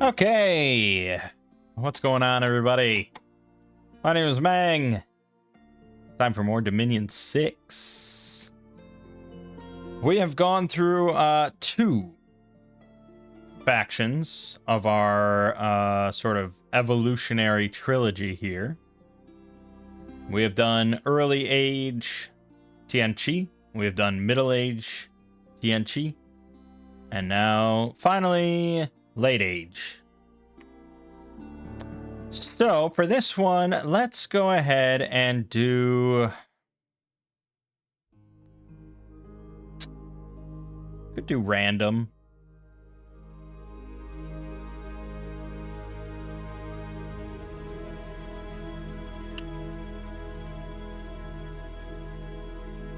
Okay, what's going on, everybody? My name is Mangg. Time for more Dominion 6. We have gone through two factions of our sort of evolutionary trilogy here. We have done early age Tianqi, we have done middle age Tianqi, and now finally late age. So for this one, let's go ahead and do... Could do random.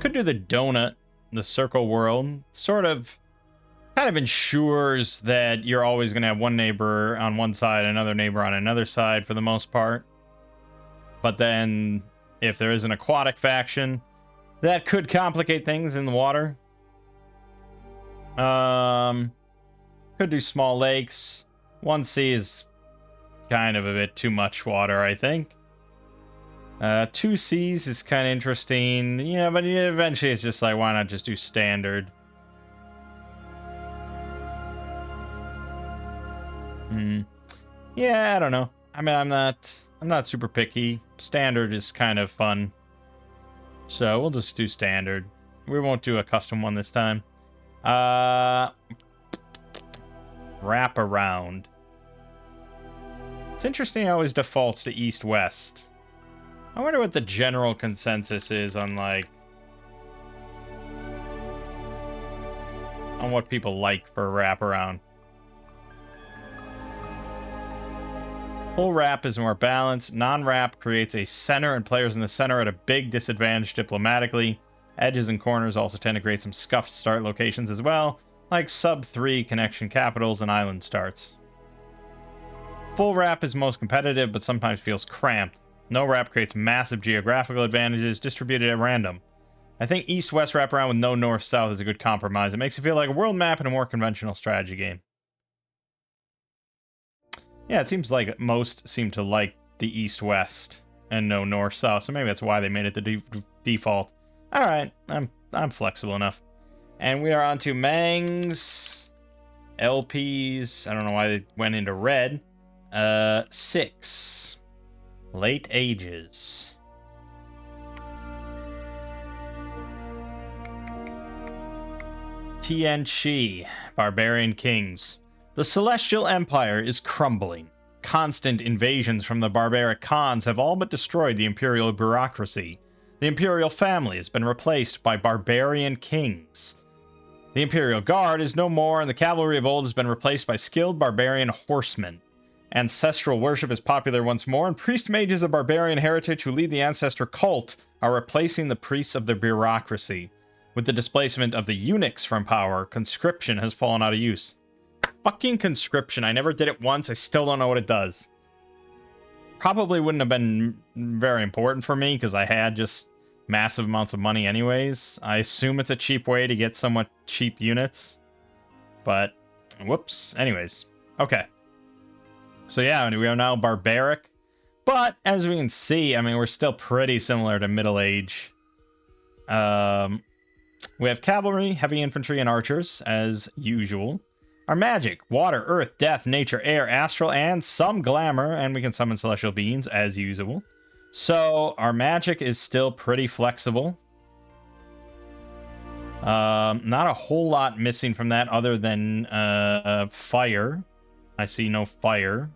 Could do the donut, the circle world. Sort of kind of ensures that you're always going to have one neighbor on one side, another neighbor on another side for the most part. But then if there is an aquatic faction, that could complicate things in the water. Could do small lakes. 1C is kind of a bit too much water, I think. 2Cs is kind of interesting. Yeah, but eventually it's just like, why not just do standard? Yeah, I don't know. I mean, I'm not super picky. Standard is kind of fun. So we'll just do standard. We won't do a custom one this time. Wrap around. It's interesting, it always defaults to east-west. I wonder what the general consensus is on, like, on what people like for wraparound. Full wrap is more balanced. Non-wrap creates a center, and players in the center are at a big disadvantage diplomatically. Edges and corners also tend to create some scuffed start locations as well, like sub-3 connection capitals and island starts. Full wrap is most competitive, but sometimes feels cramped. No wrap creates massive geographical advantages distributed at random. I think east-west wraparound with no north-south is a good compromise. It makes it feel like a world map in a more conventional strategy game. Yeah, it seems like most seem to like the east-west and no north-south, so maybe that's why they made it the default. All right, I'm flexible enough. And we are on to Mangg's LPs. I don't know why they went into red. 6. Late ages. Tianqi, Barbarian Kings. The Celestial Empire is crumbling. Constant invasions from the barbaric Khans have all but destroyed the imperial bureaucracy. The imperial family has been replaced by barbarian kings. The Imperial Guard is no more, and the cavalry of old has been replaced by skilled barbarian horsemen. Ancestral worship is popular once more, and priest mages of barbarian heritage who lead the ancestor cult are replacing the priests of the bureaucracy. With the displacement of the eunuchs from power, conscription has fallen out of use. Fucking conscription. I never did it once. I still don't know what it does. Probably wouldn't have been very important for me because I had just massive amounts of money anyways. I assume it's a cheap way to get somewhat cheap units. But, whoops. Anyways. Okay. So yeah, we are now barbaric. But, as we can see, I mean, we're still pretty similar to middle age. We have cavalry, heavy infantry, and archers, as usual. Our magic, water, earth, death, nature, air, astral, and some glamour, and we can summon celestial beings, as usual. So, our magic is still pretty flexible. Not a whole lot missing from that other than fire. I see no fire.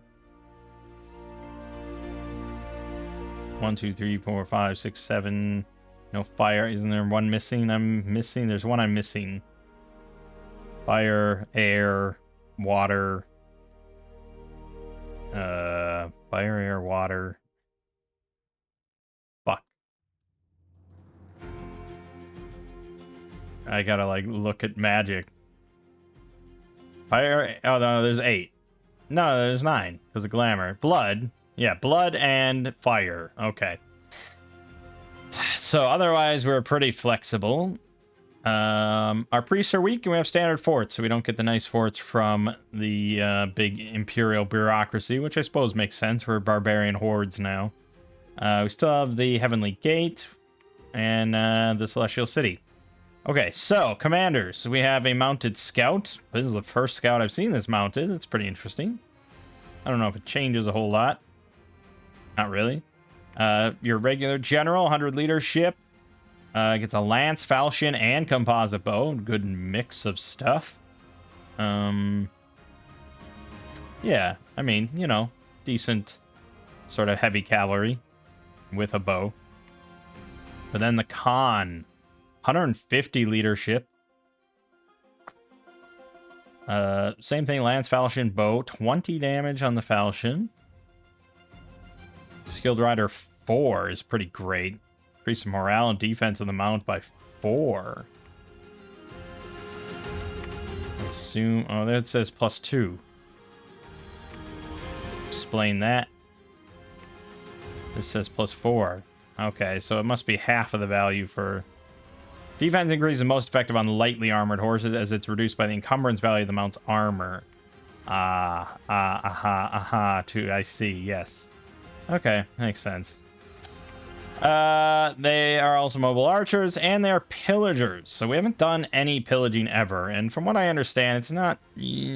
1, 2, 3, 4, 5, 6, 7. No fire. Isn't there one missing? There's one I'm missing. Fire, air, water. Fire, air, water. Fuck. I gotta, like, look at magic. Fire. Oh, no, there's 8. No, there's 9. Because of glamour. Blood. Yeah, blood and fire. Okay. So, otherwise, we're pretty flexible. Our priests are weak, and we have standard forts, so we don't get the nice forts from the big imperial bureaucracy, which I suppose makes sense. We're barbarian hordes now. We still have the Heavenly Gate and the Celestial City. Okay, so commanders. We have a mounted scout. This is the first scout I've seen this mounted. It's pretty interesting. I don't know if it changes a whole lot. Not really. Your regular general, 100 leadership. Gets a lance, falchion, and composite bow. Good mix of stuff. Yeah, I mean, you know, decent sort of heavy cavalry with a bow. But then the Khan, 150 leadership. Same thing, lance, falchion, bow, 20 damage on the falchion. Skilled rider 4 is pretty great. Increase morale and defense of the mount by 4. Assume. Oh, that says +2. Explain that. This says +4. Okay, so it must be half of the value for. Defense increase is most effective on lightly armored horses, as it's reduced by the encumbrance value of the mount's armor. Too. I see. Yes. Okay, makes sense. They are also mobile archers, and they are pillagers. So we haven't done any pillaging ever, and from what I understand, it's not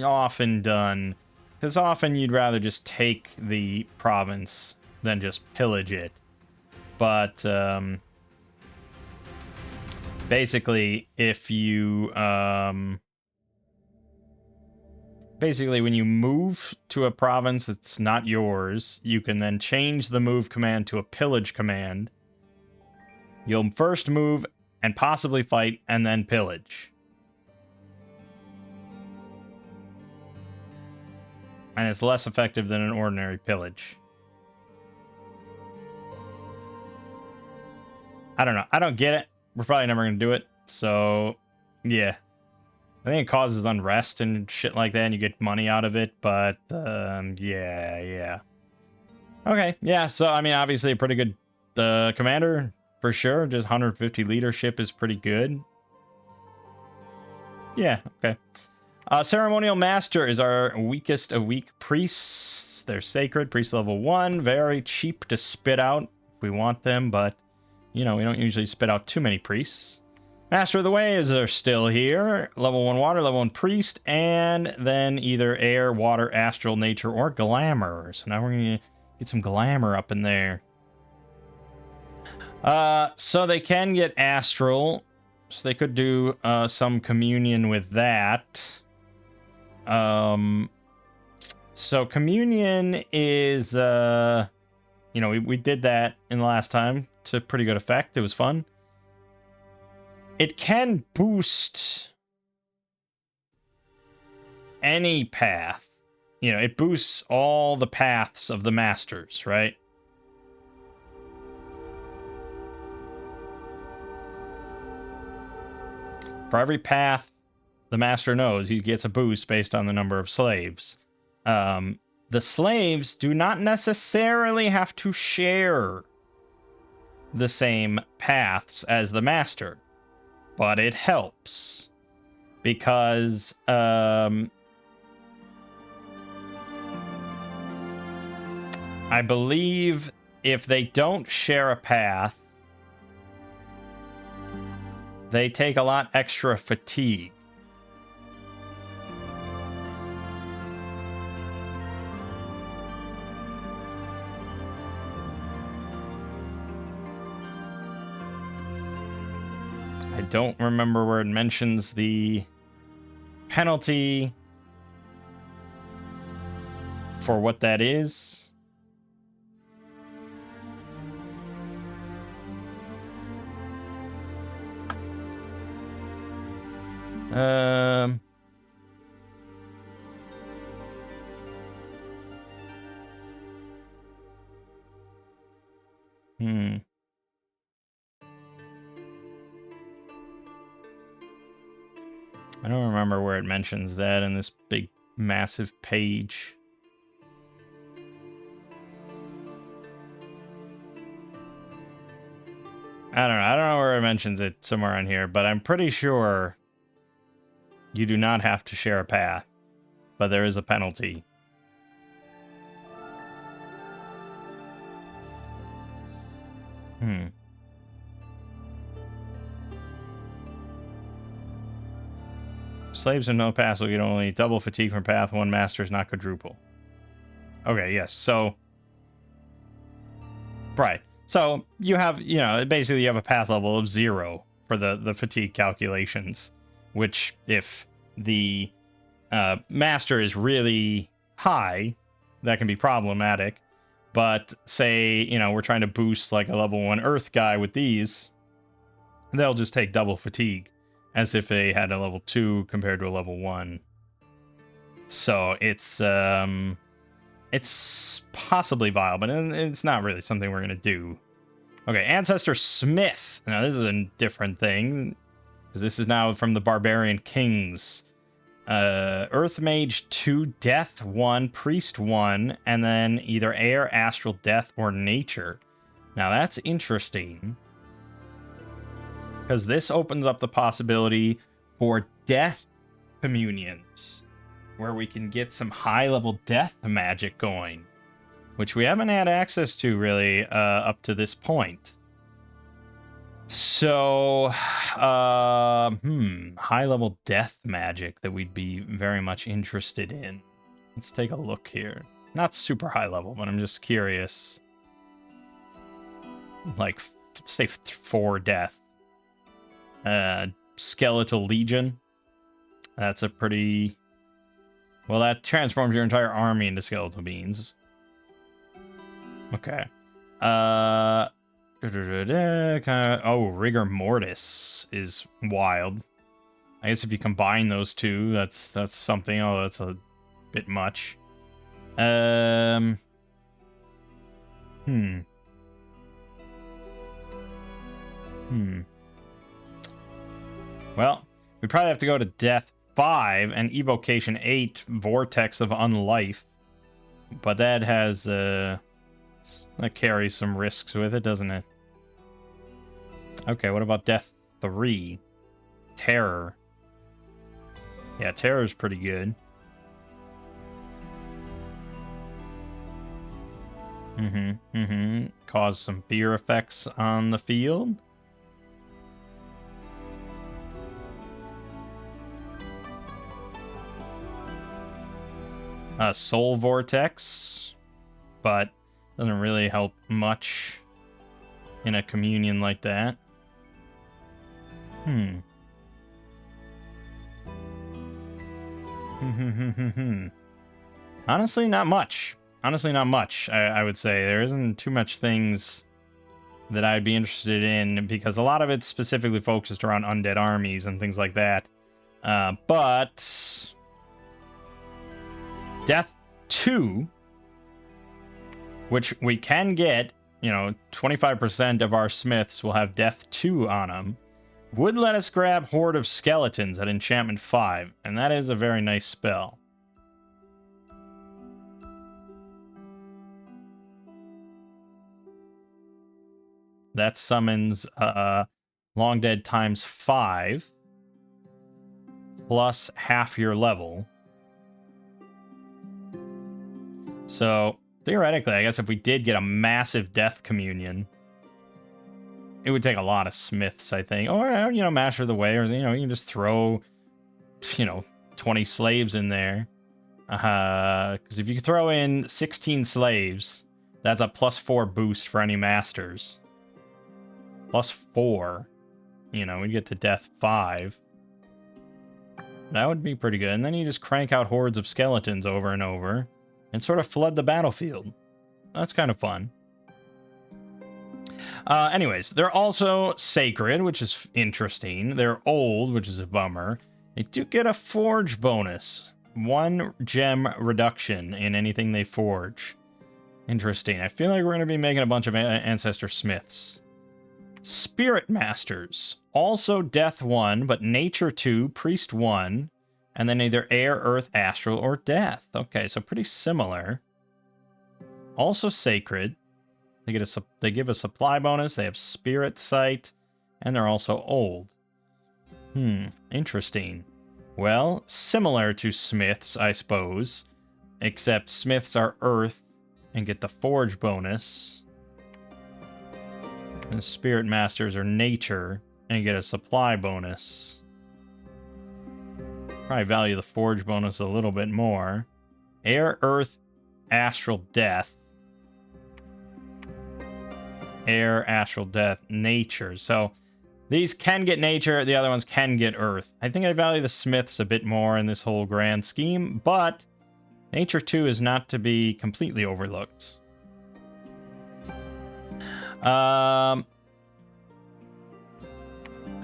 often done, because often you'd rather just take the province than just pillage it. But basically, if you basically when you move to a province that's not yours, you can then change the move command to a pillage command. You'll first move and possibly fight, and then pillage. And it's less effective than an ordinary pillage. I don't know. I don't get it. We're probably never going to do it. So, yeah. I think it causes unrest and shit like that, and you get money out of it. But, yeah. Okay, yeah. So, I mean, obviously a pretty good commander. For sure, just 150 leadership is pretty good. Yeah, okay. Ceremonial Master is our weakest of weak priests. They're sacred, priest level 1. Very cheap to spit out if we want them, but, you know, we don't usually spit out too many priests. Master of the Ways are still here. Level 1 water, level 1 priest, and then either air, water, astral, nature, or glamour. So now we're going to get some glamour up in there. So they can get astral, so they could do some communion with that. So communion is, you know, we did that in the last time to pretty good effect. It was fun. It can boost any path. You know, it boosts all the paths of the masters, right? For every path the master knows, he gets a boost based on the number of slaves. The slaves do not necessarily have to share the same paths as the master, but it helps because I believe if they don't share a path, they take a lot extra fatigue. I don't remember where it mentions the penalty for what that is. I don't remember where it mentions that in this big, massive page. I don't know. I don't know where it mentions it somewhere on here, but I'm pretty sure you do not have to share a path, but there is a penalty. Slaves and no pass will get only double fatigue from path. One master is not quadruple. Okay, yes. So, right. So you have, basically you have a path level of 0 for the fatigue calculations, which if the master is really high, that can be problematic. But say, we're trying to boost like a level 1 earth guy with these, they'll just take double fatigue as if they had a level 2 compared to a level 1. So it's possibly viable, but it's not really something we're going to do. Okay, Ancestor Smith. Now, this is a different thing, because this is now from the Barbarian Kings. Earth Mage 2, Death 1, Priest 1, and then either Air, Astral, Death, or Nature. Now, that's interesting, because this opens up the possibility for Death Communions, where we can get some high-level death magic going, which we haven't had access to, really, up to this point. So, high-level death magic that we'd be very much interested in. Let's take a look here. Not super high-level, but I'm just curious. Like, say 4 death. Skeletal Legion. That's a pretty... Well, that transforms your entire army into skeletal beings. Okay. Oh, Rigor Mortis is wild. I guess if you combine those two, that's something. Oh, that's a bit much. Well, we probably have to go to Death 5 and Evocation 8, Vortex of Unlife. But that has, that carries some risks with it, doesn't it? Okay, what about Death 3? Terror. Yeah, Terror's pretty good. Cause some fear effects on the field. Soul Vortex, but doesn't really help much in a communion like that. Honestly, not much. I would say there isn't too much things that I'd be interested in, because a lot of it's specifically focused around undead armies and things like that. But Death 2, which we can get, 25% of our smiths will have Death 2 on them, would let us grab Horde of Skeletons at Enchantment 5, and that is a very nice spell. That summons Long Dead times 5, plus half your level. So, theoretically, I guess if we did get a massive Death Communion, it would take a lot of smiths, I think. Or, Master of the Way, or, you can just throw, 20 slaves in there. Because if you throw in 16 slaves, that's a +4 boost for any masters. +4. We'd get to Death 5. That would be pretty good. And then you just crank out hordes of skeletons over and over and sort of flood the battlefield. That's kind of fun. Anyways, they're also sacred, which is interesting. They're old, which is a bummer. They do get a forge bonus. 1 gem reduction in anything they forge. Interesting. I feel like we're going to be making a bunch of Ancestor Smiths. Spirit Masters. Also Death 1, but Nature 2, Priest 1, and then either Air, Earth, Astral, or Death. Okay, so pretty similar. Also sacred. They give a supply bonus. They have spirit sight, and they're also old. Interesting. Well, similar to smiths, I suppose, except smiths are earth and get the forge bonus. And spirit masters are nature and get a supply bonus. Probably value the forge bonus a little bit more. Air, earth, astral death. Air, astral death, nature. So these can get nature, the other ones can get earth. I think I value the smiths a bit more in this whole grand scheme, but nature 2 is not to be completely overlooked. I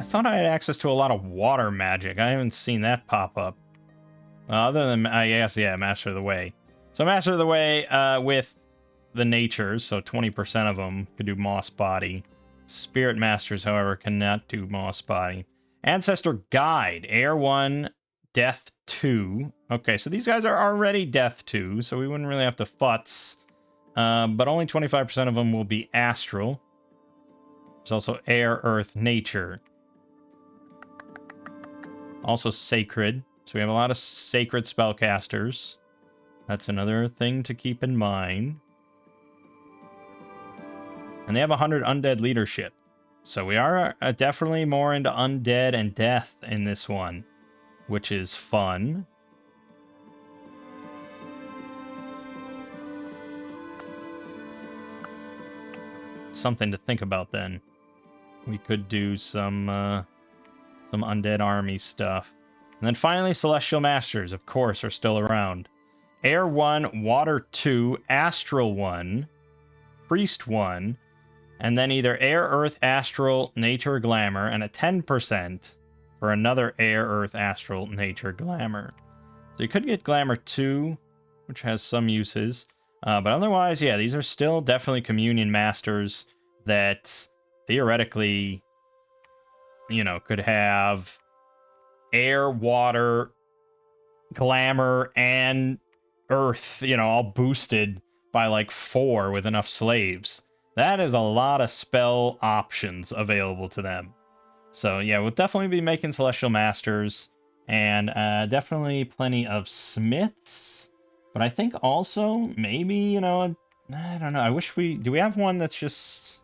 thought I had access to a lot of water magic. I haven't seen that pop up. Other than, I guess, yeah, Master of the Way. So Master of the Way with the natures, so 20% of them could do Moss Body. Spirit Masters, however, cannot do Moss Body. Ancestor Guide, Air 1, Death 2. Okay, so these guys are already Death 2, so we wouldn't really have to futz. But only 25% of them will be Astral. There's also Air, Earth, Nature. Also Sacred. So we have a lot of Sacred spellcasters. That's another thing to keep in mind. And they have 100 undead leadership. So we are definitely more into undead and death in this one, which is fun. Something to think about then. We could do some undead army stuff. And then finally, Celestial Masters, of course, are still around. Air 1, Water 2, Astral 1, Priest 1, and then either Air, Earth, Astral, Nature, Glamour, and a 10% for another Air, Earth, Astral, Nature, Glamour. So you could get Glamour 2, which has some uses. But otherwise, yeah, these are still definitely Communion Masters that theoretically, you know, could have Air, Water, Glamour, and Earth, you know, all boosted by like 4 with enough slaves. That is a lot of spell options available to them. So yeah, we'll definitely be making Celestial Masters, and definitely plenty of Smiths. But I think also, maybe, you know, I don't know, I wish do we have one that's just...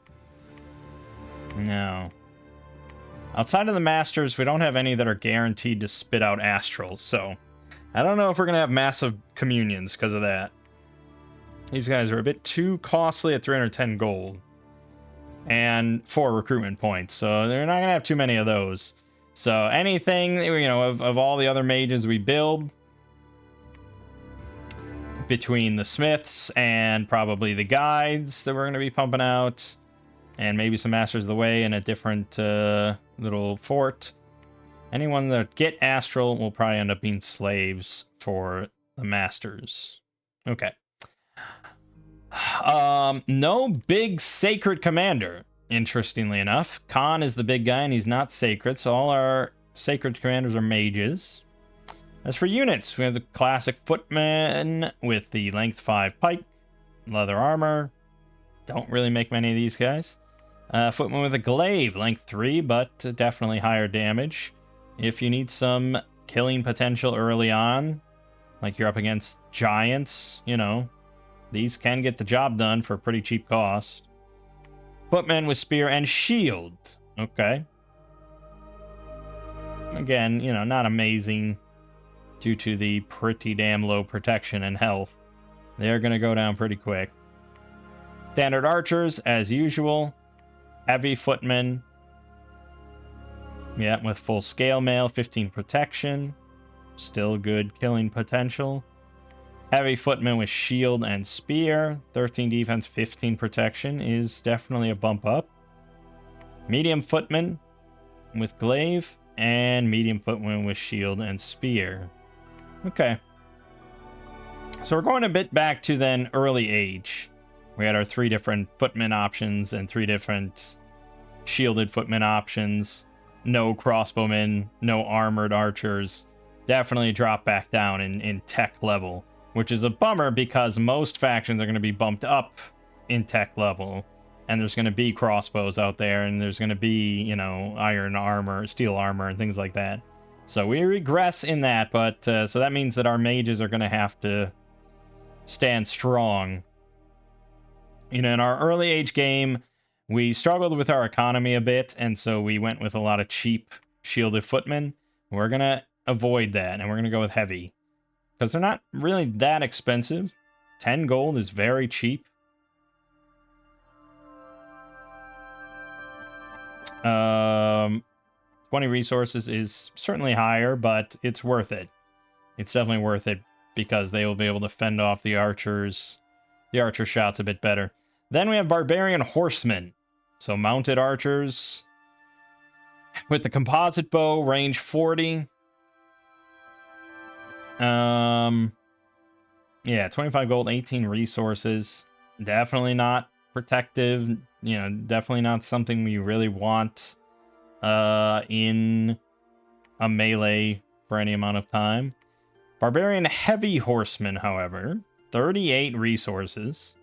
No. Outside of the Masters, we don't have any that are guaranteed to spit out Astrals, so I don't know if we're going to have massive communions because of that. These guys are a bit too costly at 310 gold. And 4 recruitment points, so they're not going to have too many of those. So anything, you know, of all the other mages we build, between the Smiths and probably the Guides that we're going to be pumping out, and maybe some Masters of the Way in a different little fort, anyone that get Astral will probably end up being slaves for the Masters. Okay. No big sacred commander, interestingly enough. Khan is the big guy, and he's not sacred, so all our sacred commanders are mages. As for units, we have the classic footman with the length 5 pike, leather armor. Don't really make many of these guys. Footman with a glaive, length 3, but definitely higher damage. If you need some killing potential early on, like you're up against giants, you know, these can get the job done for a pretty cheap cost. Footman with spear and shield. Okay. Again, you know, not amazing due to the pretty damn low protection and health. They're going to go down pretty quick. Standard archers, as usual. Heavy footmen. Yeah, with full scale mail, 15 protection. Still good killing potential. Heavy footman with shield and spear, 13 defense, 15 protection is definitely a bump up. Medium footman with glaive, and medium footman with shield and spear. Okay. So we're going a bit back to then early age. We had our 3 different footman options and 3 different shielded footman options. No crossbowmen, no armored archers. Definitely drop back down in tech level, which is a bummer because most factions are going to be bumped up in tech level. And there's going to be crossbows out there, and there's going to be, you know, iron armor, steel armor, and things like that. So we regress in that, but so that means that our mages are going to have to stand strong. You know, in our early age game, we struggled with our economy a bit, and so we went with a lot of cheap shielded footmen. We're going to avoid that, and we're going to go with heavy, because they're not really that expensive. 10 gold is very cheap. 20 resources is certainly higher, but it's worth it. It's definitely worth it because they will be able to fend off the archers, the archer shots a bit better. Then we have barbarian horsemen, so mounted archers with the composite bow, range 40. Yeah, 25 gold, 18 resources. Definitely not protective. You know, definitely not something we really want in a melee for any amount of time. Barbarian heavy horsemen, however, 38 resources,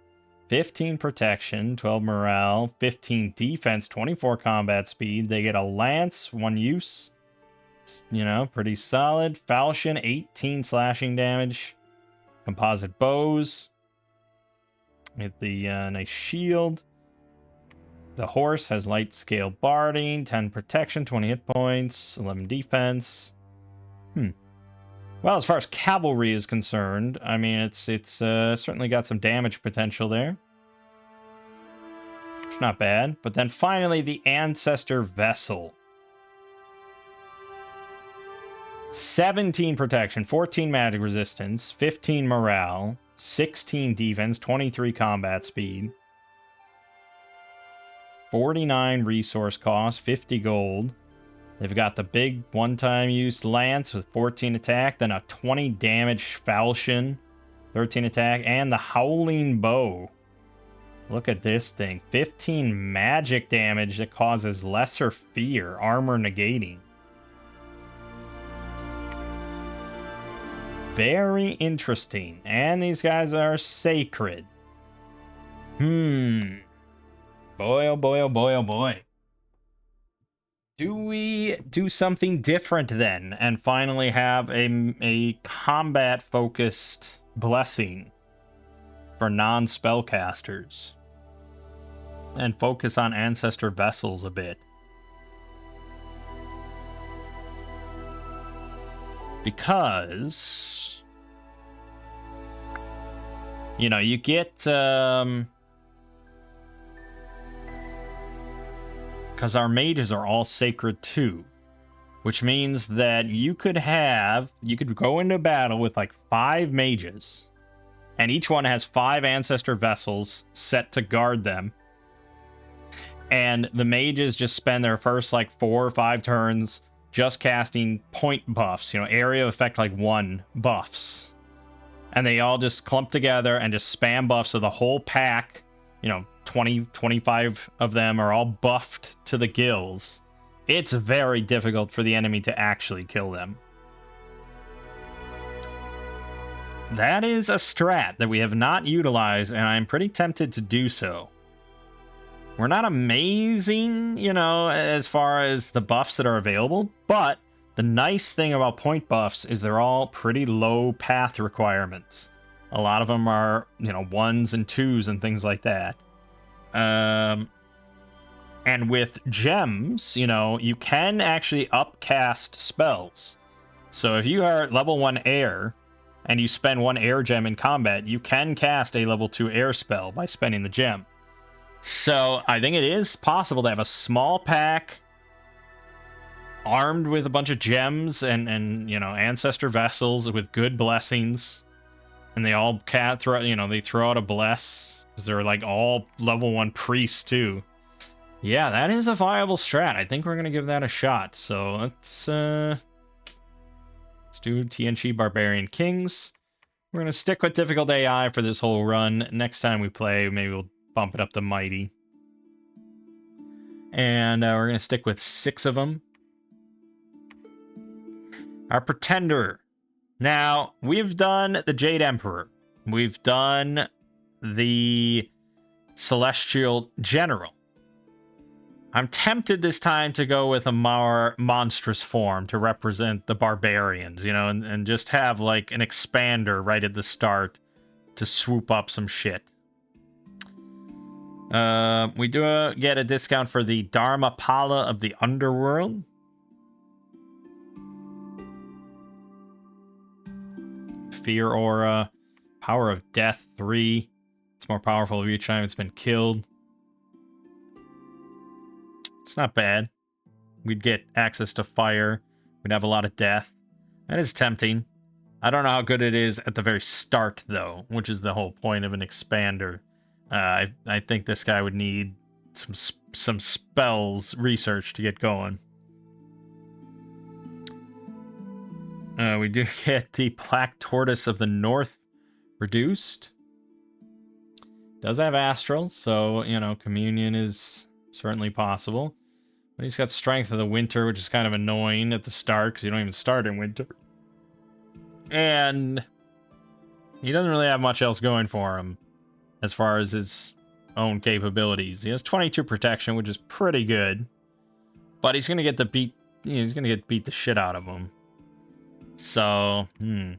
15 protection, 12 morale, 15 defense, 24 combat speed. They get a lance, 1 use. You know, pretty solid. Falchion, 18 slashing damage. Composite bows. Get the nice shield. The horse has light scale barding, 10 protection, 20 hit points, 11 defense. Well, as far as cavalry is concerned, I mean, it's certainly got some damage potential there. It's not bad. But then finally, the Ancestor Vessel. 17 protection, 14 magic resistance, 15 morale, 16 defense, 23 combat speed, 49 resource cost, 50 gold. They've got the big one-time use lance with 14 attack, then a 20 damage falchion, 13 attack, and the howling bow. Look at this thing. 15 magic damage that causes lesser fear, armor negating. Very interesting. And these guys are sacred. Boy, oh boy, oh boy, oh boy. Do we do something different then and finally have a combat-focused blessing for non-spellcasters? And focus on Ancestor Vessels a bit. Because, you know, you get, because our mages are all sacred too, which means that you could go into battle with like 5 mages, and each one has 5 Ancestor Vessels set to guard them. And the mages just spend their first like 4 or 5 turns just casting point buffs, you know, area of effect like 1 buffs. And they all just clump together and just spam buffs, so the whole pack, you know, 20, 25 of them are all buffed to the gills. It's very difficult for the enemy to actually kill them. That is a strat that we have not utilized, and I'm pretty tempted to do so. We're not amazing, you know, as far as the buffs that are available, but the nice thing about point buffs is they're all pretty low path requirements. A lot of them are, you know, 1s and 2s and things like that. And with gems, you know, you can actually upcast spells. So if you are level 1 air and you spend 1 air gem in combat, you can cast a level 2 air spell by spending the gem. So I think it is possible to have a small pack armed with a bunch of gems and you know, Ancestor Vessels with good blessings, and they all throw, you know, they throw out a bless because they're like all level 1 priests too. Yeah, that is a viable strat. I think we're gonna give that a shot. So let's do TNG Barbarian Kings. We're gonna stick with difficult AI for this whole run. Next time we play, maybe we'll bump it up to mighty. And we're going to stick with 6 of them. Our Pretender. Now, we've done the Jade Emperor. We've done the Celestial General. I'm tempted this time to go with a more monstrous form to represent the barbarians, you know, and just have like an expander right at the start to swoop up some shit. We do get a discount for the Dharmapala of the Underworld. Fear Aura. Power of Death 3. It's more powerful each time it's been killed. It's not bad. We'd get access to fire. We'd have a lot of death. That is tempting. I don't know how good it is at the very start, though, which is the whole point of an expander. I think this guy would need some spells research to get going. We do get the Black Tortoise of the North reduced. Does have Astral, so, you know, Communion is certainly possible. But he's got Strength of the Winter, which is kind of annoying at the start, because you don't even start in Winter. And he doesn't really have much else going for him as far as his own capabilities. He has 22 protection, which is pretty good. But he's going to get the beat the shit out of him. So, The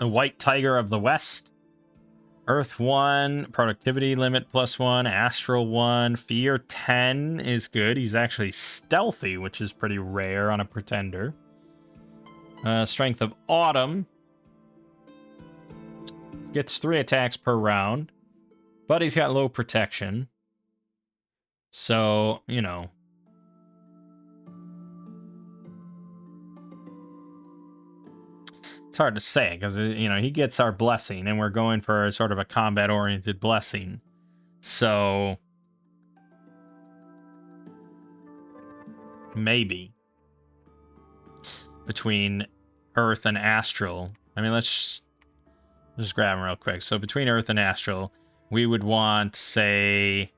White Tiger of the West. Earth 1, productivity limit +1, astral 1, fear 10 is good. He's actually stealthy, which is pretty rare on a pretender. Strength of Autumn. Gets 3 attacks per round, but he's got low protection. So, you know. It's hard to say, because, you know, he gets our blessing, and we're going for sort of a combat-oriented blessing. So, maybe. Between Earth and Astral. I mean, let's just grab him real quick. So, between Earth and Astral, we would want, say...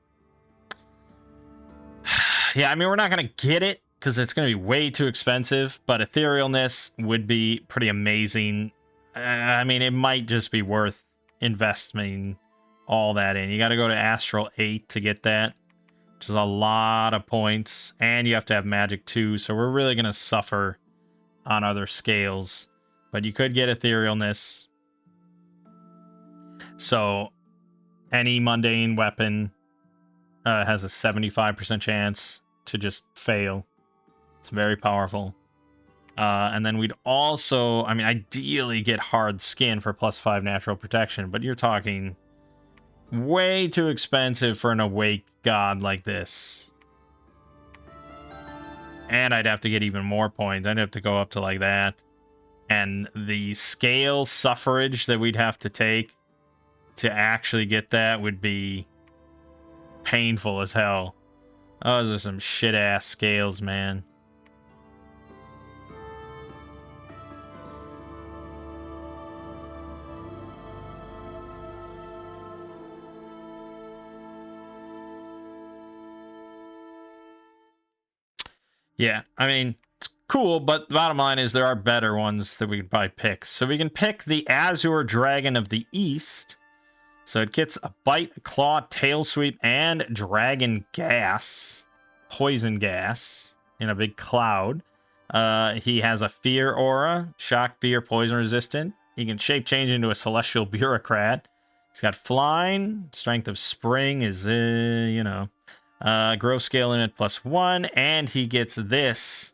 Yeah, I mean, we're not going to get it, because it's going to be way too expensive, but Etherealness would be pretty amazing. I mean, it might just be worth investing all that in. You got to go to Astral 8 to get that, which is a lot of points, and you have to have Magic 2, so we're really going to suffer on other scales. But you could get Etherealness. So, any mundane weapon has a 75% chance to just fail. It's very powerful. And then we'd also, I mean, ideally get hard skin for +5 natural protection, but you're talking way too expensive for an awake god like this. And I'd have to get even more points. I'd have to go up to like that. And the scale suffrage that we'd have to take to actually get that would be painful as hell. Oh, those are some shit-ass scales, man. Yeah, I mean, it's cool, but the bottom line is there are better ones that we can probably pick. So we can pick the Azure Dragon of the East. So it gets a Bite, a Claw, Tail Sweep, and Dragon Gas. Poison Gas in a big cloud. He has a Fear Aura, Shock, Fear, Poison Resistant. He can shape change into a Celestial Bureaucrat. He's got Flying. Strength of Spring is, you know... growth scale limit +1, and he gets this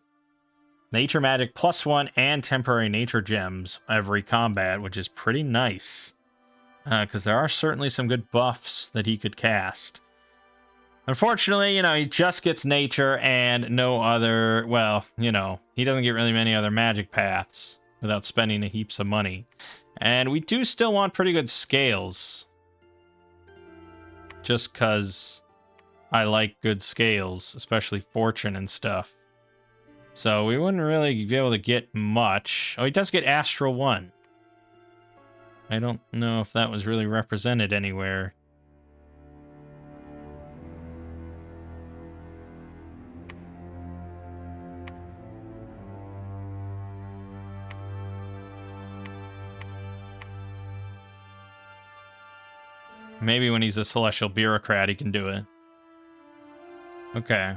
nature magic +1 and temporary nature gems every combat, which is pretty nice. Because there are certainly some good buffs that he could cast. Unfortunately, you know, he just gets nature and no other, well, you know, he doesn't get really many other magic paths without spending a heaps of money. And we do still want pretty good scales. Just because I like good scales, especially fortune and stuff. So we wouldn't really be able to get much. Oh, he does get Astral 1. I don't know if that was really represented anywhere. Maybe when he's a celestial bureaucrat, he can do it. Okay.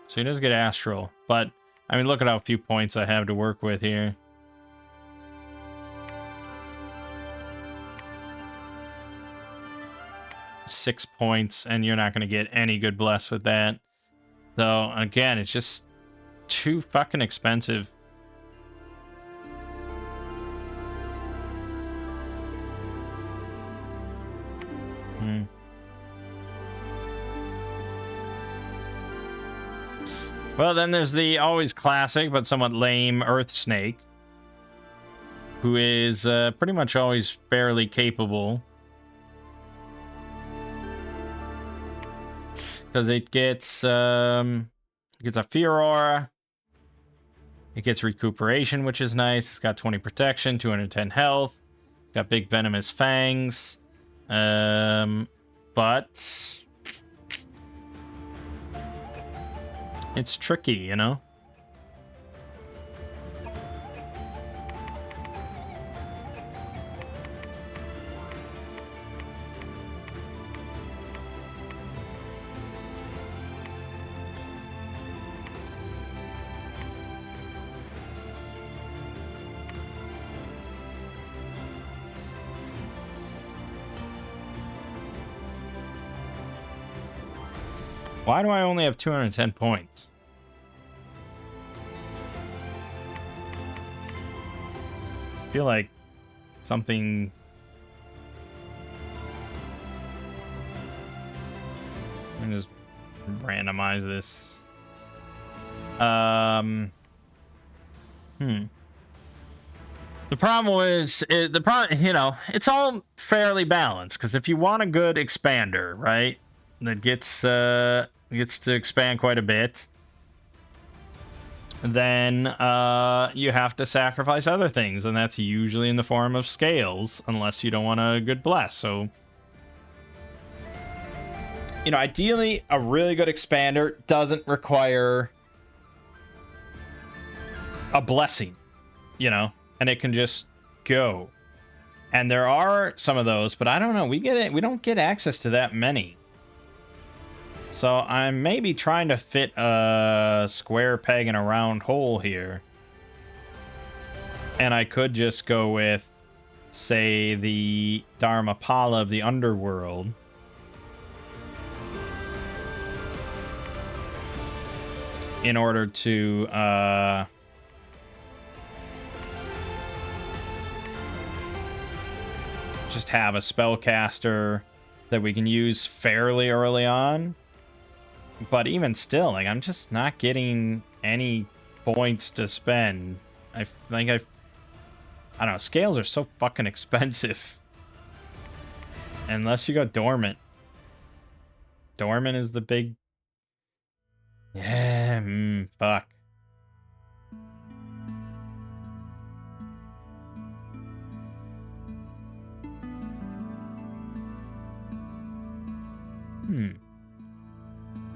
So he does get astral. But, I mean, look at how few points I have to work with here. Six points, and you're not going to get any good bless with that. So, again, it's just too fucking expensive. Well, then there's the always classic but somewhat lame Earth Snake, who is pretty much always fairly capable. Because it gets a Fear Aura. It gets Recuperation, which is nice. It's got 20 Protection, 210 Health. It's got big Venomous Fangs. But it's tricky, you know? Why do I only have 210 points? I feel like something... Let me just randomize this. The problem is, you know, it's all fairly balanced, because if you want a good expander, right, that gets to expand quite a bit, then you have to sacrifice other things, and that's usually in the form of scales, unless you don't want a good bless. So, you know, ideally, a really good expander doesn't require a blessing, you know, and it can just go. And there are some of those, but I don't know. We don't get access to that many. So I'm maybe trying to fit a square peg in a round hole here. And I could just go with, say, the Dharmapala of the Underworld. In order to, just have a spellcaster that we can use fairly early on. But even still, like, I'm just not getting any points to spend. I don't know, scales are so fucking expensive. Unless you go dormant. Dormant is the big... Yeah, fuck.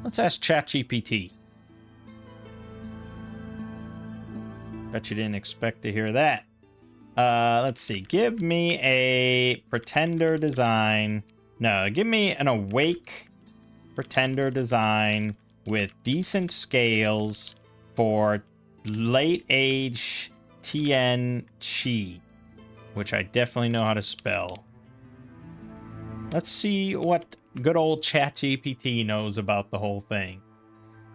Let's ask ChatGPT. Bet you didn't expect to hear that. Let's see. Give me a pretender design. No, give me an awake pretender design with decent scales for late age Tien Chi, which I definitely know how to spell. Let's see what good old ChatGPT knows about the whole thing.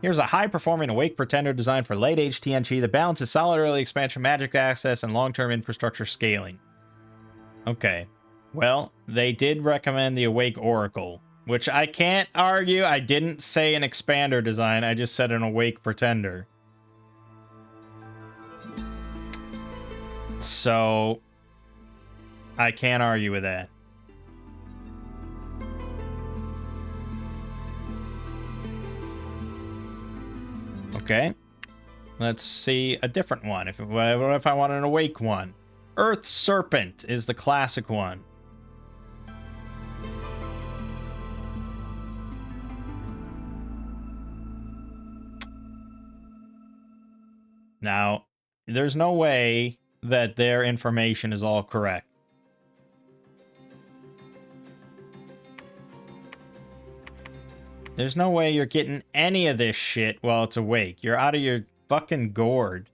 Here's a high-performing awake pretender designed for late-age TNG that balances solid early expansion, magic access, and long-term infrastructure scaling. Okay. Well, they did recommend the awake oracle, which I can't argue. I didn't say an expander design. I just said an awake pretender. So I can't argue with that. Okay, let's see a different one. What if I want an awake one? Earth Serpent is the classic one. Now, there's no way that their information is all correct. There's no way you're getting any of this shit while it's awake. You're out of your fucking gourd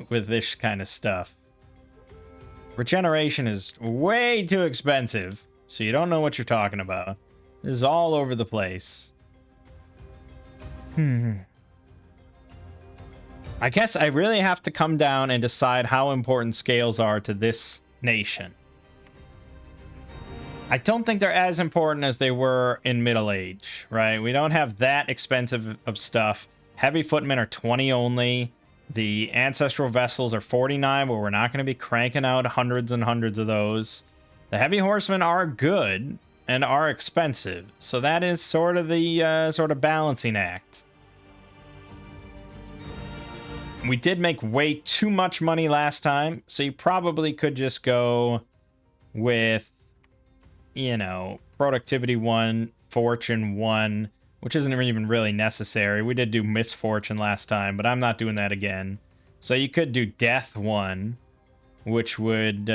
with this kind of stuff. Regeneration is way too expensive, so you don't know what you're talking about. This is all over the place. I guess I really have to come down and decide how important scales are to this nation. I don't think they're as important as they were in Middle Age, right? We don't have that expensive of stuff. Heavy footmen are 20 only. The ancestral vessels are 49, but we're not going to be cranking out hundreds and hundreds of those. The heavy horsemen are good and are expensive, so that is sort of the sort of balancing act. We did make way too much money last time, so you probably could just go with, you know, productivity 1, fortune 1, which isn't even really necessary. We did do misfortune last time, but I'm not doing that again. So you could do death 1, which would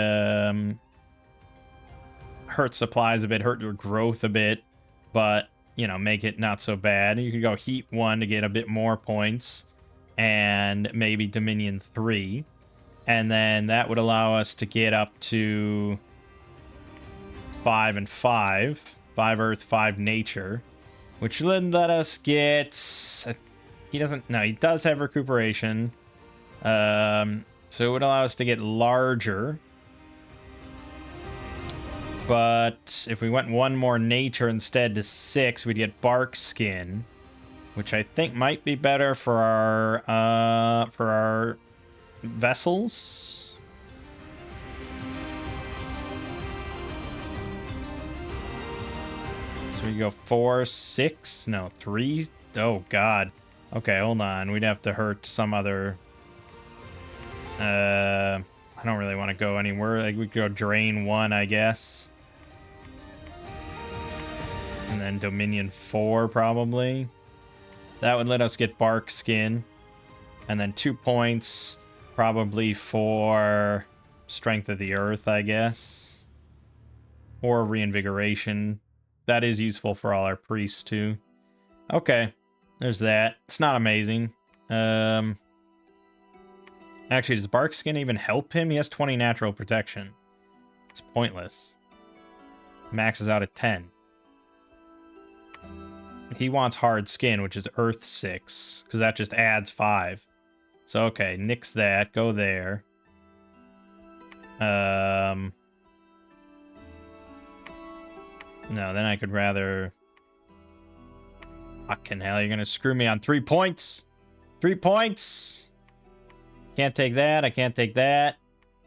hurt supplies a bit, hurt your growth a bit, but, you know, make it not so bad. You could go heat 1 to get a bit more points, and maybe Dominion 3. And then that would allow us to get up to 5 and 5. 5 Earth, 5 Nature. Which would let us get... He doesn't... No, he does have recuperation. So it would allow us to get larger. But if we went 1 more Nature instead to 6, we'd get Bark Skin. Which I think might be better for our vessels. So we go 4, 6, no, 3. Oh god. Okay, hold on. We'd have to hurt some other. I don't really want to go anywhere. Like we could go drain 1, I guess. And then Dominion 4 probably. That would let us get Bark Skin. And then 2 points probably for Strength of the Earth, I guess. Or Reinvigoration. That is useful for all our priests, too. Okay. There's that. It's not amazing. Actually, does Bark Skin even help him? He has 20 natural protection. It's pointless. Maxes out at 10. He wants Hard Skin, which is Earth 6, because that just adds 5. So, okay, nix that. Go there. No, then I could rather... Fucking hell, you're going to screw me on 3 points? 3 points? Can't take that. I can't take that.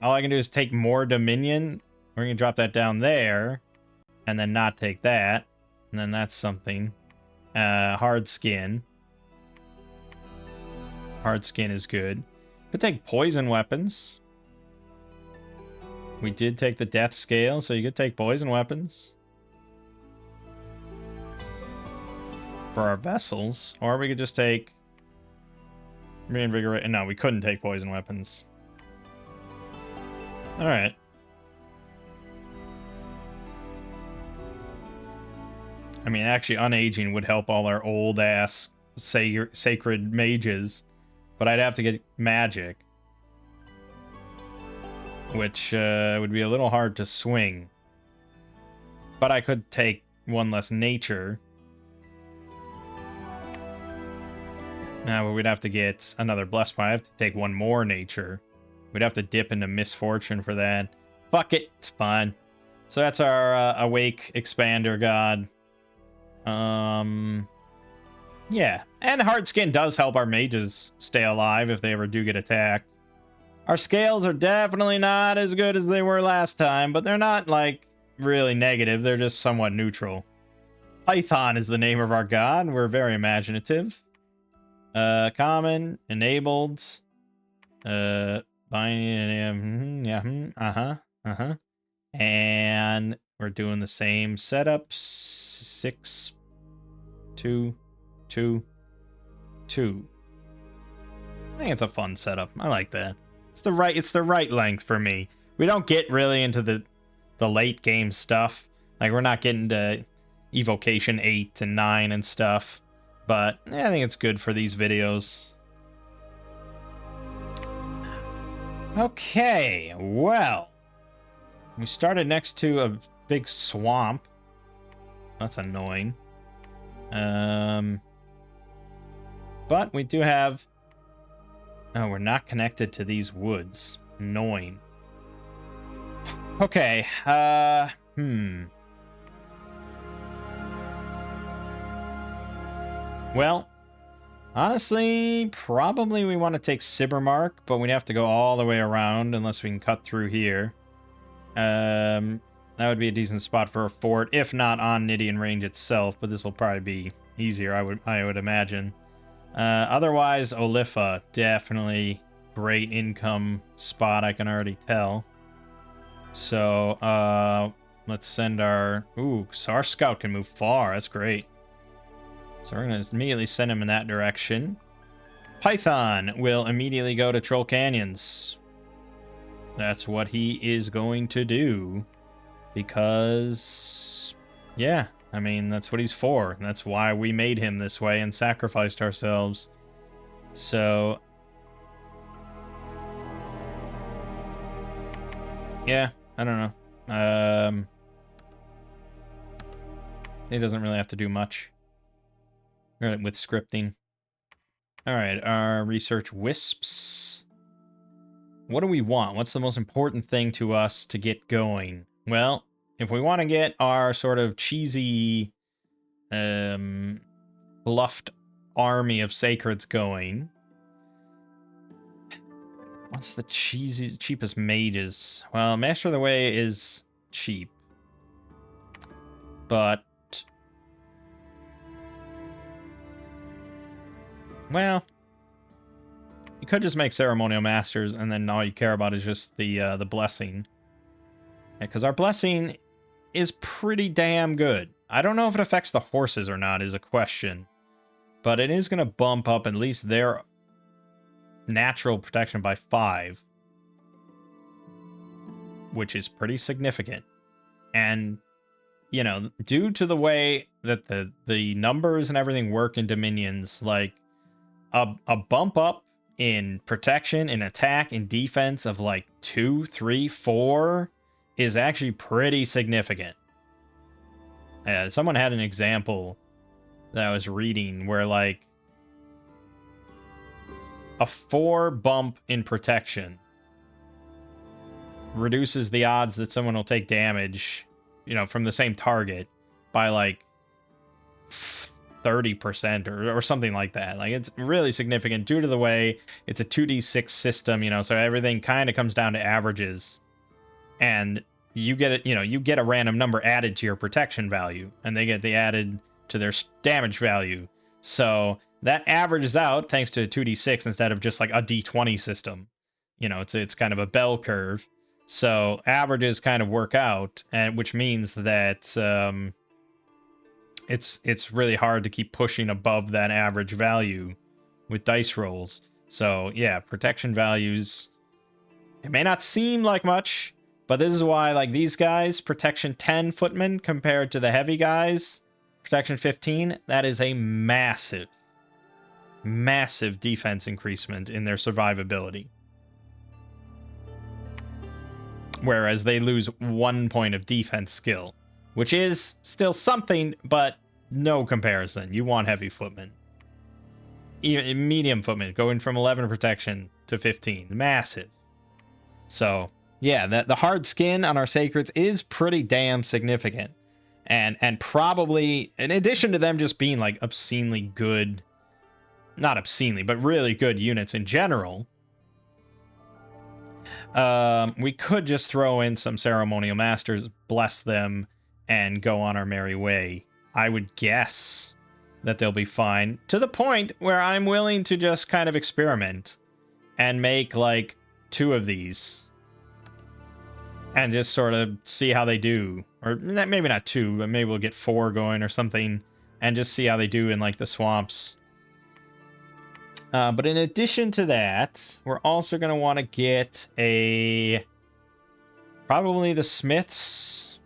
All I can do is take more Dominion. We're going to drop that down there. And then not take that. And then that's something. Hard Skin. Hard Skin is good. Could take poison weapons. We did take the death scale, so you could take poison weapons. For our vessels. Or we could just take... Reinvigorate... No, we couldn't take poison weapons. Alright. I mean, actually, unaging would help all our old-ass sacred mages. But I'd have to get magic. Which would be a little hard to swing. But I could take 1 less nature. Now, but we'd have to get another blessed point. I have to take 1 more nature. We'd have to dip into misfortune for that. Fuck it. It's fine. So that's our awake expander god. Yeah. And Hard Skin does help our mages stay alive if they ever do get attacked. Our scales are definitely not as good as they were last time, but they're not, like, really negative. They're just somewhat neutral. Python is the name of our god. We're very imaginative. Common, enabled, binding, yeah, and we're doing the same setup. 6, 2, 2, 2. I think it's a fun setup. I like that. It's the right length for me. We don't get really into the late game stuff. Like, we're not getting to, evocation 8 and 9 and stuff. But I think it's good for these videos. Okay, well, we started next to a big swamp. That's annoying. But we do have... Oh, we're not connected to these woods. Annoying. Okay, Well, honestly, probably we want to take Sibbermark, but we'd have to go all the way around unless we can cut through here. That would be a decent spot for a fort, if not on Nidian Range itself, but this will probably be easier, I would imagine. Otherwise, Olipha, definitely great income spot, I can already tell. So, let's send our... Ooh, so our scout can move far. That's great. So we're going to immediately send him in that direction. Python will immediately go to Troll Canyons. That's what he is going to do. Because... Yeah, I mean, that's what he's for. That's why we made him this way and sacrificed ourselves. So... Yeah, I don't know. He doesn't really have to do much with scripting. Alright, our research wisps. What do we want? What's the most important thing to us to get going? Well, if we want to get our sort of cheesy, bluffed army of sacreds going... What's the cheapest mages? Well, Master of the Way is cheap. But... Well... You could just make Ceremonial Masters, and then all you care about is just the Blessing. Because our Blessing is pretty damn good. I don't know if it affects the horses or not is a question. But it is going to bump up at least their... natural protection by 5, which is pretty significant. And, you know, due to the way that the numbers and everything work in Dominions, like a bump up in protection, in attack, in defense of like 2, 3, 4 is actually pretty significant. Someone had an example that I was reading where like a 4 bump in protection reduces the odds that someone will take damage, you know, from the same target by like 30% or something like that. Like, it's really significant due to the way it's a 2d6 system, you know, so everything kind of comes down to averages. And you get it, you know, you get a random number added to your protection value, and they get the added to their damage value. So that averages out thanks to a 2d6 instead of just like a d20 system. You know, it's kind of a bell curve. So averages kind of work out, and which means that it's really hard to keep pushing above that average value with dice rolls. So yeah, protection values, it may not seem like much, but this is why, like, these guys, protection 10 footmen compared to the heavy guys, protection 15, that is a massive defense increasement in their survivability. Whereas they lose 1 point of defense skill, which is still something, but no comparison. You want heavy footmen. Even medium footmen, going from 11 protection to 15. Massive. So, yeah, the hard skin on our sacreds is pretty damn significant. And probably, in addition to them just being, like, obscenely good, not obscenely, but really good units in general, we could just throw in some Ceremonial Masters, bless them, and go on our merry way. I would guess that they'll be fine, to the point where I'm willing to just kind of experiment and make, like, 2 of these and just sort of see how they do. Or maybe not 2, but maybe we'll get 4 going or something and just see how they do in, like, the swamps. But in addition to that, we're also going to want to get probably the smiths.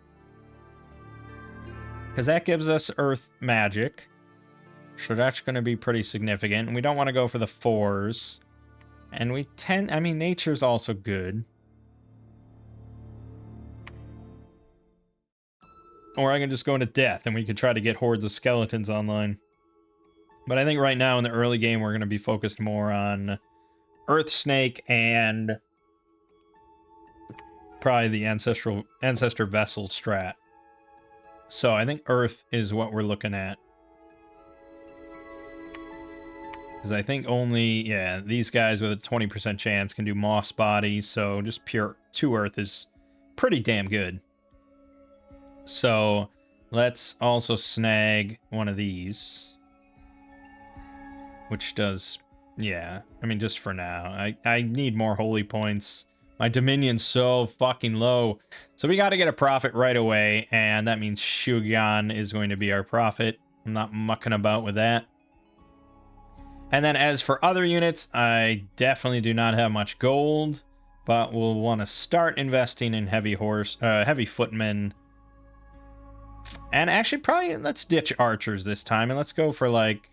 because that gives us earth magic. So that's going to be pretty significant. And we don't want to go for the 4s. And we tend... I mean, nature's also good. Or I can just go into death, and we could try to get hordes of skeletons online. But I think right now in the early game, we're going to be focused more on Earth Snake and probably the Ancestor Vessel strat. So I think Earth is what we're looking at. Because I think only, yeah, these guys with a 20% chance can do Moss Body, so just pure 2 Earth is pretty damn good. So let's also snag one of these. Which does, yeah, I mean, just for now. I need more holy points. My Dominion's so fucking low. So we got to get a prophet right away, and that means Shugan is going to be our prophet. I'm not mucking about with that. And then as for other units, I definitely do not have much gold, but we'll want to start investing in heavy footmen. And actually, probably let's ditch archers this time, and let's go for like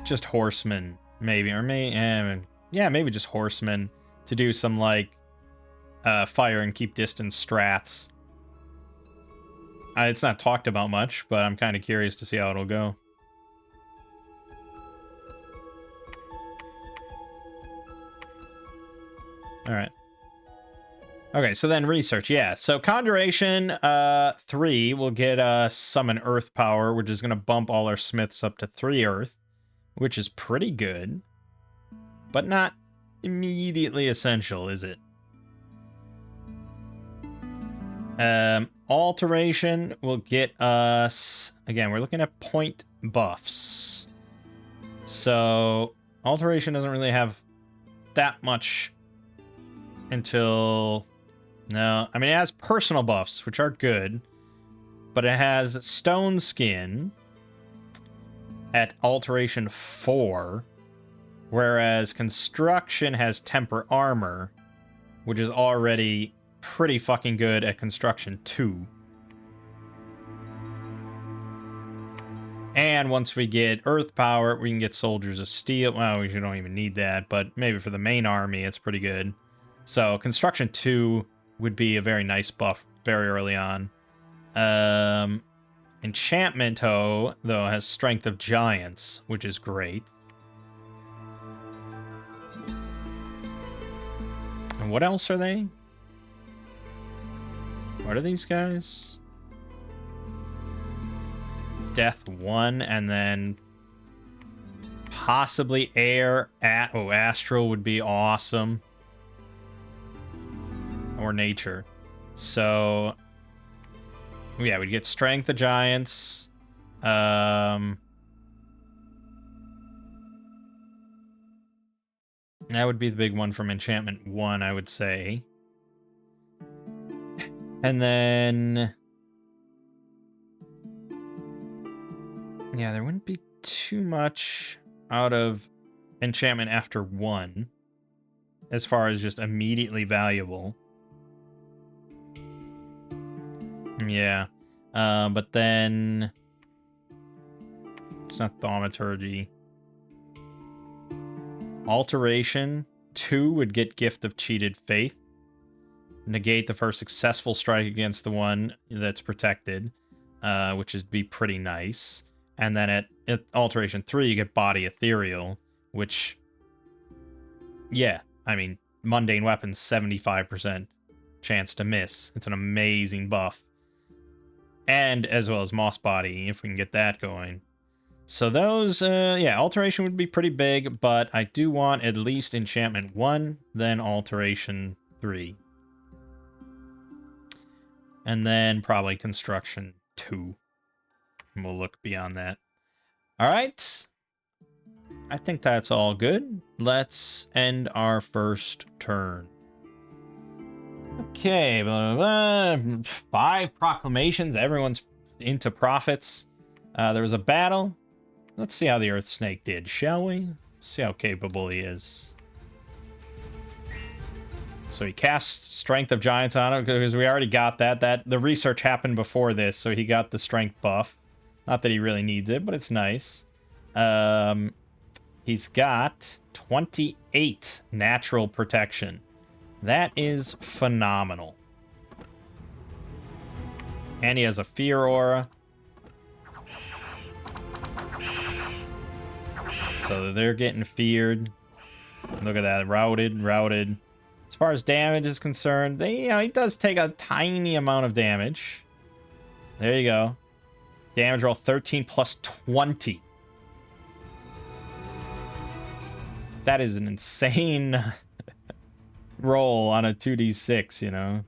just horsemen, maybe, or maybe just horsemen to do some like fire and keep distance strats. It's not talked about much, but I'm kind of curious to see how it'll go. All right. Okay, so then research, yeah. So Conjuration 3 will get us Summon Earth Power, which is going to bump all our smiths up to 3 Earth, which is pretty good, but not immediately essential, is it? Alteration will get us... Again, we're looking at point buffs. So Alteration doesn't really have that much until... No, I mean, it has personal buffs, which are good, but it has Stone Skin at Alteration 4, whereas Construction has Temper Armor, which is already pretty fucking good at Construction 2. And once we get Earth Power, we can get Soldiers of Steel. Well, we don't even need that, but maybe for the main army, it's pretty good. So Construction 2 would be a very nice buff very early on. Enchantment though, has Strength of Giants, which is great. And what else are they? What are these guys? Death 1, and then possibly Air. Astral would be awesome. Or Nature. So, yeah, we'd get Strength of Giants. That would be the big one from Enchantment 1, I would say. And then... yeah, there wouldn't be too much out of Enchantment after 1. As far as just immediately valuable. Yeah. But then... it's not Thaumaturgy. Alteration 2 would get Gift of Cheated Faith. Negate the first successful strike against the one that's protected, which would be pretty nice. And then at Alteration 3, you get Body Ethereal, which... yeah, I mean, Mundane Weapons, 75% chance to miss. It's an amazing buff. And as well as Moss Body, if we can get that going. So those, yeah, Alteration would be pretty big, but I do want at least Enchantment 1, then Alteration 3. And then probably Construction 2. And we'll look beyond that. Alright. I think that's all good. Let's end our first turn. Okay, blah, blah, blah. 5 proclamations. Everyone's into prophets. There was a battle. Let's see how the Earth Snake did, shall we? Let's see how capable he is. So he casts Strength of Giants on it because we already got that. The research happened before this, so he got the strength buff. Not that he really needs it, but it's nice. He's got 28 natural protection. That is phenomenal. And he has a fear aura. So they're getting feared. Look at that. Routed. As far as damage is concerned, he does take a tiny amount of damage. There you go. Damage roll 13 plus 20. That is an insane roll on a 2d6, you know.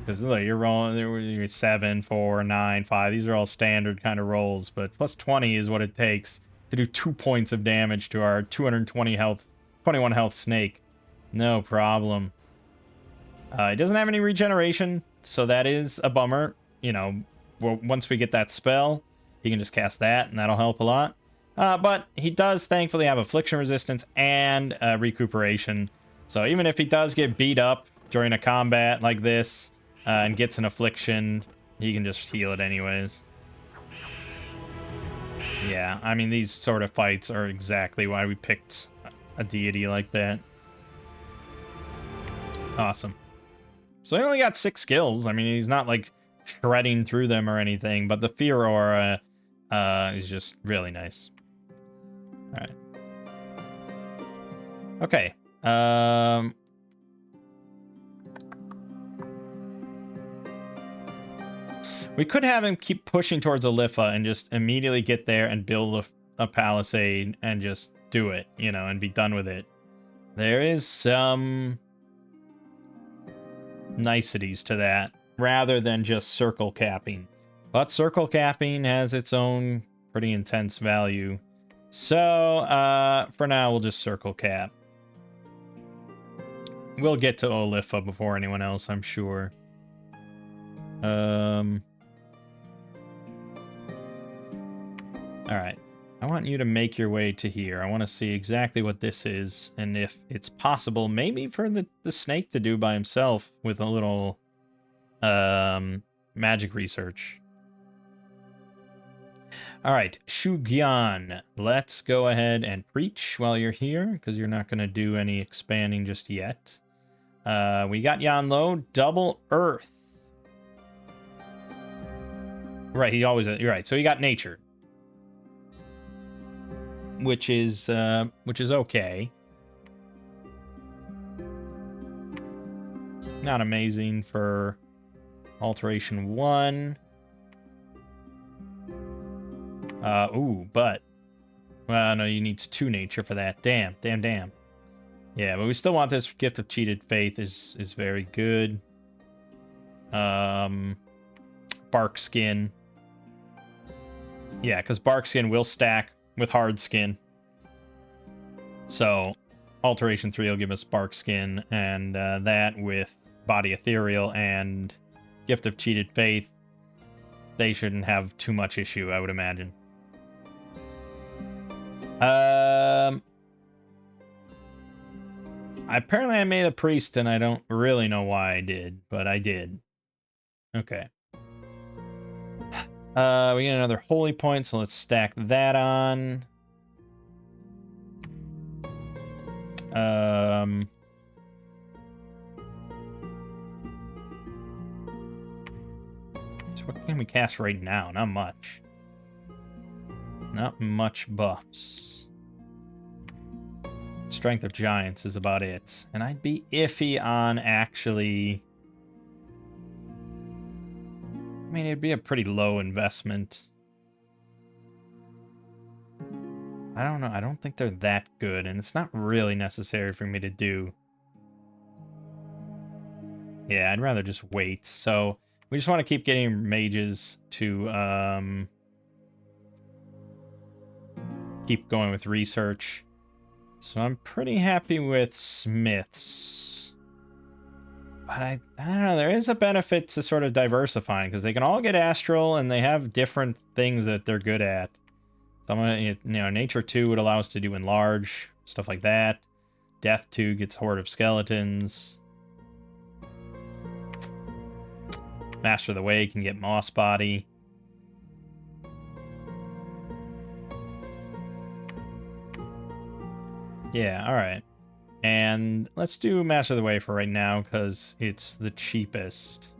Because look, you're rolling, you're 7, 4, 9, 5. These are all standard kind of rolls, but plus 20 is what it takes to do 2 points of damage to our 220 health, 21 health snake. No problem. It doesn't have any regeneration, so that is a bummer. You know, once we get that spell, he can just cast that, and that'll help a lot. But he does thankfully have affliction resistance and recuperation. So even if he does get beat up during a combat like this and gets an affliction, he can just heal it anyways. Yeah, I mean, these sort of fights are exactly why we picked a deity like that. Awesome. So he only got 6 skills. I mean, he's not like shredding through them or anything, but the fear aura is just really nice. All right. Okay. We could have him keep pushing towards Alypha and just immediately get there and build a palisade and just do it, you know, and be done with it. There is some niceties to that rather than just circle capping. But circle capping has its own pretty intense value. So, for now, we'll just circle cap. We'll get to Alypha before anyone else, I'm sure. Alright. I want you to make your way to here. I want to see exactly what this is, and if it's possible, maybe for the snake to do by himself with a little magic research. Alright, Shugyan. Let's go ahead and preach while you're here, because you're not going to do any expanding just yet. We got Yanlo, double earth. Right, you're right. So he got nature. Which is okay. Not amazing for alteration 1. But well, no, you needs 2 nature for that. Damn. Yeah, but we still want this. Gift of Cheated Faith is very good. Bark Skin. Yeah, because Bark Skin will stack with hard skin. So alteration 3 will give us Bark Skin, and that with Body Ethereal and Gift of Cheated Faith, they shouldn't have too much issue, I would imagine. Apparently I made a priest and I don't really know why I did, but I did. Okay. We get another holy point, so let's stack that on. So what can we cast right now? Not much. Not much buffs. Strength of Giants is about it. And I'd be iffy on actually... I mean, it'd be a pretty low investment. I don't know. I don't think they're that good, and it's not really necessary for me to do. Yeah, I'd rather just wait. So we just want to keep getting mages to keep going with research. So I'm pretty happy with smiths. But I don't know, there is a benefit to sort of diversifying, because they can all get astral, and they have different things that they're good at. Some of it, nature 2 would allow us to do enlarge, stuff like that. Death 2 gets Horde of Skeletons. Master of the Way can get Moss Body. Yeah, alright. And let's do Master of the Way for right now, because it's the cheapest.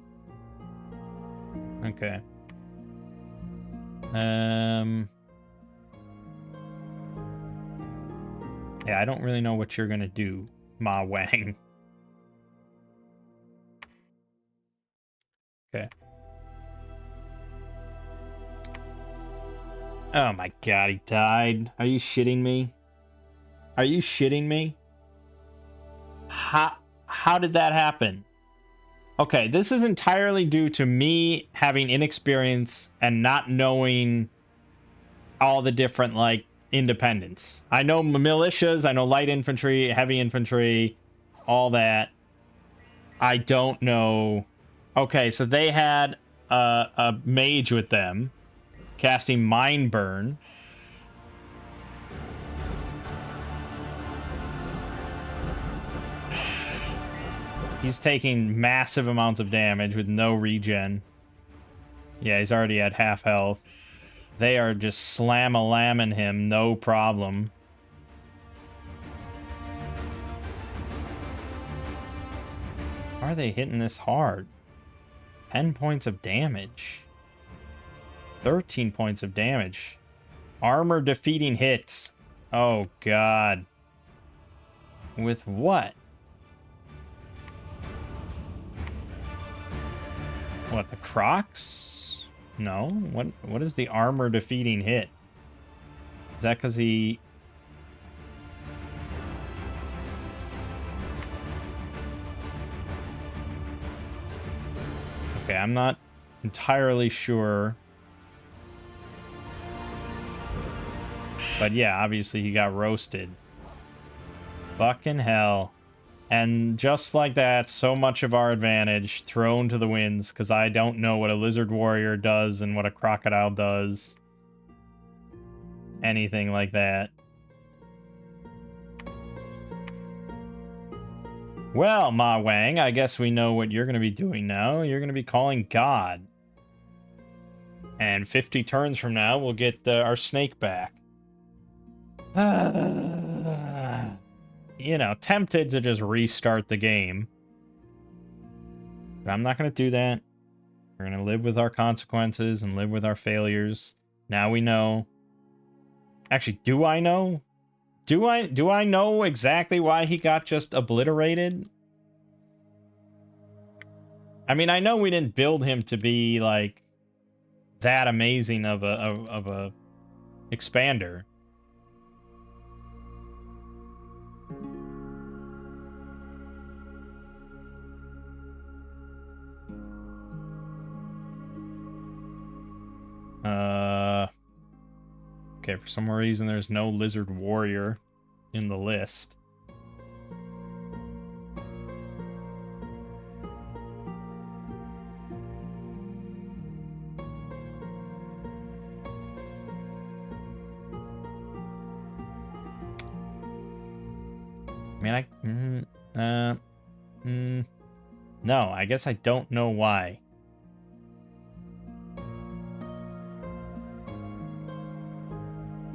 Okay. Yeah, I don't really know what you're gonna do, Ma Wang. Okay. Oh my god, he died. Are you shitting me? Are you shitting me? How did that happen? Okay, this is entirely due to me having inexperience and not knowing all the different, like, independents. I know militias, I know light infantry, heavy infantry, all that. I don't know. Okay, so they had a mage with them casting Mind Burn. He's taking massive amounts of damage with no regen. Yeah, he's already at half health. They are just slam-a-lamming him, no problem. Why are they hitting this hard? 10 points of damage. 13 points of damage. Armor defeating hits. Oh, God. With what? What, the Crocs? No. What is the armor defeating hit? Is that because he... Okay, I'm not entirely sure. But yeah, obviously he got roasted. Fucking hell. And just like that, so much of our advantage thrown to the winds, because I don't know what a lizard warrior does and what a crocodile does. Anything like that. Well, Ma Wang, I guess we know what you're going to be doing now. You're going to be calling God. And 50 turns from now, we'll get our snake back. You know, tempted to just restart the game. But I'm not going to do that. We're going to live with our consequences and live with our failures. Now we know. Actually, do I know? Do I know exactly why he got just obliterated? I mean, I know we didn't build him to be like that amazing of a expander. Okay, for some reason there's no lizard warrior in the list. I mean, no, I guess I don't know why.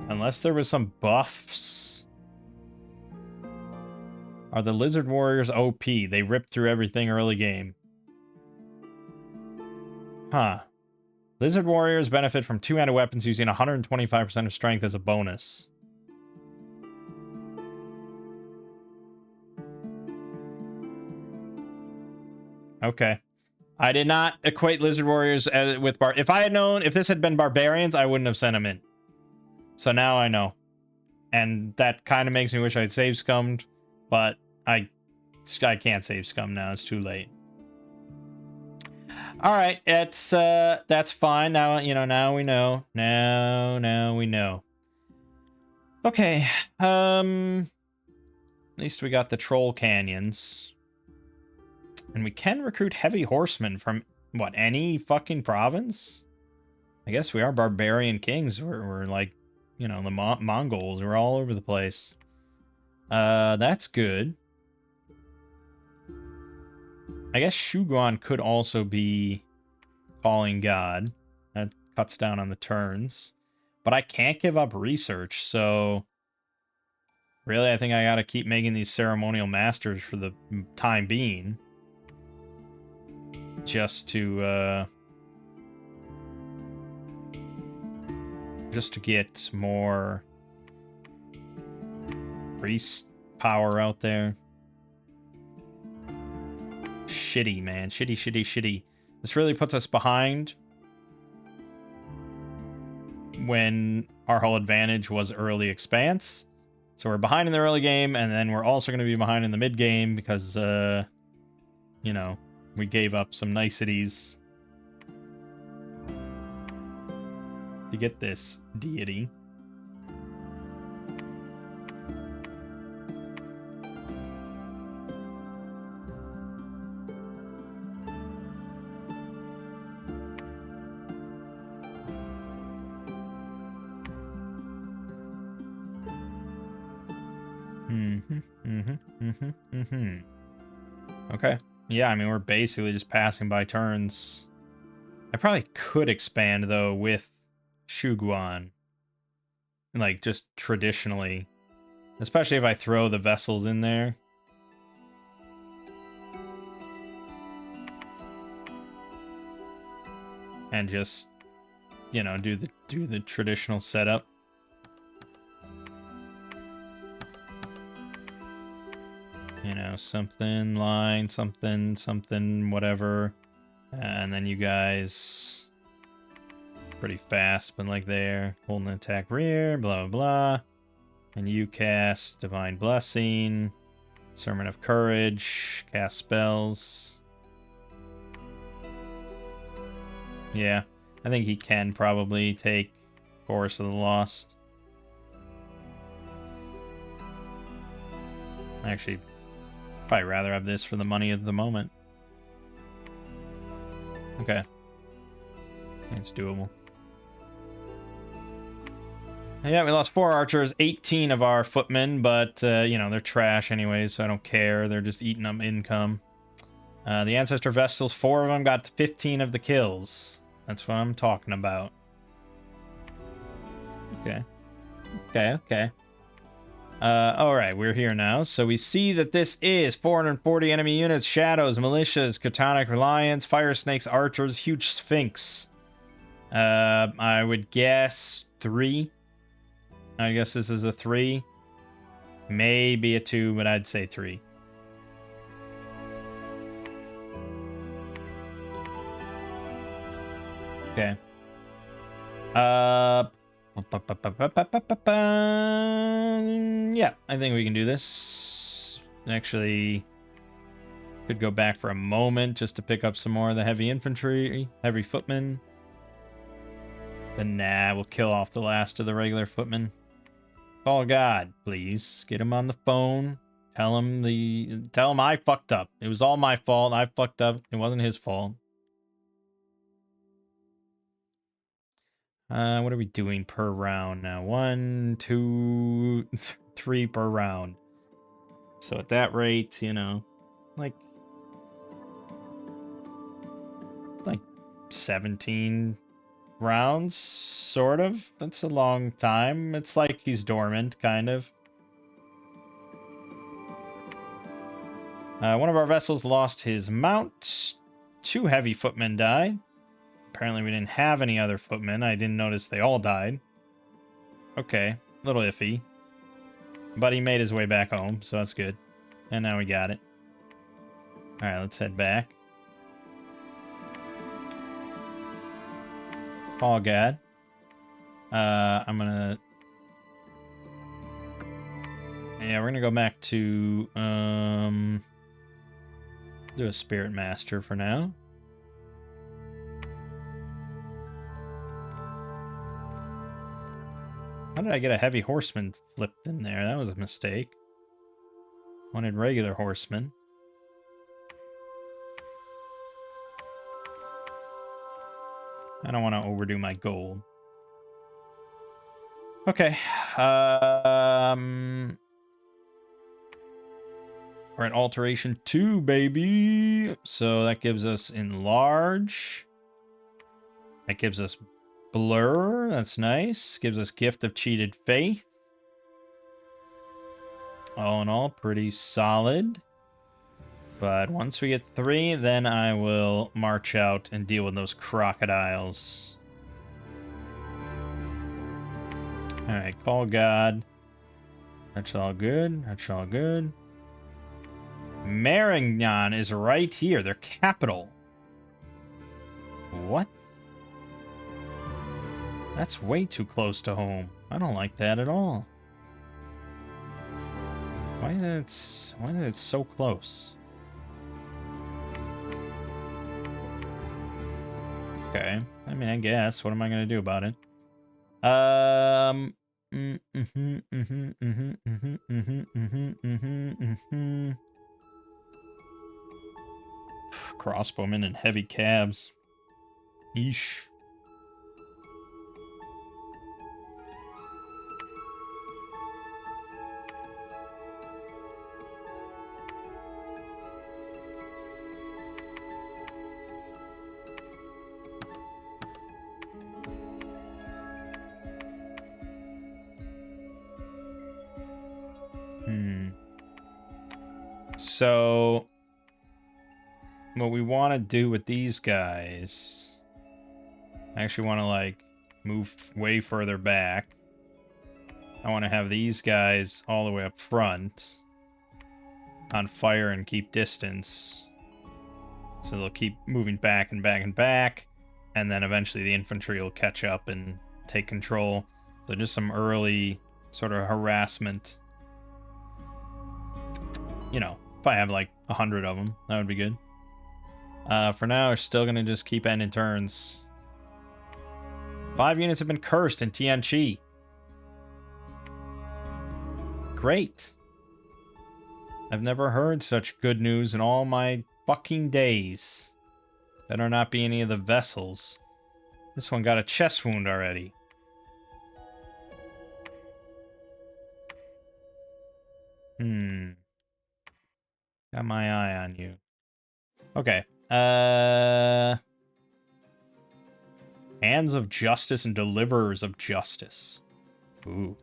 Unless there was some buffs. Are the Lizard Warriors OP? They ripped through everything early game. Huh. Lizard Warriors benefit from two-handed weapons using 125% of strength as a bonus. Okay. I did not equate Lizard Warriors with if I had known, if this had been Barbarians, I wouldn't have sent them in. So now I know. And that kind of makes me wish I'd save scummed, but I can't save scum now. It's too late. All right, it's that's fine. Now, you know, now we know. Now we know. Okay. At least we got the Troll Canyons. And we can recruit heavy horsemen from what, any fucking province? I guess we are barbarian kings. We're like, you know, the Mongols. We're all over the place. That's good. I guess Shuguan could also be Calling God. That cuts down on the turns. But I can't give up research, so really I think I gotta keep making these ceremonial masters for the time being. Just to get more priest power out there. Shitty, man. Shitty. This really puts us behind when our whole advantage was early expanse. So we're behind in the early game, and then we're also going to be behind in the mid game because, you know, we gave up some niceties to get this deity. Okay. Yeah, I mean, we're basically just passing by turns. I probably could expand, though, with Shuguan. Like, just traditionally. Especially if I throw the vessels in there. And just, you know, do the traditional setup. You know, something, line, something, whatever. And then you guys pretty fast, but like there. Hold an attack rear, blah, blah, blah. And you cast Divine Blessing, Sermon of Courage, cast spells. Yeah, I think he can probably take Forest of the Lost. Actually, probably rather have this for the money at the moment. Okay. It's doable. Yeah, we lost 4 archers, 18 of our footmen, but, you know, they're trash anyways, so I don't care. They're just eating up income. The Ancestor Vestals, 4 of them got 15 of the kills. That's what I'm talking about. Okay. Alright, we're here now. So we see that this is 440 enemy units, shadows, militias, Catonic Reliance, Fire Snakes, archers, huge Sphinx. I would guess 3. I guess this is a 3. Maybe a 2, but I'd say 3. Okay. Yeah, I think we can do this. Actually, could go back for a moment just to pick up some more of the heavy infantry, heavy footmen. But nah, we'll kill off the last of the regular footmen. Call God, please. Get him on the phone. Tell him I fucked up. It was all my fault. I fucked up. It wasn't his fault. What are we doing per round now? 1, 2, 3 per round. So at that rate, you know, like 17 rounds, sort of. That's a long time. It's like he's dormant, kind of. One of our vessels lost his mount. 2 heavy footmen died. Apparently we didn't have any other footmen. I didn't notice they all died. Okay, a little iffy. But he made his way back home, so that's good. And now we got it. Alright, let's head back. Call God. I'm gonna... Yeah, we're gonna go back to... do a Spirit Master for now. How did I get a heavy horseman flipped in there? That was a mistake. Wanted regular horsemen. I don't want to overdo my gold. Okay. We're at alteration 2, baby. So that gives us enlarge. That gives us blur. That's nice. Gives us gift of cheated faith. All in all, pretty solid. But once we get 3, then I will march out and deal with those crocodiles. Alright, call God. That's all good. That's all good. Marignan is right here. Their capital. What? That's way too close to home. I don't like that at all. Why is it so close? Okay. I mean, I guess. What am I going to do about it? Crossbowmen and heavy cabs. Eesh. So, what we want to do with these guys, I actually want to, like, move way further back. I want to have these guys all the way up front on fire and keep distance. So they'll keep moving back and back and back, and then eventually the infantry will catch up and take control. So just some early sort of harassment. You know, if I have like 100 of them, that would be good. For now, we're still going to just keep ending turns. 5 units have been cursed in Tianchi. Great. I've never heard such good news in all my fucking days. Better not be any of the vessels. This one got a chest wound already. Got my eye on you. Okay. Hands of justice and deliverers of justice. Ooh.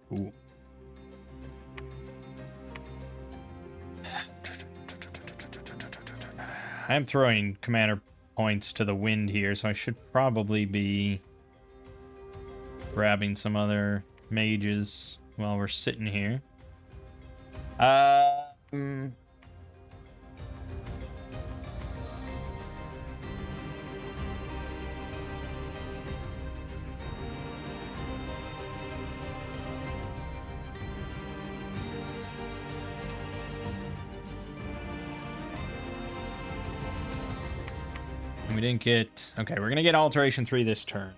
I'm throwing commander points to the wind here, so I should probably be grabbing some other mages while we're sitting here. We didn't get... Okay, we're going to get Alteration 3 this turn.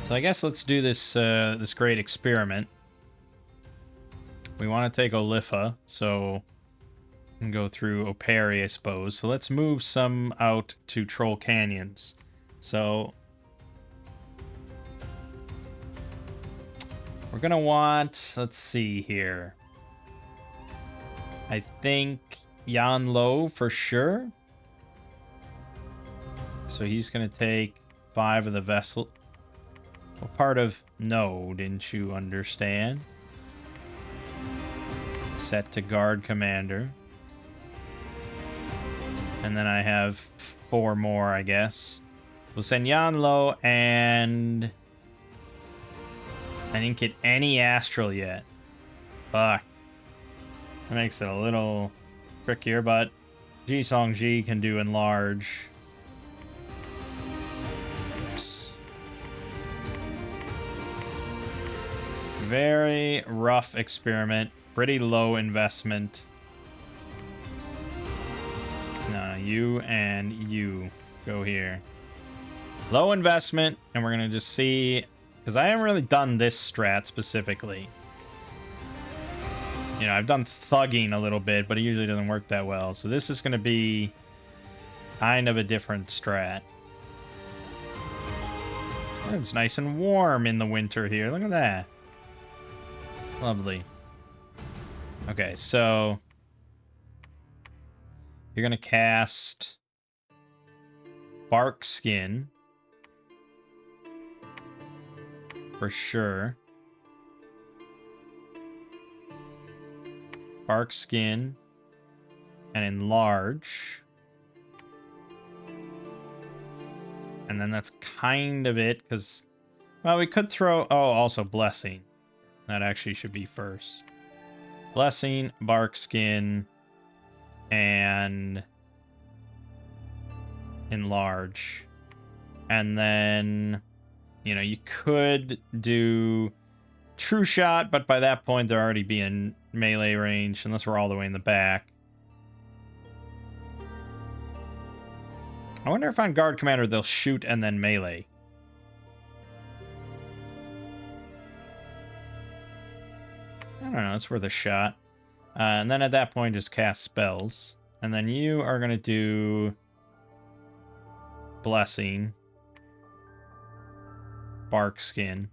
So I guess let's do this this great experiment. We want to take Olipha, so we can go through Operi, I suppose. So let's move some out to Troll Canyons. So we're going to want, let's see here. I think Yan Lo for sure. So he's going to take 5 of the vessel. What part of no didn't you understand? Set to guard commander. And then I have 4 more, I guess. We'll send Yan Lo, and I didn't get any astral yet. Fuck. That makes it a little trickier, but Ji Song Ji can do enlarge. Oops. Very rough experiment. Pretty low investment. No, you and you go here. Low investment, and we're going to just see... Because I haven't really done this strat specifically. You know, I've done thugging a little bit, but it usually doesn't work that well. So this is going to be kind of a different strat. It's nice and warm in the winter here. Look at that. Lovely. Okay, so you're gonna cast Bark Skin for sure. Bark Skin and Enlarge. And then that's kind of it, because, well, we could throw, oh, also Blessing. That actually should be first. Blessing, Bark Skin, and Enlarge. And then, you know, you could do True Shot, but by that point they're already be in melee range, unless we're all the way in the back. I wonder if on Guard Commander they'll shoot and then melee. I don't know, it's worth a shot. And then at that point, just cast spells. And then you are going to do Blessing, Bark Skin,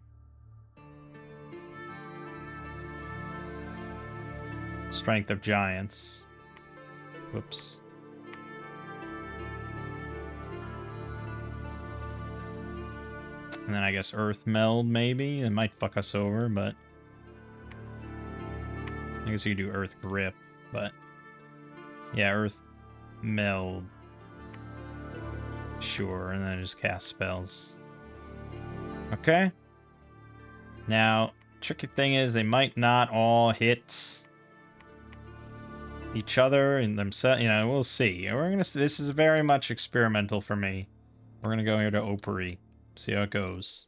Strength of Giants. Whoops. And then I guess Earth Meld, maybe? It might fuck us over, but I guess you could do Earth Grip, but yeah, Earth Meld. Sure, and then I just cast spells. Okay. Now, tricky thing is they might not all hit each other and themselves. You know, we'll see. We're gonna. This is very much experimental for me. We're gonna go here to Opry. See how it goes.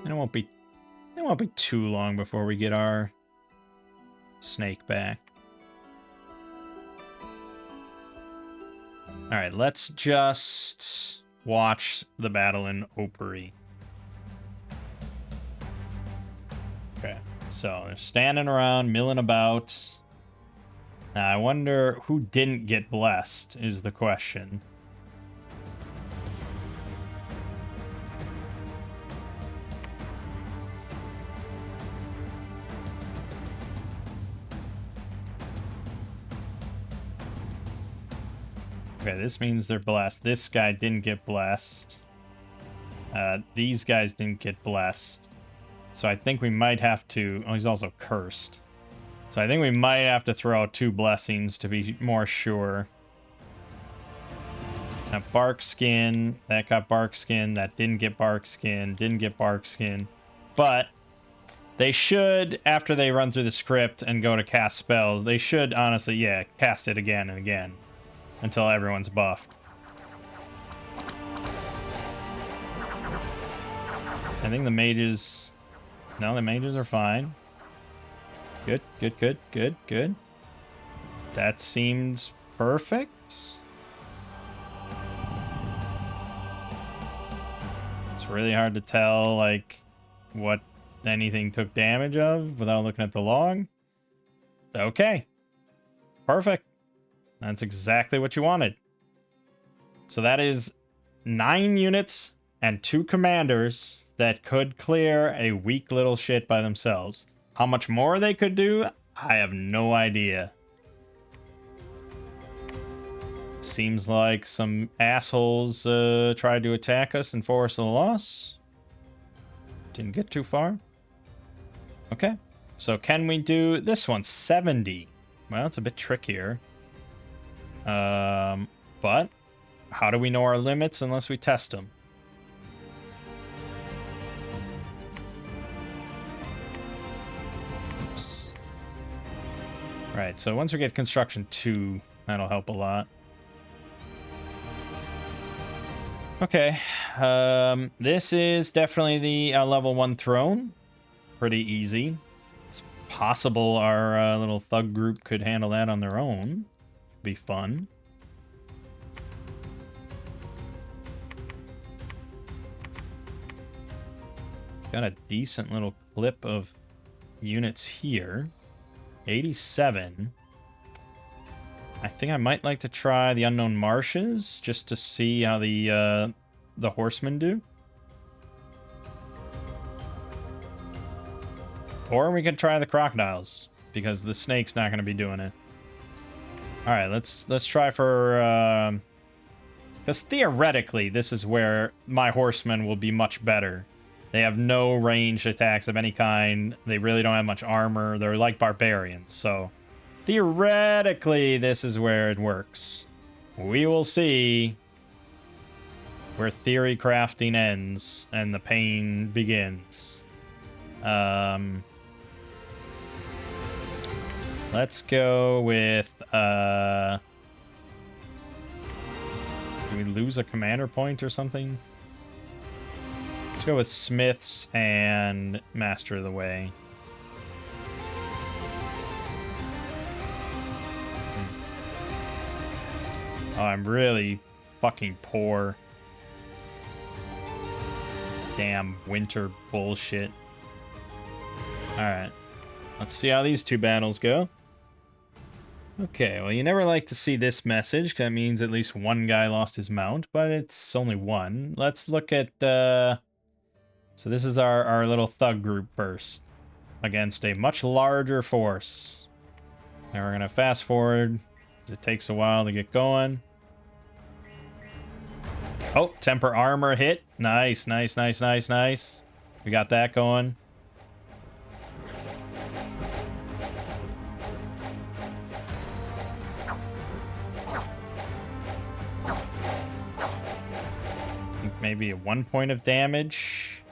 And it won't be too long before we get our snake back. All right, let's just watch the battle in Opry. Okay, so they're standing around, milling about. Now, I wonder who didn't get blessed is the question. Okay, this means they're blessed. This guy didn't get blessed. These guys didn't get blessed. So I think we might have to... Oh, he's also cursed. So I think we might have to throw out 2 blessings to be more sure. Now, Bark Skin. That got Bark Skin. That didn't get Bark Skin. Didn't get Bark Skin. But they should, after they run through the script and go to cast spells, they should, honestly, yeah, cast it again and again. Until everyone's buffed. I think the mages... No, the mages are fine. Good, good, good, good, good. That seems perfect. It's really hard to tell, like, what anything took damage of without looking at the log. Okay. Perfect. That's exactly what you wanted. So that is 9 units and 2 commanders that could clear a weak little shit by themselves. How much more they could do, I have no idea. Seems like some assholes tried to attack us and force a loss. Didn't get too far. Okay, so can we do this one? 70. Well, it's a bit trickier. But how do we know our limits unless we test them? Oops. Right, so once we get construction 2, that'll help a lot. Okay, this is definitely the level 1 throne. Pretty easy. It's possible our little thug group could handle that on their own. Be fun. Got a decent little clip of units here. 87. I think I might like to try the Unknown Marshes just to see how the horsemen do. Or we could try the crocodiles, because the snake's not going to be doing it. All right, let's try for... because theoretically, this is where my horsemen will be much better. They have no ranged attacks of any kind. They really don't have much armor. They're like barbarians, so... theoretically, this is where it works. We will see where theory crafting ends and the pain begins. Let's go with, do we lose a commander point or something? Let's go with Smiths and Master of the Way. Oh, I'm really fucking poor. Damn winter bullshit. Alright. Let's see how these two battles go. Okay, well, you never like to see this message, because that means at least one guy lost his mount, but it's only one. Let's look at, so this is our little thug group first, against a much larger force. Now we're going to fast forward, because it takes a while to get going. Oh, temper armor hit. Nice, nice, nice, nice, nice. We got that going. Maybe 1 point of damage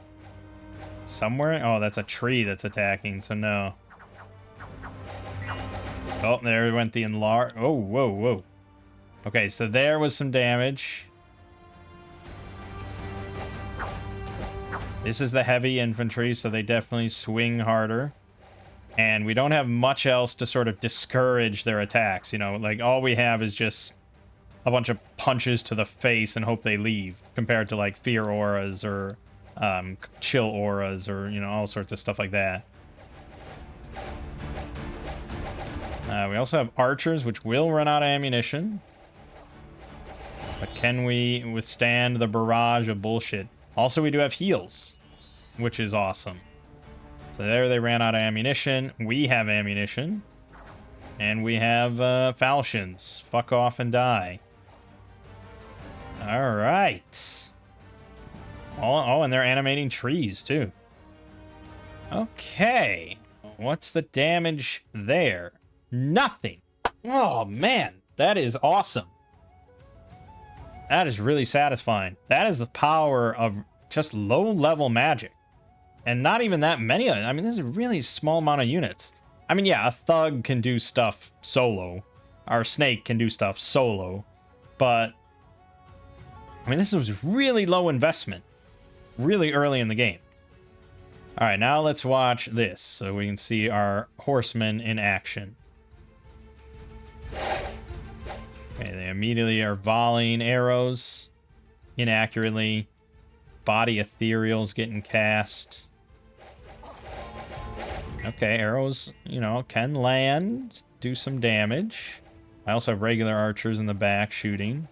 somewhere. Oh, that's a tree that's attacking, so no. Oh, there went the enlarge. Oh, whoa, whoa. Okay, so there was some damage. This is the heavy infantry, so they definitely swing harder. And we don't have much else to sort of discourage their attacks, you know? Like, all we have is just a bunch of punches to the face and hope they leave, compared to like fear auras or chill auras or, you know, all sorts of stuff like that. We also have archers, which will run out of ammunition. But can we withstand the barrage of bullshit? Also, we do have heals, which is awesome. So there they ran out of ammunition. We have ammunition. And we have falchions. Fuck off and die. All right. Oh, and they're animating trees, too. Okay. What's the damage there? Nothing. Oh, man. That is awesome. That is really satisfying. That is the power of just low-level magic. And not even that many of it. I mean, this is a really small amount of units. I mean, yeah, a thug can do stuff solo. Our snake can do stuff solo. But, I mean, this was really low investment. Really early in the game. All right, now let's watch this so we can see our horsemen in action. Okay, they immediately are volleying arrows inaccurately. Body ethereals getting cast. Okay, arrows, you know, can land, do some damage. I also have regular archers in the back shooting.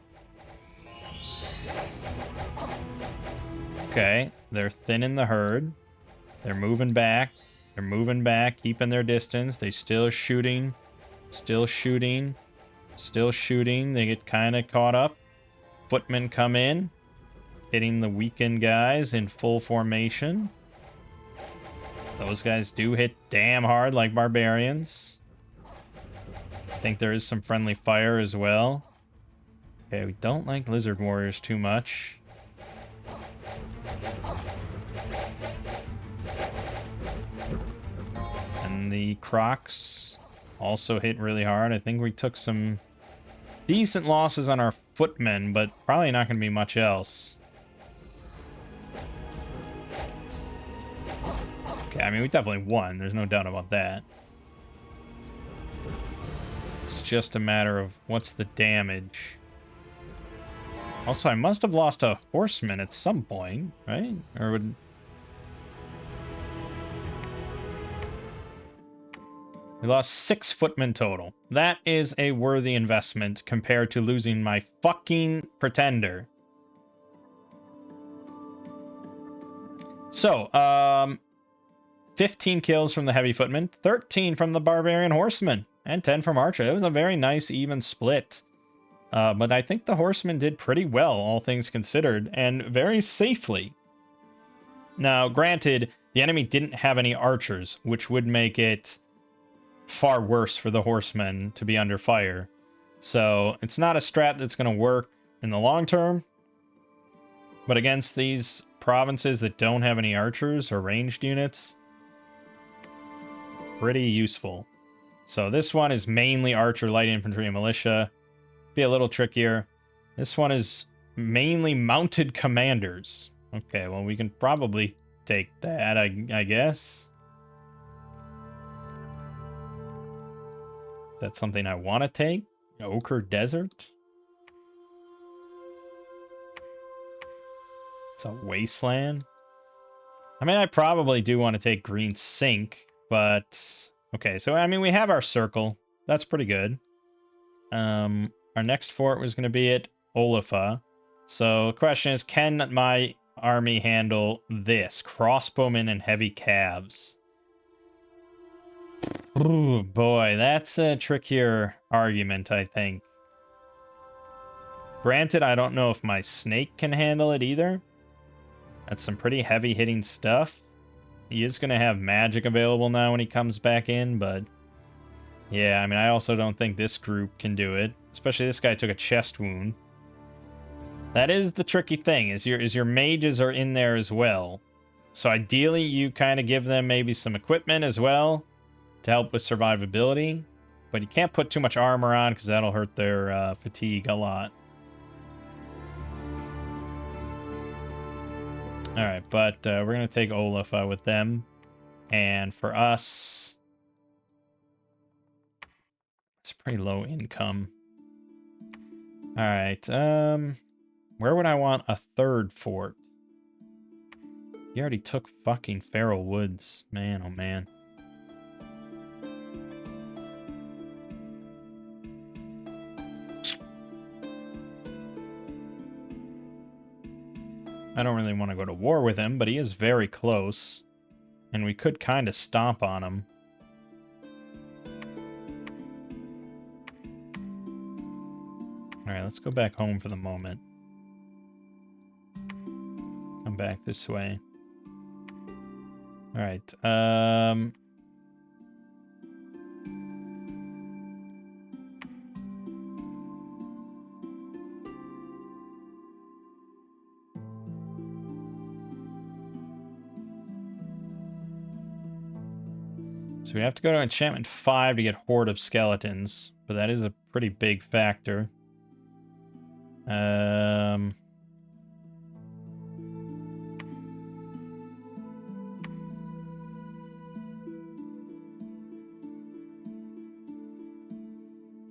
Okay, they're thinning the herd. They're moving back. They're moving back, keeping their distance. They still shooting. Still shooting. Still shooting. They get kind of caught up. Footmen come in, hitting the weakened guys in full formation. Those guys do hit damn hard like barbarians. I think there is some friendly fire as well. Okay, we don't like lizard warriors too much. And the crocs also hit really hard. I think we took some decent losses on our footmen, but probably not going to be much else. Okay, I mean, we definitely won. There's no doubt about that. It's just a matter of what's the damage. Also, I must have lost a horseman at some point, right? Or would... We lost 6 footmen total. That is a worthy investment compared to losing my fucking pretender. So, 15 kills from the heavy footman, 13 from the barbarian horseman, and 10 from archer. It was a very nice, even split. But I think the horseman did pretty well, all things considered, and very safely. Now, granted, the enemy didn't have any archers, which would make it far worse for the horsemen to be under fire. So, it's not a strat that's going to work in the long term. But against these provinces that don't have any archers or ranged units, pretty useful. So this one is mainly archer, light infantry, and militia. Be a little trickier. This one is mainly mounted commanders. Okay, well, we can probably take that, I guess. That's something I want to take. Ochre Desert. It's a wasteland. I mean, I probably do want to take Green Sink, but okay. So I mean, we have our circle. That's pretty good. Our next fort was going to be at Olifa. So the question is, can my army handle this? Crossbowmen and heavy calves. Ooh, boy, that's a trickier argument, I think. Granted, I don't know if my snake can handle it either. That's some pretty heavy-hitting stuff. He is going to have magic available now when he comes back in, but yeah, I mean, I also don't think this group can do it. Especially this guy took a chest wound. That is the tricky thing, is your mages are in there as well. So ideally, you kind of give them maybe some equipment as well to help with survivability. But you can't put too much armor on because that'll hurt their fatigue a lot. Alright, but we're going to take Olifa with them. And for us, it's pretty low income. Alright, where would I want a third fort? He already took fucking Feral Woods. Man, oh man. I don't really want to go to war with him, but he is very close. And we could kind of stomp on him. Alright, let's go back home for the moment. Come back this way. Alright, so we have to go to enchantment 5 to get Horde of Skeletons, but that is a pretty big factor.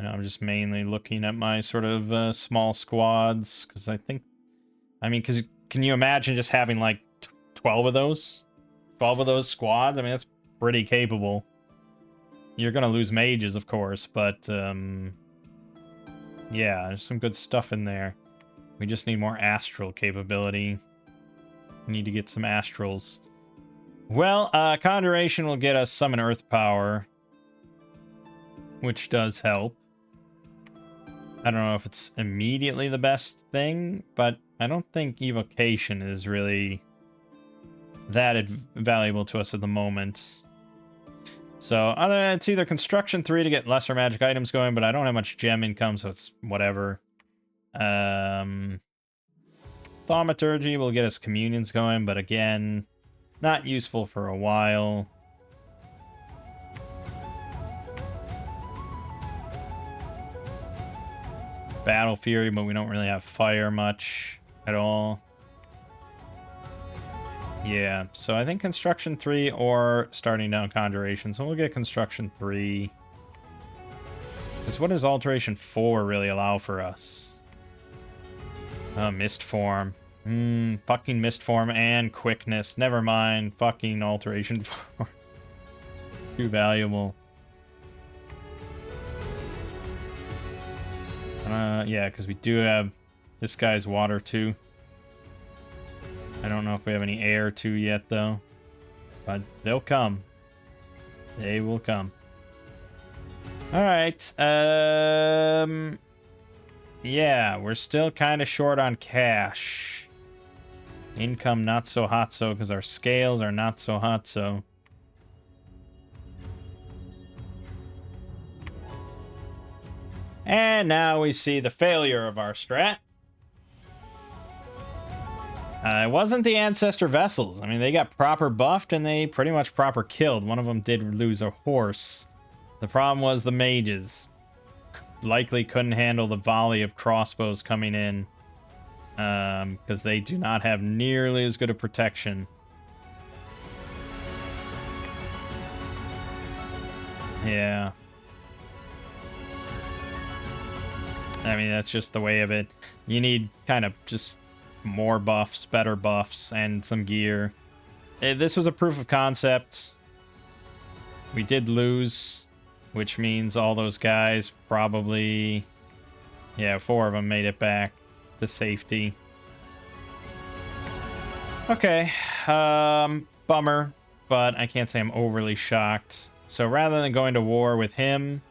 I'm just mainly looking at my sort of small squads, because I mean, because can you imagine just having like 12 of those? 12 of those squads? I mean, that's pretty capable. You're going to lose mages, of course, but yeah, there's some good stuff in there. We just need more astral capability. We need to get some astrals. Well, Conjuration will get us Summon Earth Power, which does help. I don't know if it's immediately the best thing, but I don't think Evocation is really that valuable to us at the moment. So it's either Construction 3 to get lesser magic items going, but I don't have much gem income, so it's whatever. Thaumaturgy will get us communions going, but again, not useful for a while. Battle Fury, but we don't really have fire much at all. Yeah, so I think Construction 3 or starting down Conjuration. So we'll get Construction 3. Because what does Alteration 4 really allow for us? Mist Form. Fucking Mist Form and Quickness. Never mind. Fucking Alteration 4. Too valuable. Yeah, because we do have this guy's water too. I don't know if we have any air too yet though, but they'll come. They will come. All right. Yeah, we're still kind of short on cash. Income not so hot so because our scales are not so hot so. And now we see the failure of our strat. It wasn't the ancestor vessels. I mean, they got proper buffed and they pretty much proper killed. One of them did lose a horse. The problem was the mages. Likely couldn't handle the volley of crossbows coming in. Because they do not have nearly as good a protection. Yeah. I mean, that's just the way of it. You need kind of just more buffs, better buffs, and some gear. This was a proof of concept. We did lose, which means all those guys probably... Yeah, 4 of them made it back to safety. Okay, bummer, but I can't say I'm overly shocked. So rather than going to war with him,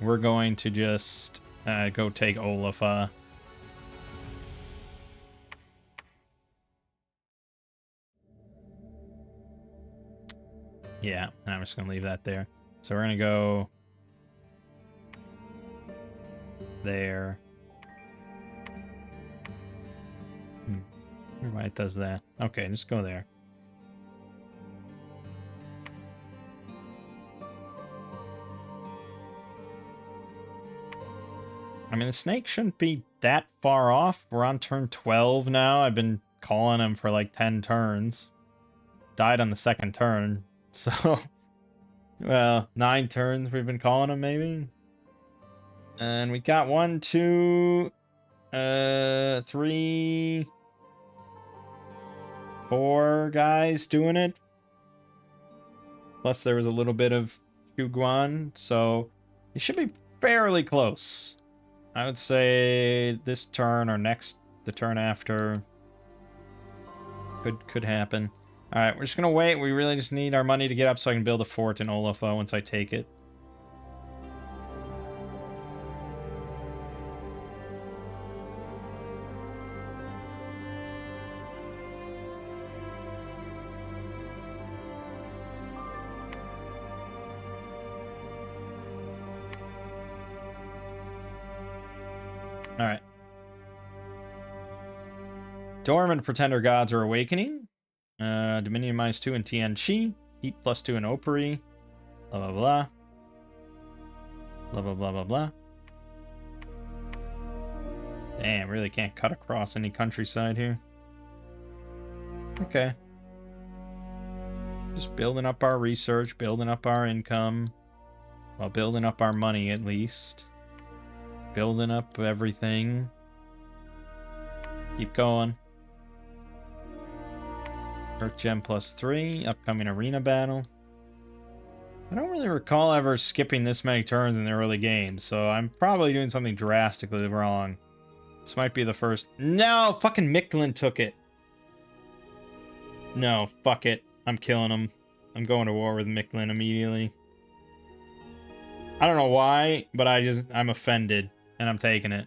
we're going to just go take Olaf. Yeah, and I'm just going to leave that there. So we're going to go there. Why it does that. Okay, just go there. I mean, the snake shouldn't be that far off. We're on turn 12 now. I've been calling him for like 10 turns. Died on the second turn. So, well, 9 turns we've been calling him, maybe. And we got 1, 2, 3, 4 guys doing it. Plus there was a little bit of Huguan, so it should be fairly close. I would say this turn or the turn after could happen. All right, we're just gonna wait. We really just need our money to get up so I can build a fort in Olaf once I take it. All right. Dormant Pretender Gods are awakening. Dominion -2 in Tianchi. Heat +2 in Opry. Blah, blah, blah. Blah, blah, blah, blah, blah. Damn, really can't cut across any countryside here. Okay. Just building up our research, building up our income. Well, building up our money at least. Building up everything. Keep going. Earth Gem +3. Upcoming arena battle. I don't really recall ever skipping this many turns in the early game, so I'm probably doing something drastically wrong. This might be the first... No! Fucking Micklin took it. No, fuck it. I'm killing him. I'm going to war with Micklin immediately. I don't know why, but I'm offended, and I'm taking it.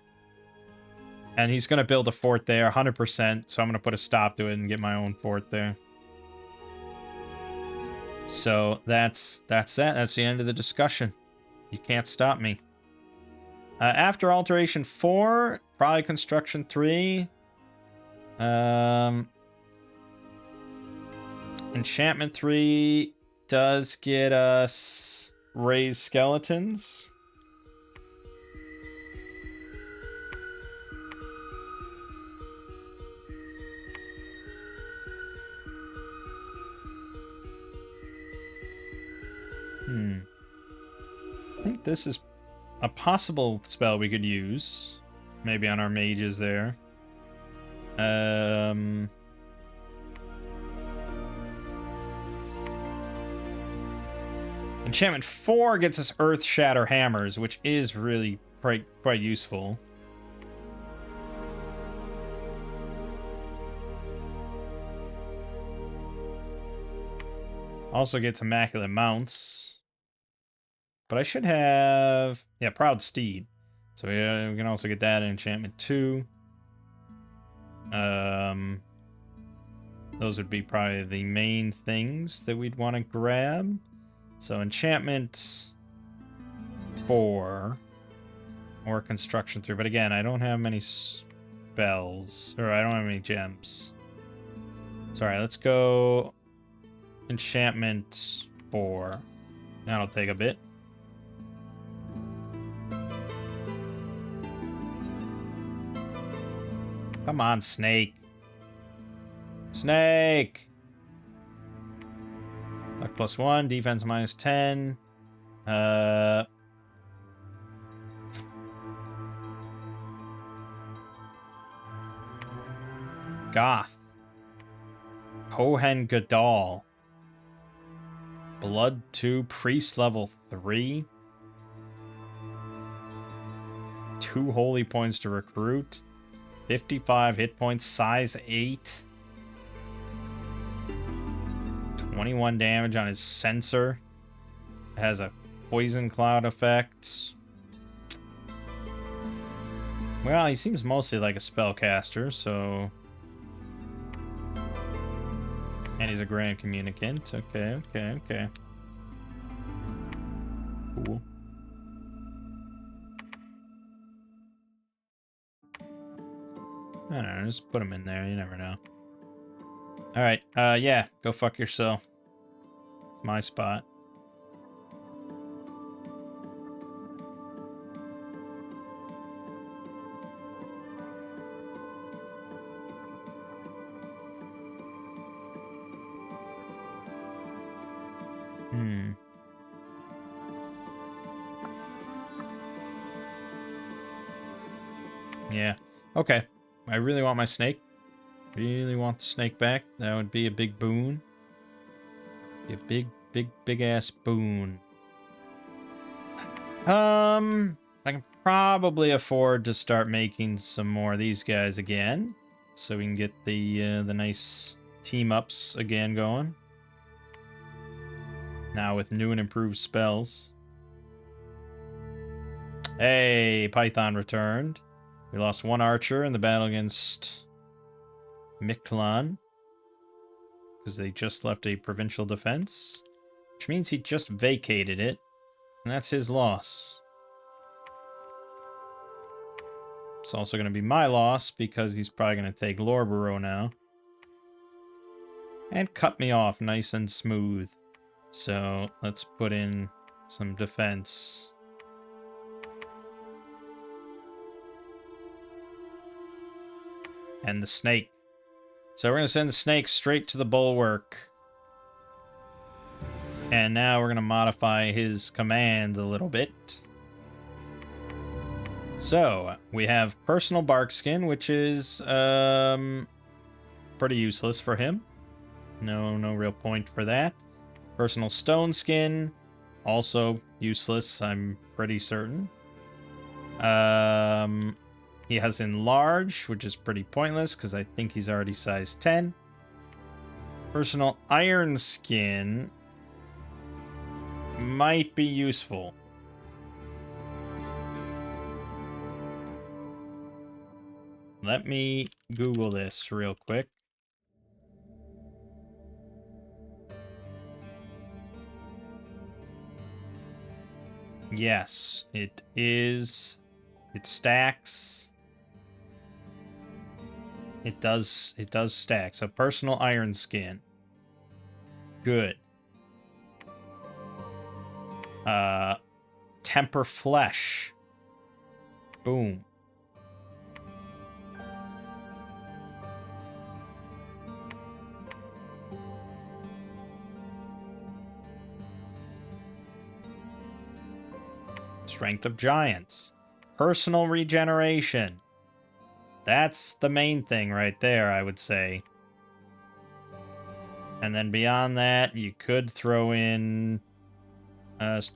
And he's going to build a fort there, 100%, so I'm going to put a stop to it and get my own fort there. So that's that. That's the end of the discussion. You can't stop me. After Alteration 4, probably Construction 3. Enchantment 3 does get us Raised Skeletons. I think this is a possible spell we could use. Maybe on our mages there. Enchantment 4 gets us Earth Shatter Hammers, which is really quite useful. Also gets Immaculate Mounts. But I should have... Yeah, Proud Steed. So we can also get that in enchantment 2. Those would be probably the main things that we'd want to grab. So enchantment 4. Or construction 3. But again, I don't have many spells. Or I don't have any gems. Sorry, let's go enchantment 4. That'll take a bit. Come on, Snake. Snake! Luck +1, defense -10. Goth. Kohen Gadol. Blood 2, Priest level 3. 2 holy points to recruit. 55 hit points, size 8. 21 damage on his sensor. It has a poison cloud effect. Well, he seems mostly like a spellcaster, so... And he's a grand communicant. Okay. Cool. I don't know, just put him in there, you never know. Alright, yeah, go fuck yourself. My spot. Yeah. Okay. I really want my snake. Really want the snake back. That would be a big boon. Be a big ass boon. I can probably afford to start making some more of these guys again, so we can get the nice team ups again going. Now with new and improved spells. Hey, Python returned. We lost 1 archer in the battle against Miklon, because they just left a provincial defense, which means he just vacated it, and that's his loss. It's also going to be my loss, because he's probably going to take Lorborough now. And cut me off nice and smooth. So let's put in some defense. And the snake. So we're going to send the snake straight to the bulwark. And now we're going to modify his command a little bit. So we have personal bark skin, which is pretty useless for him. No real point for that. Personal stone skin, also useless, I'm pretty certain. He has enlarge, which is pretty pointless because I think he's already size 10. Personal iron skin might be useful. Let me Google this real quick. Yes, it is. It stacks. It does stack. So personal iron skin. Good. Temper flesh. Boom. Strength of giants. Personal regeneration. That's the main thing right there, I would say. And then beyond that, you could throw in... did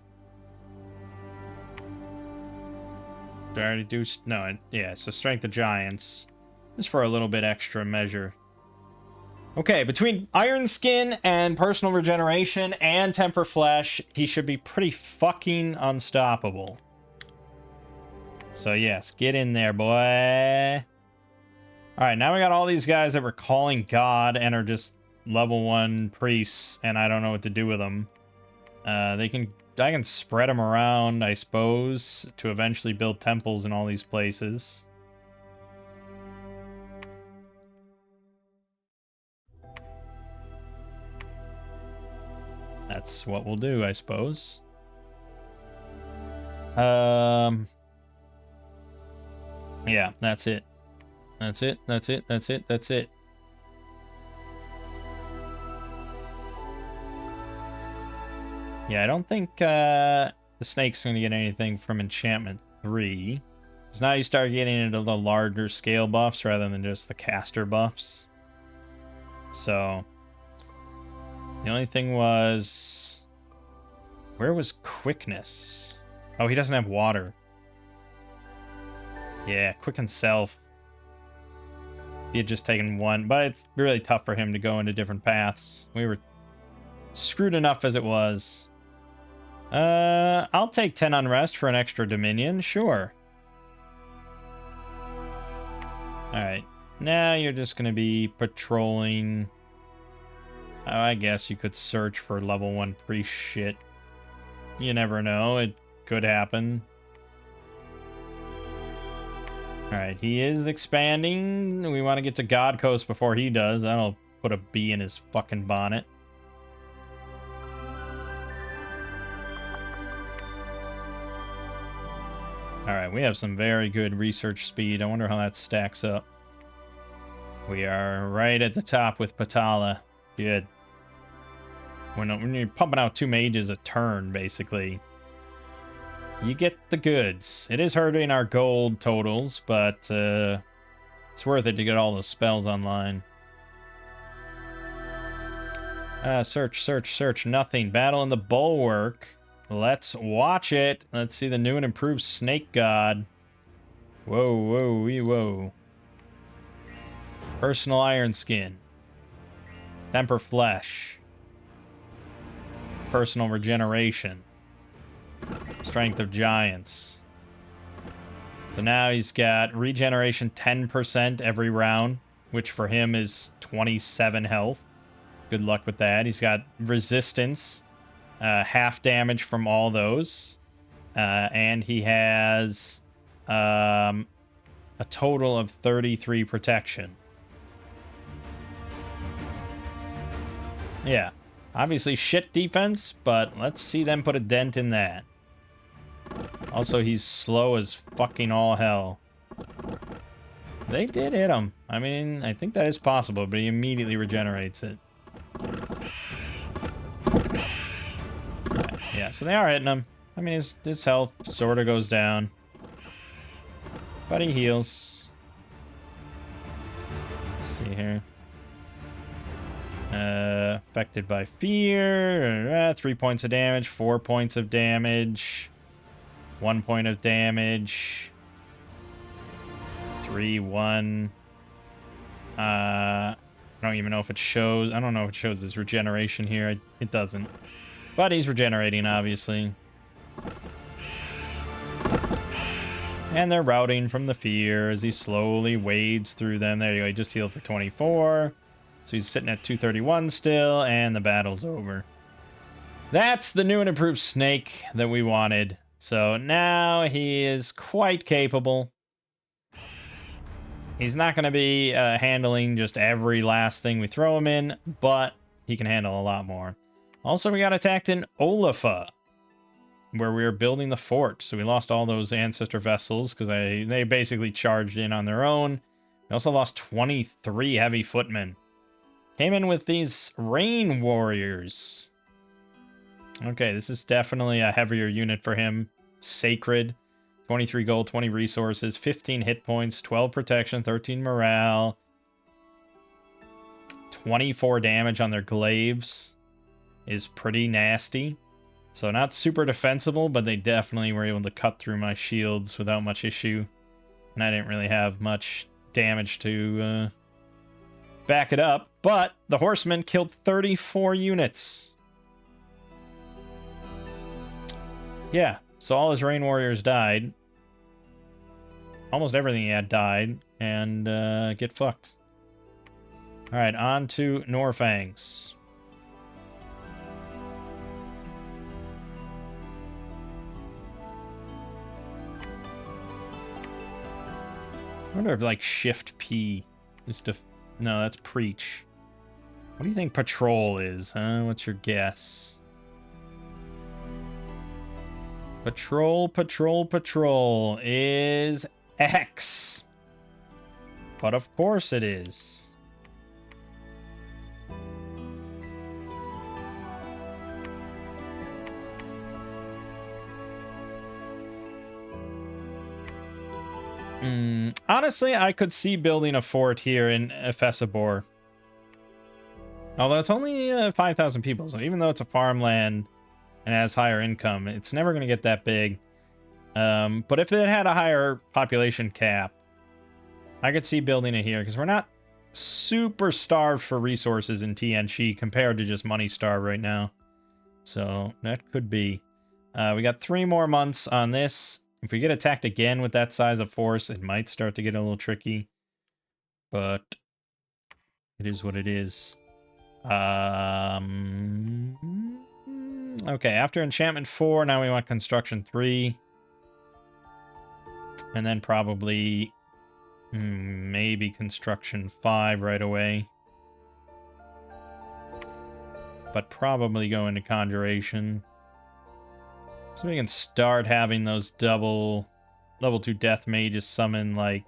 I already do... No, yeah, so Strength of Giants. Just for a little bit extra measure. Okay, between Iron Skin and Personal Regeneration and Temper Flesh, he should be pretty fucking unstoppable. So yes, get in there, boy. Alright, now we got all these guys that were calling God and are just level 1 priests, and I don't know what to do with them. I can spread them around, I suppose, to eventually build temples in all these places. That's what we'll do, I suppose. Yeah, that's it. That's it. Yeah, I don't think the snake's going to get anything from Enchantment 3. Because now you start getting into the larger scale buffs rather than just the caster buffs. So, the only thing was... Where was Quickness? Oh, he doesn't have water. Yeah, Quicken Self. He had just taken one, but it's really tough for him to go into different paths. We were screwed enough as it was. I'll take 10 Unrest for an extra Dominion, sure. Alright, now you're just going to be patrolling. Oh, I guess you could search for level 1 priest shit. You never know, it could happen. Alright, he is expanding. We want to get to God Coast before he does. That'll put a bee in his fucking bonnet. Alright, we have some very good research speed. I wonder how that stacks up. We are right at the top with Patala. Good. When you're pumping out 2 mages a turn, basically, you get the goods. It is hurting our gold totals, but it's worth it to get all those spells online. Search. Nothing. Battle in the Bulwark. Let's watch it. Let's see the new and improved Snake God. Whoa. Personal Iron Skin. Temper Flesh. Personal Regeneration. Strength of Giants. So now he's got regeneration 10% every round, which for him is 27 health. Good luck with that. He's got resistance, half damage from all those. And he has a total of 33 protection. Yeah. Obviously shit defense, but let's see them put a dent in that. Also, he's slow as fucking all hell. They did hit him. I mean, I think that is possible, but he immediately regenerates it. Right, yeah, so they are hitting him. I mean, his health sort of goes down. But he heals. Let's see here. Affected by fear. 3 points of damage, 4 points of damage. 1 point of damage. 3, 1. I don't even know if it shows. I don't know if it shows his regeneration here. It doesn't. But he's regenerating, obviously. And they're routing from the fear as he slowly wades through them. There you go. He just healed for 24. So he's sitting at 231 still, and the battle's over. That's the new and improved Snake that we wanted. So now he is quite capable. He's not going to be handling just every last thing we throw him in, but he can handle a lot more. Also, we got attacked in Olafa, where we were building the fort. So we lost all those ancestor vessels because they basically charged in on their own. We also lost 23 heavy footmen. Came in with these rain warriors. Okay, this is definitely a heavier unit for him. Sacred. 23 gold, 20 resources, 15 hit points, 12 protection, 13 morale. 24 damage on their glaives is pretty nasty. So not super defensible, but they definitely were able to cut through my shields without much issue. And I didn't really have much damage to back it up, But the horsemen killed 34 units. Yeah, so all his rain warriors died. Almost everything he had died, and get fucked. Alright, on to Norfangs. I wonder if, like, Shift P is to... No, that's Preach. What do you think Patrol is, huh? What's your guess? Patrol is X. But of course it is. Honestly, I could see building a fort here in Fesibor. Although it's only 5,000 people, so even though it's a farmland and has higher income, it's never going to get that big. But if it had a higher population cap, I could see building it here, because we're not super starved for resources in TNC compared to just money starved right now. So that could be. We got 3 more months on this. If we get attacked again with that size of force, it might start to get a little tricky. But it is what it is. Okay, after Enchantment 4, now we want Construction 3. And then probably maybe Construction 5 right away. But probably go into Conjuration. So we can start having those double level 2 death mages summon like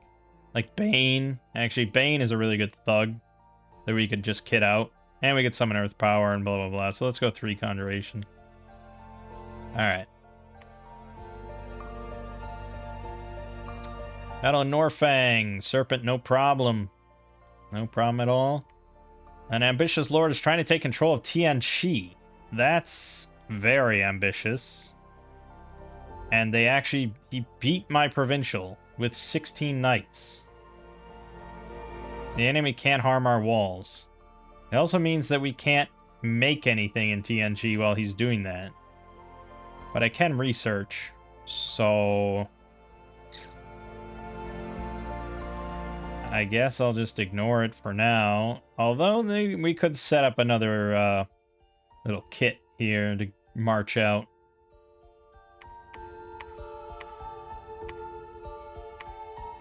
Bane. Actually, Bane is a really good thug that we could just kit out. And we could summon Earth Power and blah blah blah. So let's go 3 Conjuration. Alright. Battle of Norfang. Serpent, no problem. No problem at all. An ambitious lord is trying to take control of Tianqi. That's very ambitious. And he beat my provincial with 16 knights. The enemy can't harm our walls. It also means that we can't make anything in TNG while he's doing that. But I can research, so... I guess I'll just ignore it for now. Although we could set up another little kit here to march out.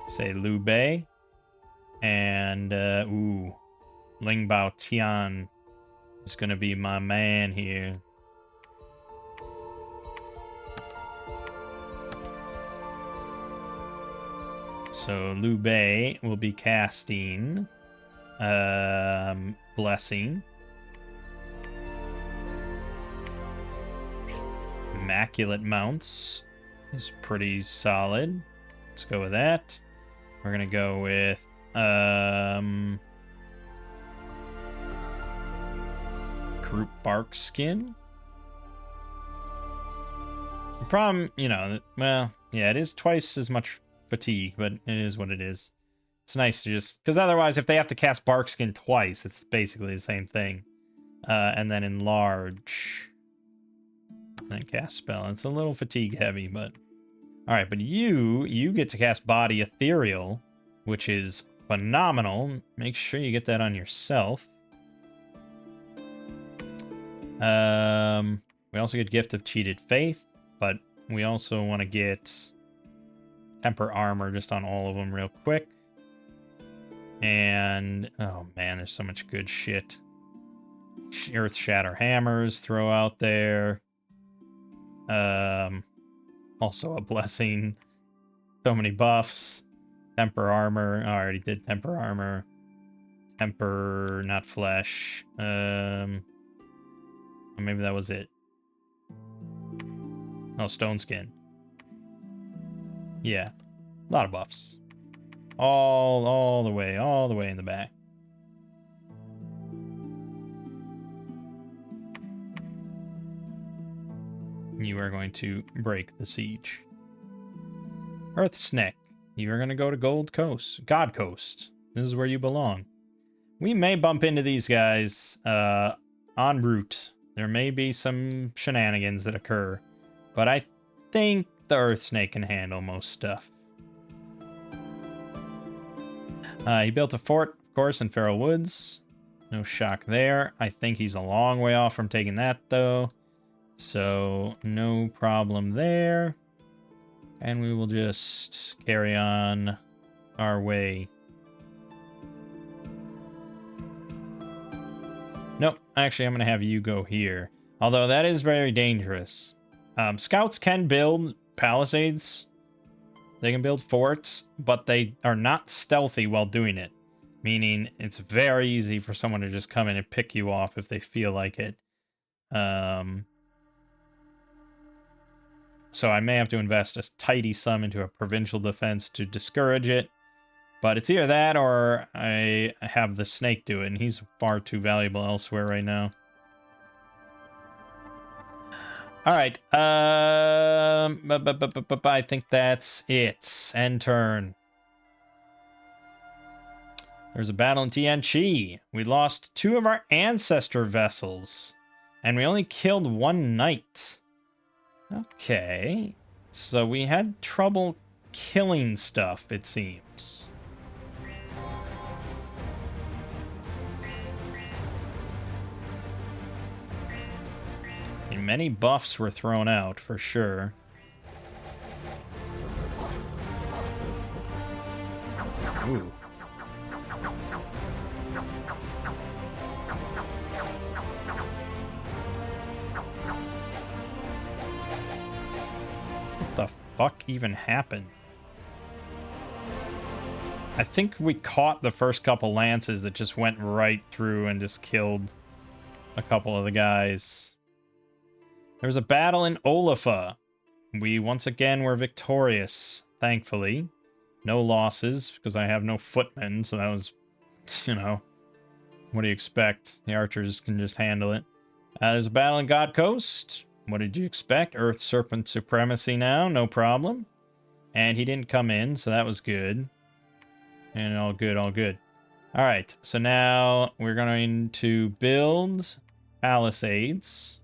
Say Liu Bei. And, Ling Bao Tian is going to be my man here. So Liu Bei will be casting Blessing. Immaculate Mounts is pretty solid. Let's go with that. We're going to go with Group Bark Skin. The problem, well, yeah, it is twice as much fatigue, but it is what it is. It's nice to just... Because otherwise, if they have to cast Bark Skin twice, it's basically the same thing. And then Enlarge. And then cast Spell. It's a little fatigue heavy, but... Alright, but you get to cast Body Ethereal, which is phenomenal. Make sure you get that on yourself. We also get Gift of Cheated Faith, but we also want to get Temper Armor just on all of them real quick. And, oh man, there's so much good shit. Earth Shatter Hammers, throw out there. Also a Blessing. So many buffs. Temper Armor. Oh, I already did Temper Armor. Temper, not Flesh. Maybe that was it. Oh, Stone Skin. Yeah. A lot of buffs. All the way in the back. You are going to break the siege. Earth Snick. You are going to go to God Coast. This is where you belong. We may bump into these guys en route. There may be some shenanigans that occur, but I think the Earth Snake can handle most stuff. He built a fort, of course, in Feral Woods. No shock there. I think he's a long way off from taking that, though. So, no problem there. And we will just carry on our way. Nope, actually, I'm going to have you go here. Although that is very dangerous. Scouts can build palisades. They can build forts, but they are not stealthy while doing it. Meaning, it's very easy for someone to just come in and pick you off if they feel like it. So I may have to invest a tidy sum into a provincial defense to discourage it. But it's either that or I have the snake do it, and he's far too valuable elsewhere right now. All right. I think that's it. End turn. There's a battle in Tianchi. We lost 2 of our ancestor vessels, and we only killed 1 knight. Okay. So we had trouble killing stuff, it seems. And many buffs were thrown out, for sure. Ooh. What the fuck even happened? I think we caught the first couple lances that just went right through and just killed a couple of the guys. There was a battle in Olafa. We once again were victorious, thankfully. No losses, because I have no footmen, so that was, you know, what do you expect? The archers can just handle it. There's a battle in God Coast. What did you expect? Earth Serpent Supremacy now, no problem. And he didn't come in, so that was good. And all good, all good. All right, so now we're going to build palisades.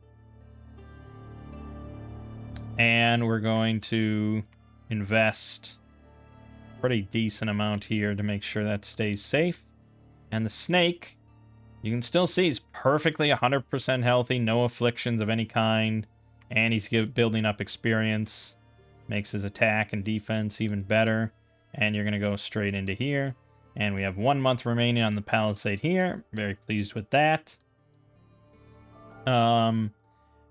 And we're going to invest a pretty decent amount here to make sure that stays safe. And the snake, you can still see he's perfectly 100% healthy, no afflictions of any kind. And he's building up experience. Makes his attack and defense even better. And you're going to go straight into here. And we have 1 month remaining on the palisade here. Very pleased with that.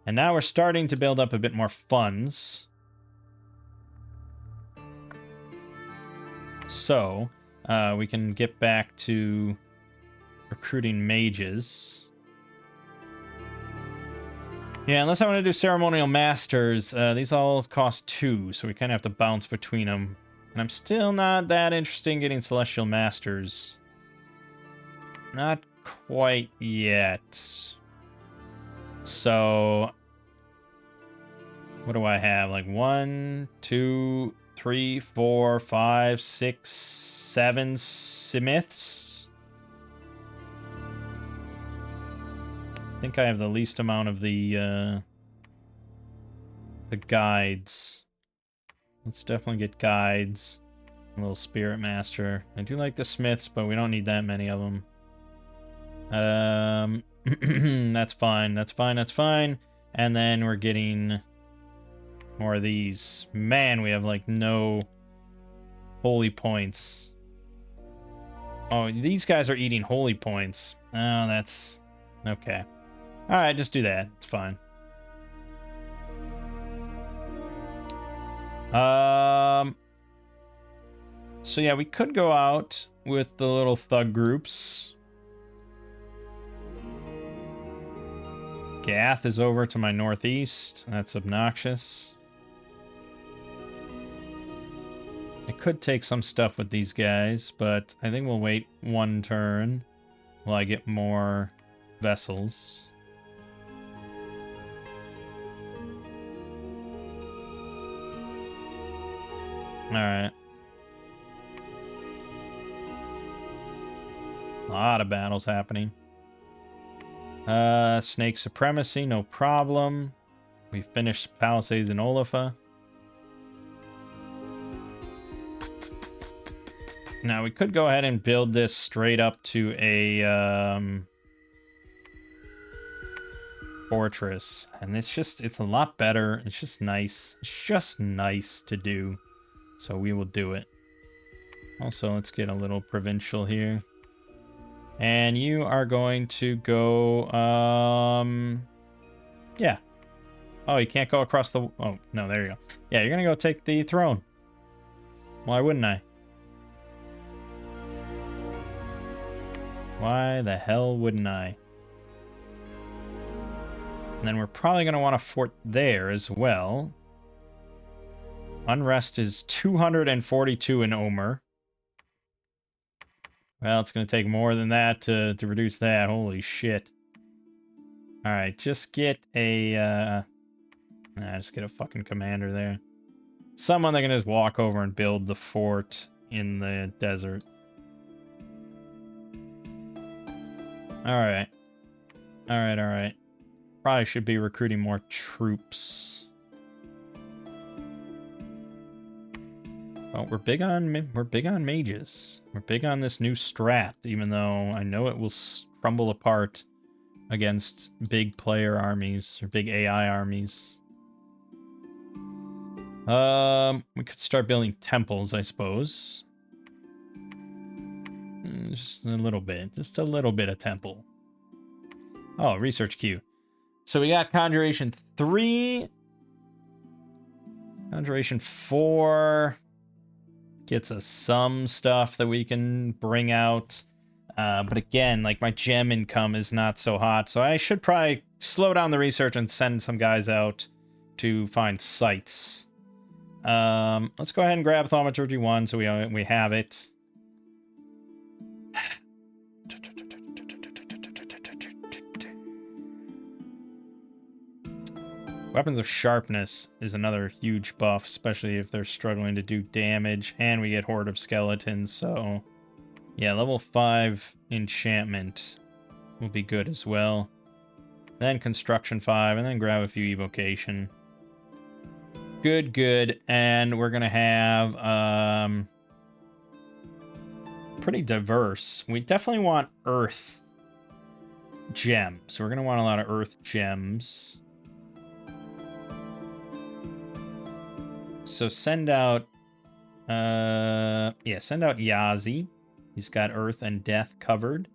And now we're starting to build up a bit more funds. So, we can get back to recruiting mages. Yeah, unless I want to do ceremonial masters, these all cost 2, so we kind of have to bounce between them. And I'm still not that interested in getting celestial masters. Not quite yet. So, what do I have? Like 1, 2, 3, 4, 5, 6, 7 smiths. I think I have the least amount of the guides. Let's definitely get guides. A little spirit master. I do like the smiths, but we don't need that many of them. That's fine. That's fine. That's fine. And then we're getting more of these. Man, we have like no holy points. Oh, these guys are eating holy points. Oh, that's okay. All right, just do that. It's fine. So yeah, we could go out with the little thug groups. Gath is over to my northeast. That's obnoxious. I could take some stuff with these guys, but I think we'll wait 1 turn while I get more vessels. Alright. A lot of battles happening. Snake Supremacy, no problem. We finished Palisades in Olafa. Now, we could go ahead and build this straight up to a fortress. And it's a lot better. It's just nice. It's just nice to do. So we will do it. Also, let's get a little provincial here. And you are going to go, yeah. Oh, you can't go across the, oh, no, there you go. Yeah, you're going to go take the throne. Why wouldn't I? Why the hell wouldn't I? And then we're probably going to want a fort there as well. Unrest is 242 in Omer. Well, it's going to take more than that to reduce that. Holy shit. Alright, just get a... just get a fucking commander there. Someone that can just walk over and build the fort in the desert. Alright. Alright. Probably should be recruiting more troops. Well, we're big on mages. We're big on this new strat, even though I know it will crumble apart against big player armies or big AI armies. We could start building temples, I suppose. Just a little bit of temple. Oh, research queue. So we got Conjuration 3. Conjuration 4 gets us some stuff that we can bring out. But again, like, my gem income is not so hot, so I should probably slow down the research and send some guys out to find sites. Let's go ahead and grab Thaumaturgy 1 so we have it. Weapons of Sharpness is another huge buff, especially if they're struggling to do damage, and we get Horde of Skeletons, so yeah, level 5 enchantment will be good as well. Then Construction 5, and then grab a few Evocation. Good, and we're gonna have pretty diverse. We definitely want Earth gems. We're gonna want a lot of Earth gems. So send out, send out Yazi. He's got Earth and Death covered.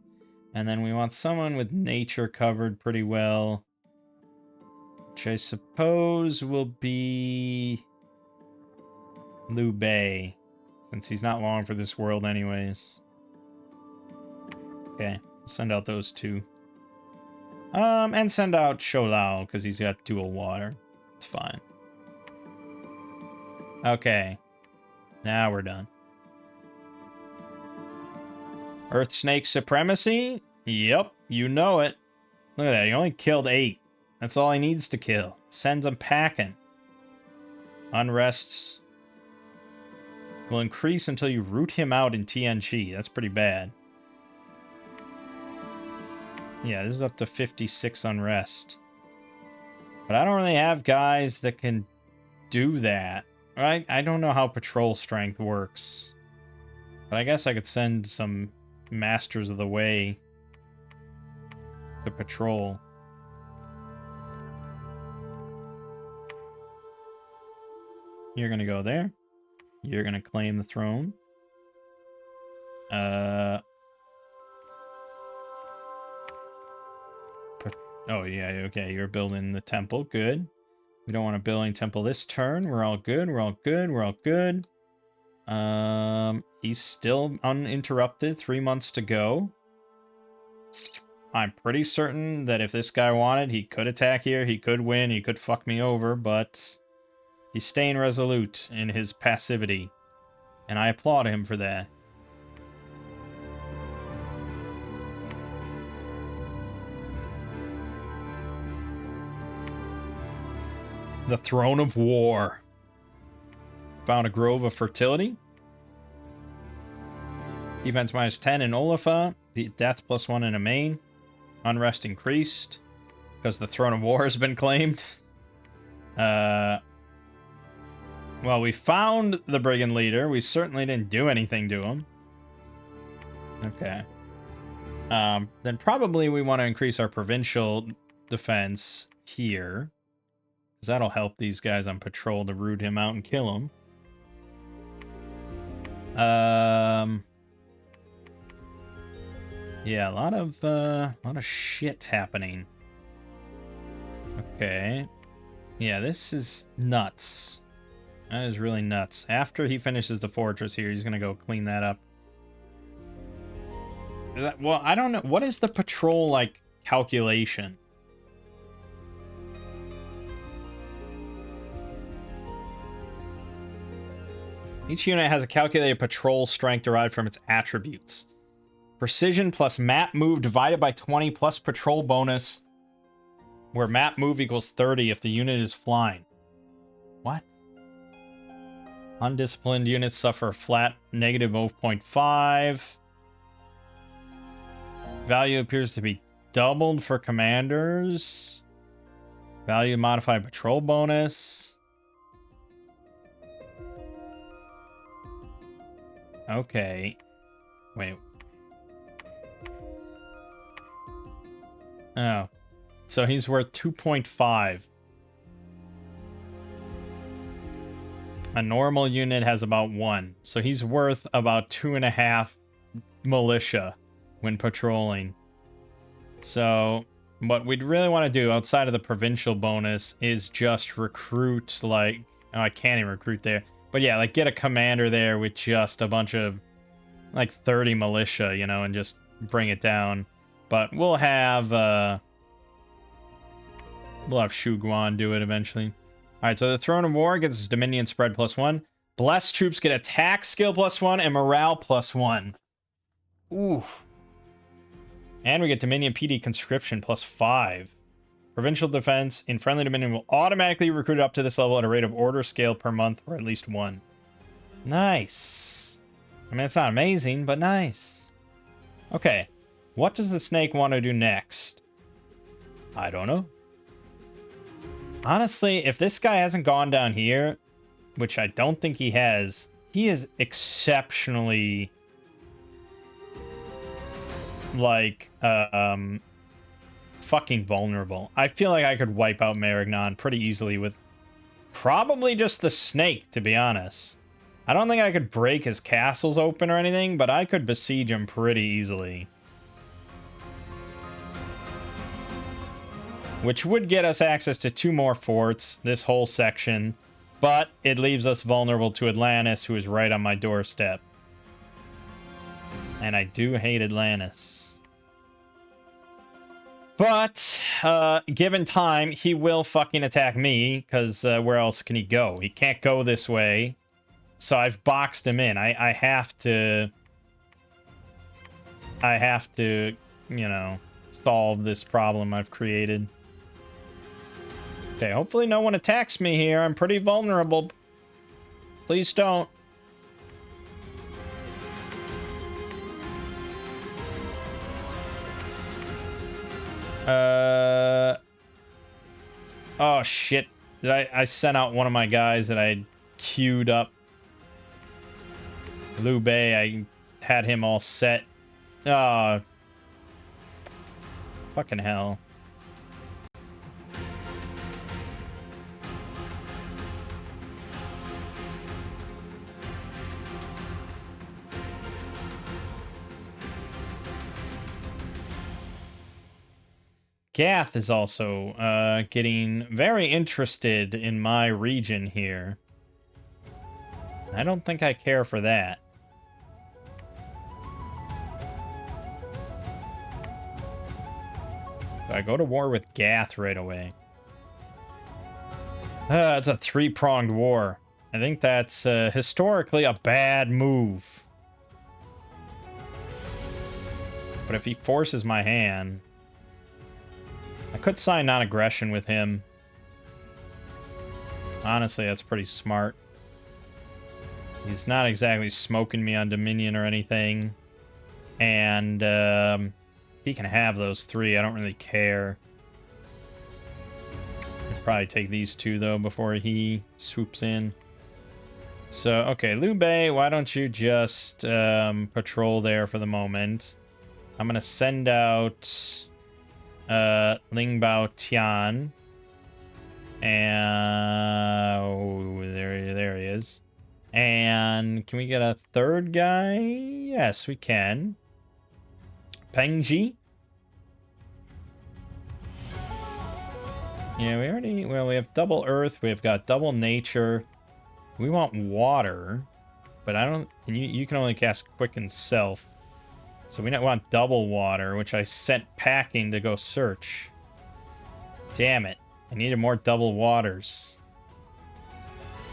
And then we want someone with Nature covered pretty well. Which I suppose will be Liu Bei, since he's not long for this world anyways. Okay, send out those two. And send out Shoulao, because he's got dual water. It's fine. Okay. Now we're done. Earth Snake Supremacy? Yep, you know it. Look at that, he only killed 8. That's all he needs to kill. Sends him packing. Unrests will increase until you root him out in TNG. That's pretty bad. Yeah, this is up to 56 unrest. But I don't really have guys that can do that. I don't know how patrol strength works. But I guess I could send some Masters of the Way to patrol. You're gonna go there. You're gonna claim the throne. Oh yeah, okay, you're building the temple. Good. We don't want a building temple this turn. We're all good. We're all good. We're all good. He's still uninterrupted. 3 months to go. I'm pretty certain that if this guy wanted, he could attack here. He could win. He could fuck me over, but he's staying resolute in his passivity. And I applaud him for that. The Throne of War. Found a Grove of Fertility. Defense minus 10 in Olafa. Death +1 in a main. Unrest increased because the Throne of War has been claimed. Well, we found the brigand leader. We certainly didn't do anything to him. Okay. Then probably we want to increase our provincial defense here, because that'll help these guys on patrol to root him out and kill him. Yeah, a lot of shit happening. Okay. Yeah, this is nuts. That is really nuts. After he finishes the fortress here, he's gonna go clean that up. Well, I don't know. What is the patrol, like, calculation? Each unit has a calculated patrol strength derived from its attributes. Precision plus map move divided by 20 plus patrol bonus, where map move equals 30 if the unit is flying. What? Undisciplined units suffer a flat negative 0.5. Value appears to be doubled for commanders. Value modified patrol bonus. Okay. Wait. Oh. So he's worth 2.5. A normal unit has about 1. So he's worth about 2.5 militia when patrolling. So what we'd really want to do outside of the provincial bonus is just recruit, like, oh, I can't even recruit there, but yeah, like get a commander there with just a bunch of like 30 militia, you know, and just bring it down. But we'll have Shu Guan do it eventually. All right, so the Throne of War gets its Dominion spread +1. Blessed troops get attack skill +1 and morale +1. Ooh. And we get Dominion PD conscription +5. Provincial defense in friendly Dominion will automatically recruit up to this level at a rate of order scale per month or at least 1. Nice. I mean, it's not amazing, but nice. Okay. What does the snake want to do next? I don't know. Honestly, if this guy hasn't gone down here, which I don't think he has, he is exceptionally, like, fucking vulnerable. I feel like I could wipe out Marignan pretty easily with probably just the snake, to be honest. I don't think I could break his castles open or anything, but I could besiege him pretty easily. Which would get us access to 2 more forts, this whole section, but it leaves us vulnerable to Atlantis, who is right on my doorstep. And I do hate Atlantis. But, given time, he will fucking attack me, because where else can he go? He can't go this way, so I've boxed him in. I have to, you know, solve this problem I've created. Okay, hopefully no one attacks me here. I'm pretty vulnerable. Please don't. Oh, shit. I sent out one of my guys that I had queued up. Liu Bei, I had him all set. Oh. Fucking hell. Gath is also getting very interested in my region here. I don't think I care for that. So I go to war with Gath right away. It's a 3-pronged war. I think that's historically a bad move. But if he forces my hand, I could sign non-aggression with him. Honestly, that's pretty smart. He's not exactly smoking me on Dominion or anything. And he can have those 3. I don't really care. I'll probably take these 2, though, before he swoops in. So, okay, Liu Bei, why don't you just patrol there for the moment? I'm going to send out Ling Bao Tian. And oh, there he is. And can we get a 3rd guy? Yes, we can. Peng Ji. Yeah, we already... Well, we have double earth. We've got double nature. We want water. But I don't... You can only cast Quicken Self. So we don't want double water, which I sent packing to go search. Damn it. I needed more double waters.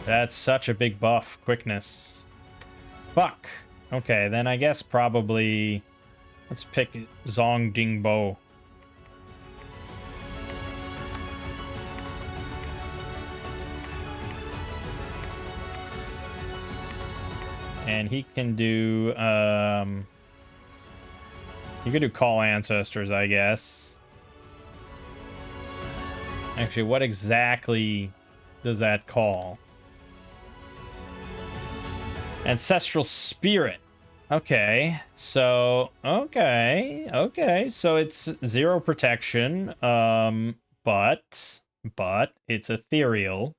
That's such a big buff. Quickness. Fuck. Okay, then I guess probably... Let's pick Zong Dingbo. And he can do, he could do Call Ancestors, I guess. Actually, what exactly does that call? Ancestral Spirit. Okay, so, okay, so it's 0 protection, but it's ethereal.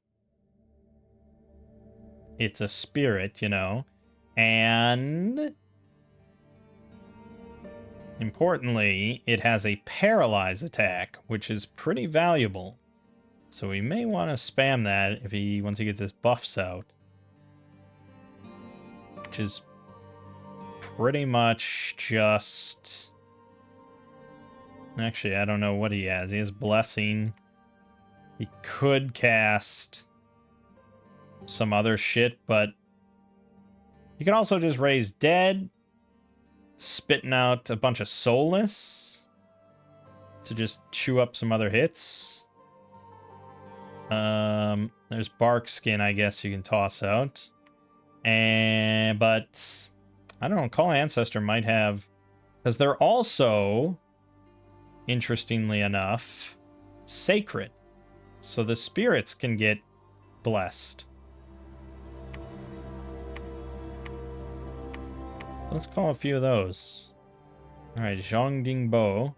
It's a spirit, you know. And importantly, it has a paralyze attack, which is pretty valuable. So we may want to spam that if once he gets his buffs out. Which is pretty much just... Actually, I don't know what he has. He has Blessing. He could cast some other shit, but you can also just raise Dead, spitting out a bunch of Soulless to just chew up some other hits. There's Bark Skin, I guess you can toss out. But I don't know, Call Ancestor might have, because they're also, interestingly enough, sacred. So the spirits can get blessed. Let's call a few of those. Alright, Zhang Dingbo,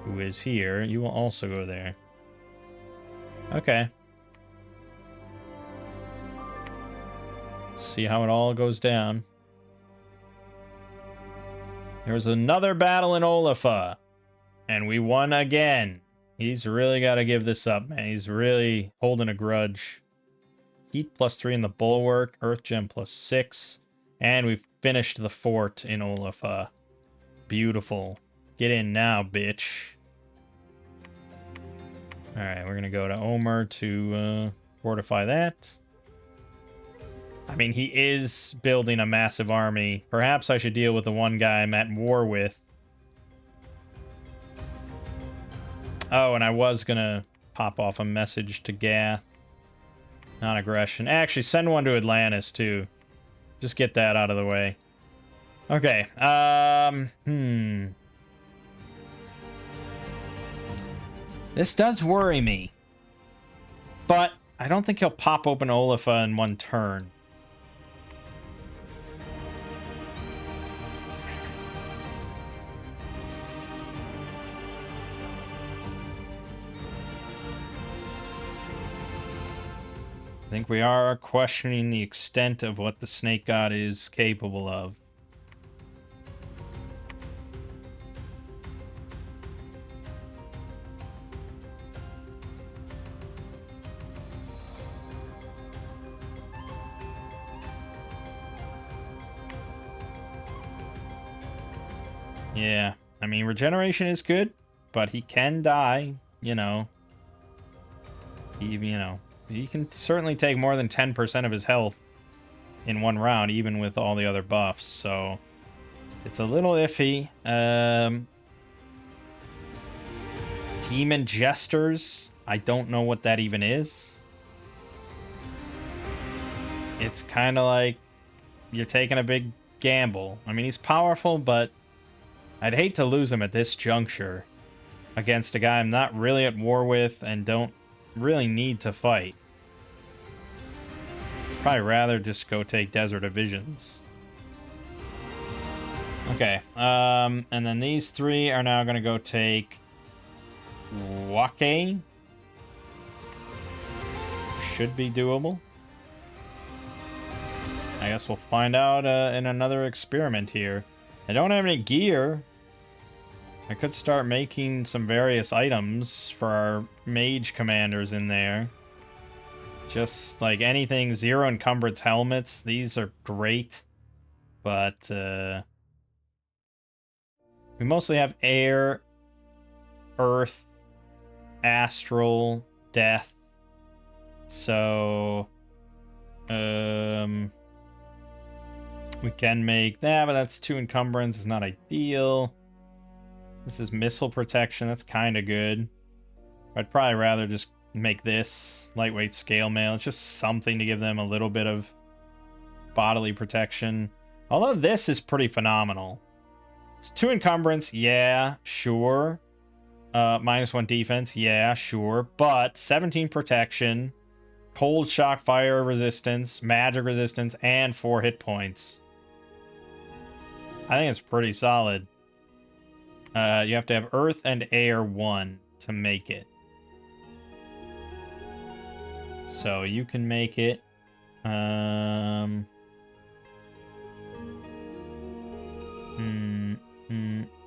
who is here, you will also go there. Okay. Let's see how it all goes down. There was another battle in Olafah, and we won again. He's really got to give this up, man. He's really holding a grudge. Heat +3 in the Bulwark, Earth Gem +6. And we've finished the fort in Olafah. Beautiful. Get in now, bitch. Alright, we're gonna go to Omer to fortify that. I mean, he is building a massive army. Perhaps I should deal with the one guy I'm at war with. Oh, and I was gonna pop off a message to Gath. Non-aggression. Actually, send one to Atlantis, too. Just get that out of the way. Okay, This does worry me. But I don't think he'll pop open Olafah in one turn. I think we are questioning the extent of what the Snake God is capable of. Yeah, I mean, regeneration is good, but he can die, you know. He can certainly take more than 10% of his health in one round, even with all the other buffs, so it's a little iffy. Demon Jesters, I don't know what that even is. It's kind of like you're taking a big gamble. I mean, he's powerful, but I'd hate to lose him at this juncture against a guy I'm not really at war with and don't really need to fight. Probably rather just go take Desert Divisions. Okay, and then these three are now going to go take Wake. Should be doable. I guess we'll find out in another experiment here. I don't have any gear. I could start making some various items for our mage commanders in there. Just like anything, 0 encumbrance helmets. These are great. But we mostly have air, earth, astral, death. So we can make that, but that's 2 encumbrance. It's not ideal. This is missile protection. That's kind of good. I'd probably rather just make this lightweight scale mail. It's just something to give them a little bit of bodily protection. Although this is pretty phenomenal. It's 2 encumbrance. Yeah, sure. -1 defense. Yeah, sure. But 17 protection, cold shock fire resistance, magic resistance, and 4 hit points. I think it's pretty solid. You have to have earth and air 1 to make it. So you can make it.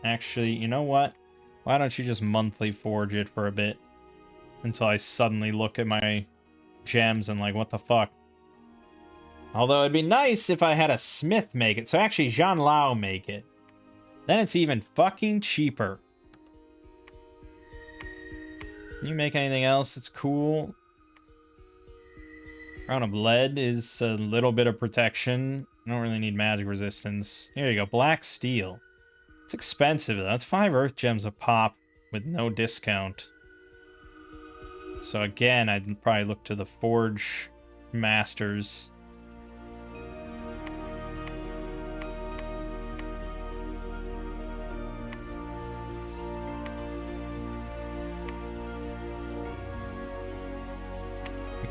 Actually, you know what? Why don't you just monthly forge it for a bit? Until I suddenly look at my gems and like, what the fuck? Although it'd be nice if I had a smith make it. So actually, Jean Lao make it. Then it's even fucking cheaper. Can you make anything else that's cool? Crown of Lead is a little bit of protection. I don't really need magic resistance. Here you go. Black Steel. It's expensive. That's 5 earth gems a pop with no discount. So again, I'd probably look to the Forge Masters.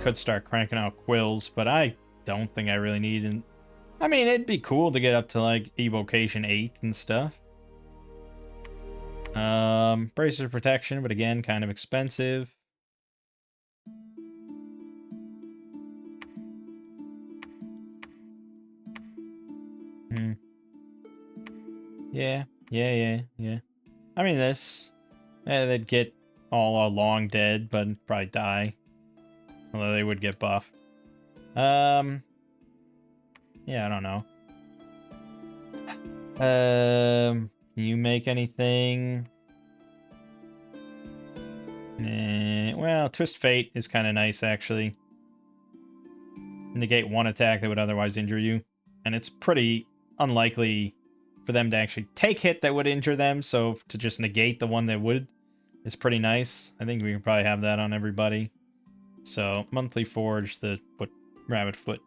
Could start cranking out quills, but I don't think I really need it. I mean, it'd be cool to get up to like evocation 8 and stuff. Bracer protection, but again, kind of expensive. Yeah. I mean, they'd get all long dead, but probably die. Although they would get buffed. Yeah, I don't know. Can you make anything? Well, Twist Fate is kind of nice, actually. Negate 1 attack that would otherwise injure you. And it's pretty unlikely for them to actually take hit that would injure them, so to just negate the one that would is pretty nice. I think we can probably have that on everybody. So, monthly forge, the rabbit foot.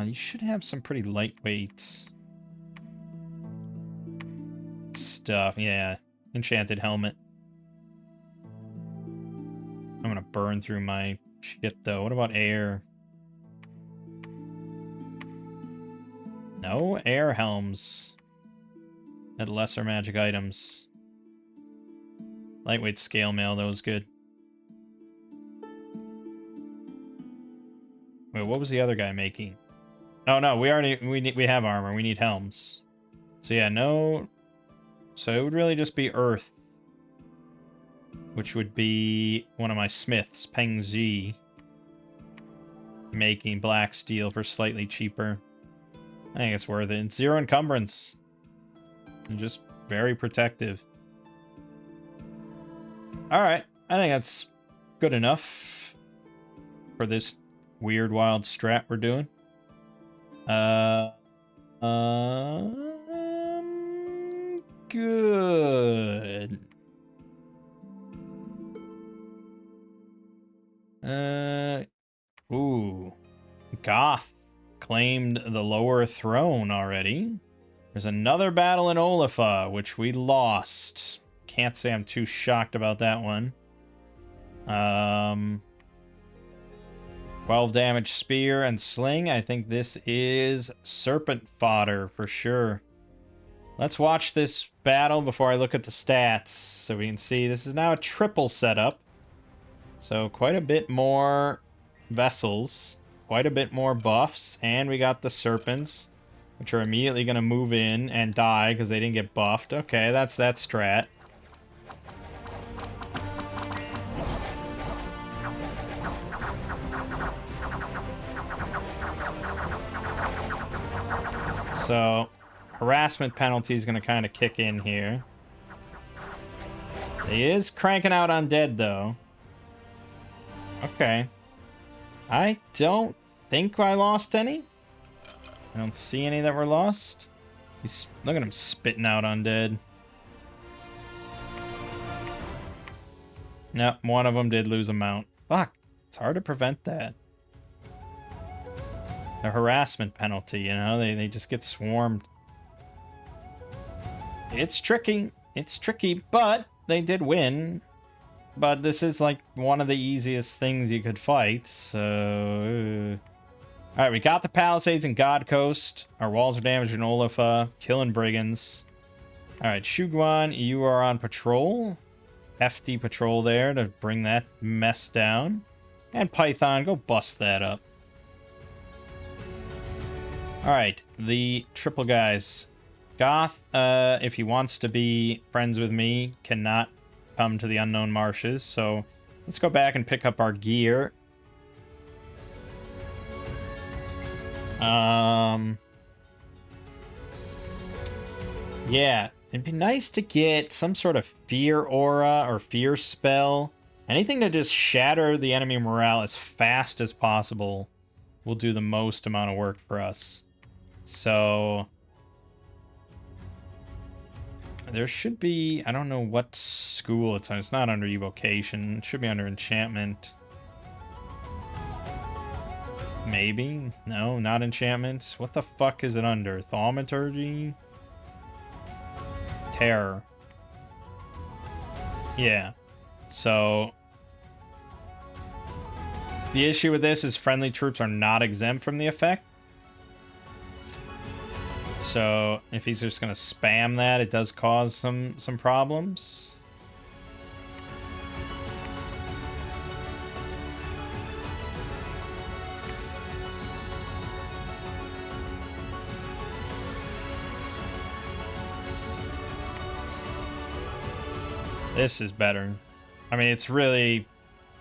You should have some pretty lightweight stuff. Yeah, enchanted helmet. I'm gonna burn through my shit, though. What about air? No air helms. At lesser magic items. Lightweight scale mail, that was good. Wait, what was the other guy making? Oh no, we have armor. We need helms. So yeah, no. So it would really just be earth, which would be one of my smiths, Peng Zi, making black steel for slightly cheaper. I think it's worth it. It's 0 encumbrance. And just very protective. Alright, I think that's good enough for this weird wild strat we're doing. Good. Ooh. Goth. claimed the lower throne already. There's another battle in Olafah, which we lost. Can't say I'm too shocked about that one. 12 damage spear and sling. I think this is serpent fodder for sure. Let's watch this battle before I look at the stats so we can see. This is now a triple setup. So quite a bit more vessels, quite a bit more buffs, and we got the serpents, which are immediately going to move in and die because they didn't get buffed. Okay, that's that strat. So harassment penalty is going to kind of kick in here. He is cranking out undead, though. Okay. I don't think I lost any. I don't see any that were lost. Look at him spitting out undead. Nope, one of them did lose a mount. Fuck, it's hard to prevent that. The harassment penalty, you know, they just get swarmed. It's tricky. It's tricky, but they did win. But this is like one of the easiest things you could fight, so... Alright, we got the Palisades in God Coast. Our walls are damaged in Olafah. Killing brigands. Alright, Shuguan, you are on patrol. Hefty patrol there to bring that mess down. And Python, go bust that up. Alright, the triple guys. Goth, if he wants to be friends with me, cannot come to the Unknown Marshes, so let's go back and pick up our gear. Yeah, it'd be nice to get some sort of fear aura or fear spell. Anything to just shatter the enemy morale as fast as possible will do the most amount of work for us. So... there should be... I don't know what school it's on. It's not under evocation. It should be under enchantment. Maybe? No, not enchantment. What the fuck is it under? Thaumaturgy? Terror. Yeah. So... the issue with this is friendly troops are not exempt from the effect. So if he's just going to spam that, it does cause some problems. This is better. I mean, it's really...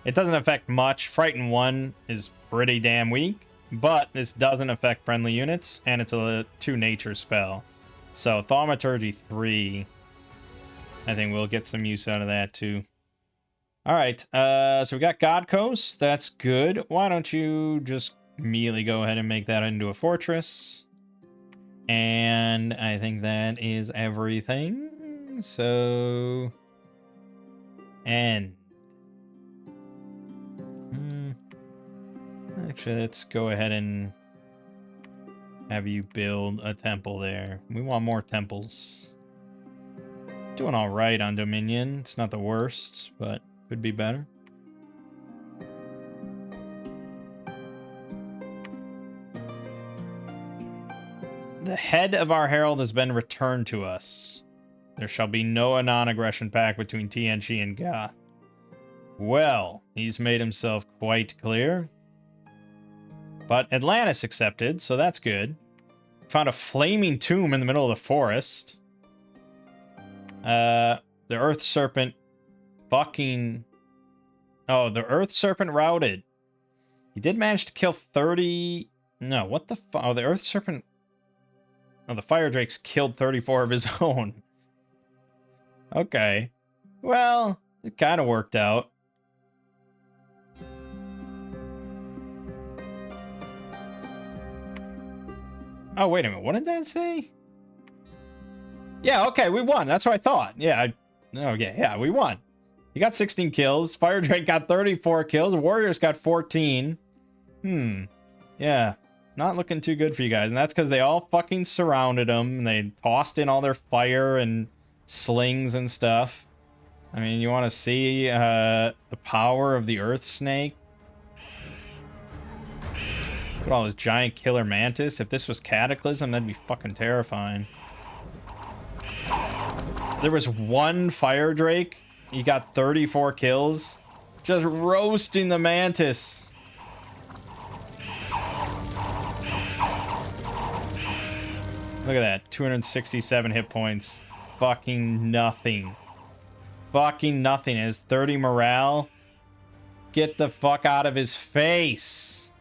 it doesn't affect much. Frighten 1 is pretty damn weak. But this doesn't affect friendly units, and it's a 2 nature spell. So Thaumaturgy 3, I think we'll get some use out of that too. Alright, so we got God Coast. That's good. Why don't you just immediately go ahead and make that into a fortress? And I think that is everything. So... end. Actually, let's go ahead and have you build a temple there. We want more temples. Doing all right on Dominion. It's not the worst, but could be better. The head of our herald has been returned to us. There shall be no non-aggression pact between TNG and Goth. Well, he's made himself quite clear. But Atlantis accepted, so that's good. Found a flaming tomb in the middle of the forest. The Earth Serpent fucking... oh, the Earth Serpent routed. He did manage to kill 30... no, what the fuck? Oh, the Earth Serpent... oh, the Fire Drakes killed 34 of his own. Okay. Well, it kind of worked out. Oh, wait a minute. What did that say? Yeah, okay, we won. That's what I thought. Yeah, yeah, we won. He got 16 kills. Fire Drake got 34 kills. Warriors got 14. Yeah. Not looking too good for you guys. And that's because they all fucking surrounded him. And they tossed in all their fire and slings and stuff. I mean, you want to see the power of the Earth Snake? Look at all this giant killer mantis. If this was Cataclysm, that'd be fucking terrifying. There was one fire drake. He got 34 kills. Just roasting the mantis. Look at that. 267 hit points. Fucking nothing. Fucking nothing. It has 30 morale. Get the fuck out of his face.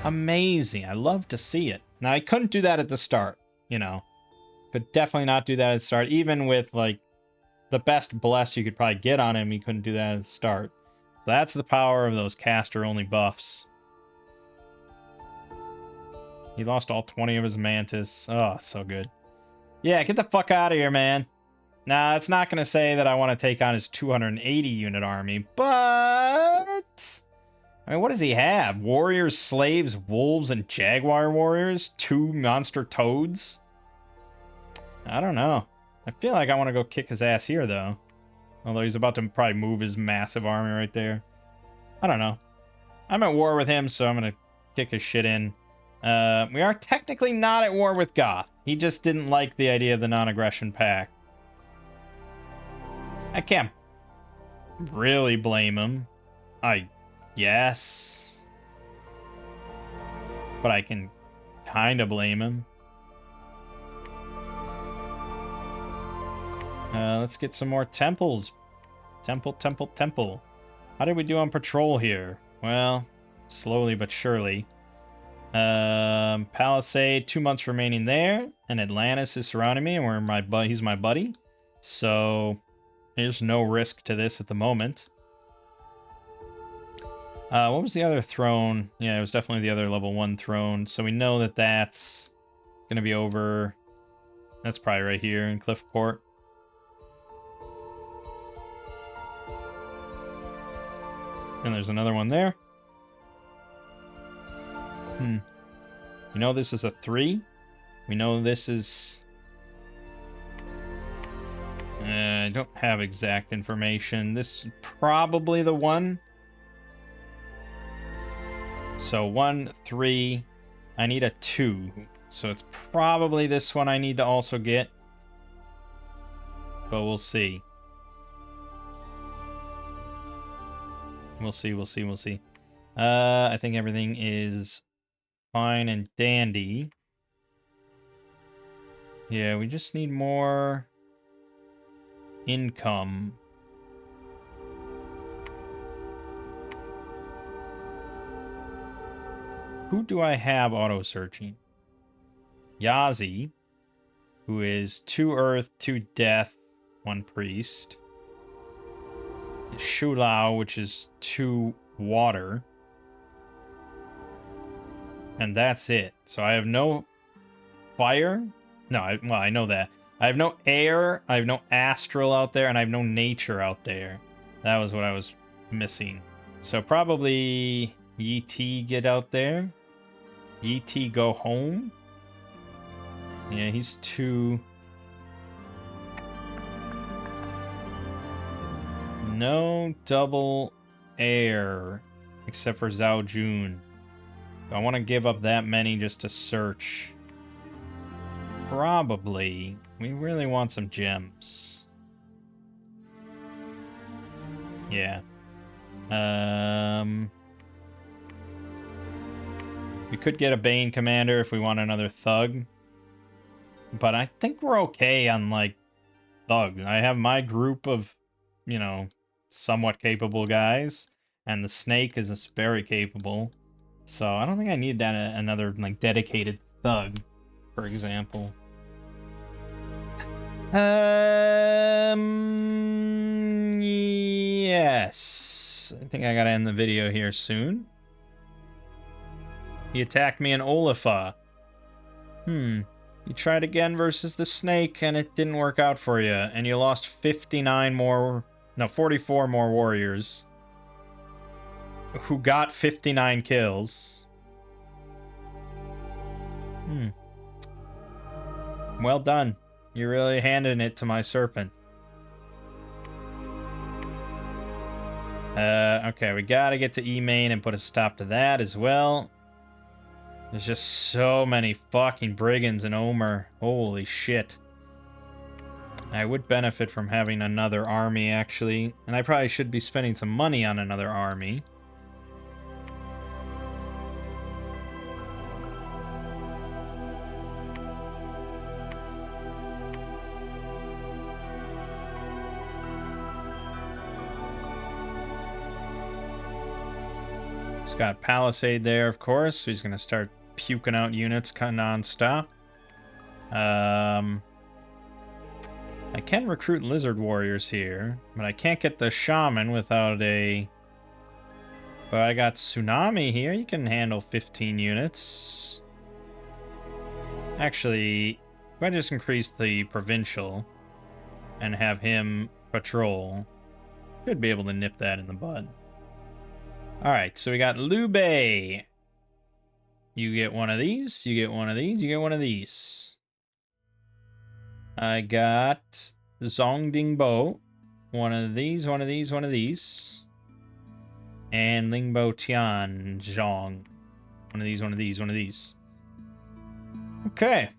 Amazing. I love to see it. Now, I couldn't do that at the start, you know. Could definitely not do that at the start. Even with, like, the best bless you could probably get on him, you couldn't do that at the start. So that's the power of those caster-only buffs. He lost all 20 of his mantis. Oh, so good. Yeah, get the fuck out of here, man. Now, it's not going to say that I want to take on his 280-unit army, but... I mean, what does he have? Warriors, slaves, wolves, and jaguar warriors? 2 monster toads? I don't know. I feel like I want to go kick his ass here, though. Although he's about to probably move his massive army right there. I don't know. I'm at war with him, so I'm going to kick his shit in. We are technically not at war with Goth. He just didn't like the idea of the non-aggression pact. I can't really blame him. I guess. But I can kind of blame him. Let's get some more temples. Temple. How did we do on patrol here? Well, slowly but surely. Palisade, 2 months remaining there. And Atlantis is surrounding me, and he's my buddy. So, there's no risk to this at the moment. What was the other throne? Yeah, it was definitely the other level 1 throne. So we know that that's going to be over. That's probably right here in Cliffport. And there's another one there. You know this is a 3. We know this is... I don't have exact information. This is probably the 1. So 1, 3. I need a 2. So it's probably this one I need to also get. But we'll see. We'll see. I think everything is fine and dandy. Yeah, we just need more income. Who do I have auto-searching? Yazi, who is 2 earth, 2 death, 1 priest. Shulao, which is 2 water. And that's it. So I have no fire. No, I know that. I have no air, I have no astral out there, and I have no nature out there. That was what I was missing. So probably Yi get out there. Yi go home. Yeah, he's 2... No double air, except for Zhao Jun. I want to give up that many just to search. Probably. We really want some gems. Yeah. We could get a Bane Commander if we want another Thug. But I think we're okay on, like, Thug. I have my group of, you know, somewhat capable guys, and the Snake is very capable, so I don't think I need that another like dedicated Thug, for example. Yes, I think I gotta end the video here soon. He attacked me in Olifa. You tried again versus the Snake, and it didn't work out for you, and you lost 44 more warriors who got 59 kills. Well done. You're really handing it to my serpent. Okay, we gotta get to E-Main and put a stop to that as well. There's just so many fucking brigands in Omer. Holy shit. I would benefit from having another army, actually. And I probably should be spending some money on another army. He's got Palisade there, of course. So he's going to start puking out units non-stop. I can recruit Lizard Warriors here, but I can't get the Shaman without a... But I got Tsunami here. You can handle 15 units. Actually, if I just increase the Provincial and have him patrol, should be able to nip that in the bud. Alright, so we got Liu Bei. You get one of these, you get one of these, you get one of these. I got Zhongdingbo. One of these, one of these, one of these. And Lingbo Tianzhong. One of these, one of these, one of these. Okay.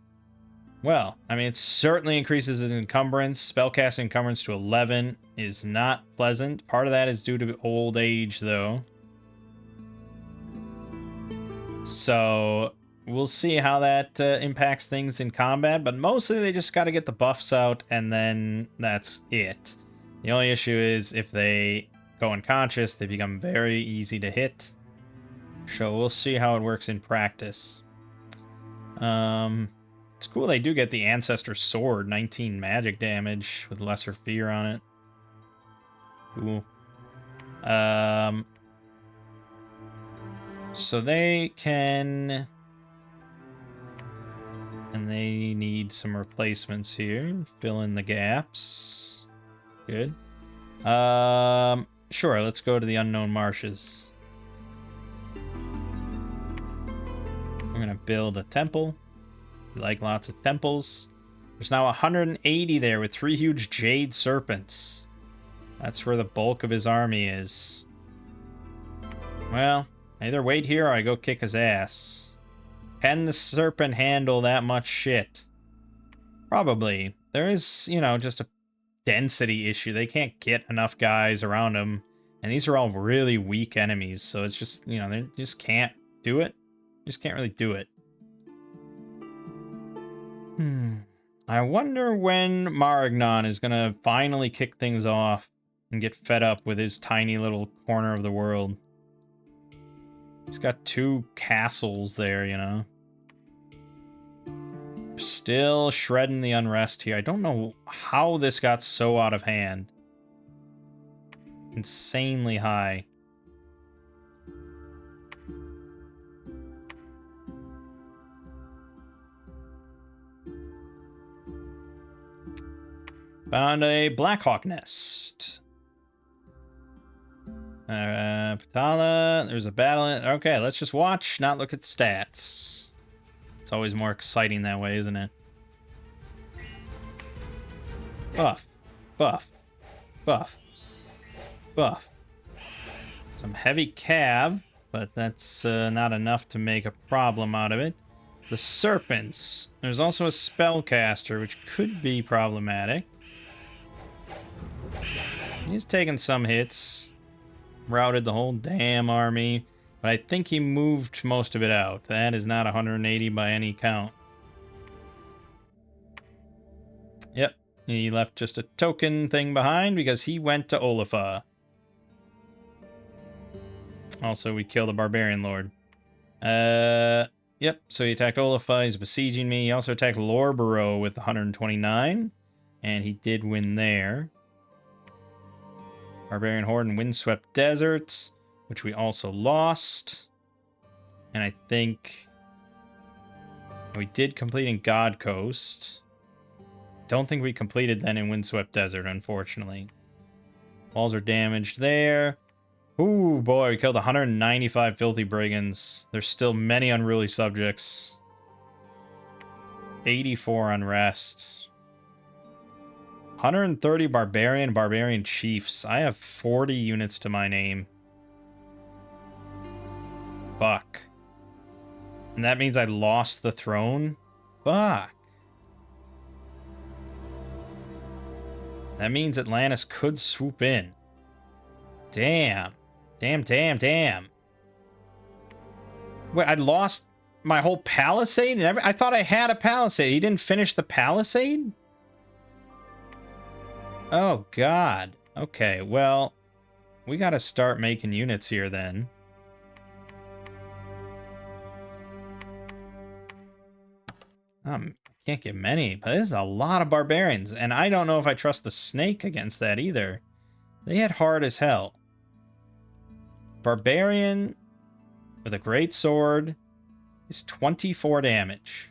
Well, I mean, it certainly increases his encumbrance. Spellcasting encumbrance to 11 is not pleasant. Part of that is due to old age, though. So we'll see how that impacts things in combat, but mostly they just got to get the buffs out, and then that's it. The only issue is if they go unconscious, they become very easy to hit. So we'll see how it works in practice. It's cool they do get the Ancestor Sword, 19 magic damage with Lesser Fear on it. Cool. So they can... And they need some replacements here. Fill in the gaps. Good. Sure, let's go to the Unknown Marshes. I'm gonna build a temple. We like lots of temples. There's now 180 there with 3 huge Jade Serpents. That's where the bulk of his army is. Well... I either wait here or I go kick his ass. Can the serpent handle that much shit? Probably. There is, you know, just a density issue. They can't get enough guys around him. And these are all really weak enemies. So it's just, you know, they just can't do it. Just can't really do it. I wonder when Marignon is going to finally kick things off and get fed up with his tiny little corner of the world. He's got 2 castles there, you know. Still shredding the unrest here. I don't know how this got so out of hand. Insanely high. Found a Blackhawk nest. Patala, there's a battle. Okay, let's just watch, not look at stats. It's always more exciting that way, isn't it? Buff, buff, buff, buff. Some heavy cav, but that's not enough to make a problem out of it. The serpents. There's also a spellcaster, which could be problematic. He's taking some hits. Routed the whole damn army, but I think he moved most of it out. That is not 180 by any count. Yep, he left just a token thing behind because he went to Olafah. Also, we killed a Barbarian Lord. Yep, so he attacked Olafah, he's besieging me. He also attacked Lorborough with 129, and he did win there. Barbarian Horde and Windswept Deserts, which we also lost. And I think we did complete in God Coast. Don't think we completed then in Windswept Desert, unfortunately. Walls are damaged there. Ooh, boy, we killed 195 filthy brigands. There's still many unruly subjects. 84 unrest. 130 barbarian chiefs. I have 40 units to my name. Fuck. And that means I lost the throne? Fuck. That means Atlantis could swoop in. Damn. Damn. Wait, I lost my whole palisade? I thought I had a palisade. He didn't finish the palisade? Oh, God. Okay, well, we gotta start making units here then. Can't get many, but this is a lot of barbarians, and I don't know if I trust the snake against that either. They hit hard as hell. Barbarian with a great sword is 24 damage.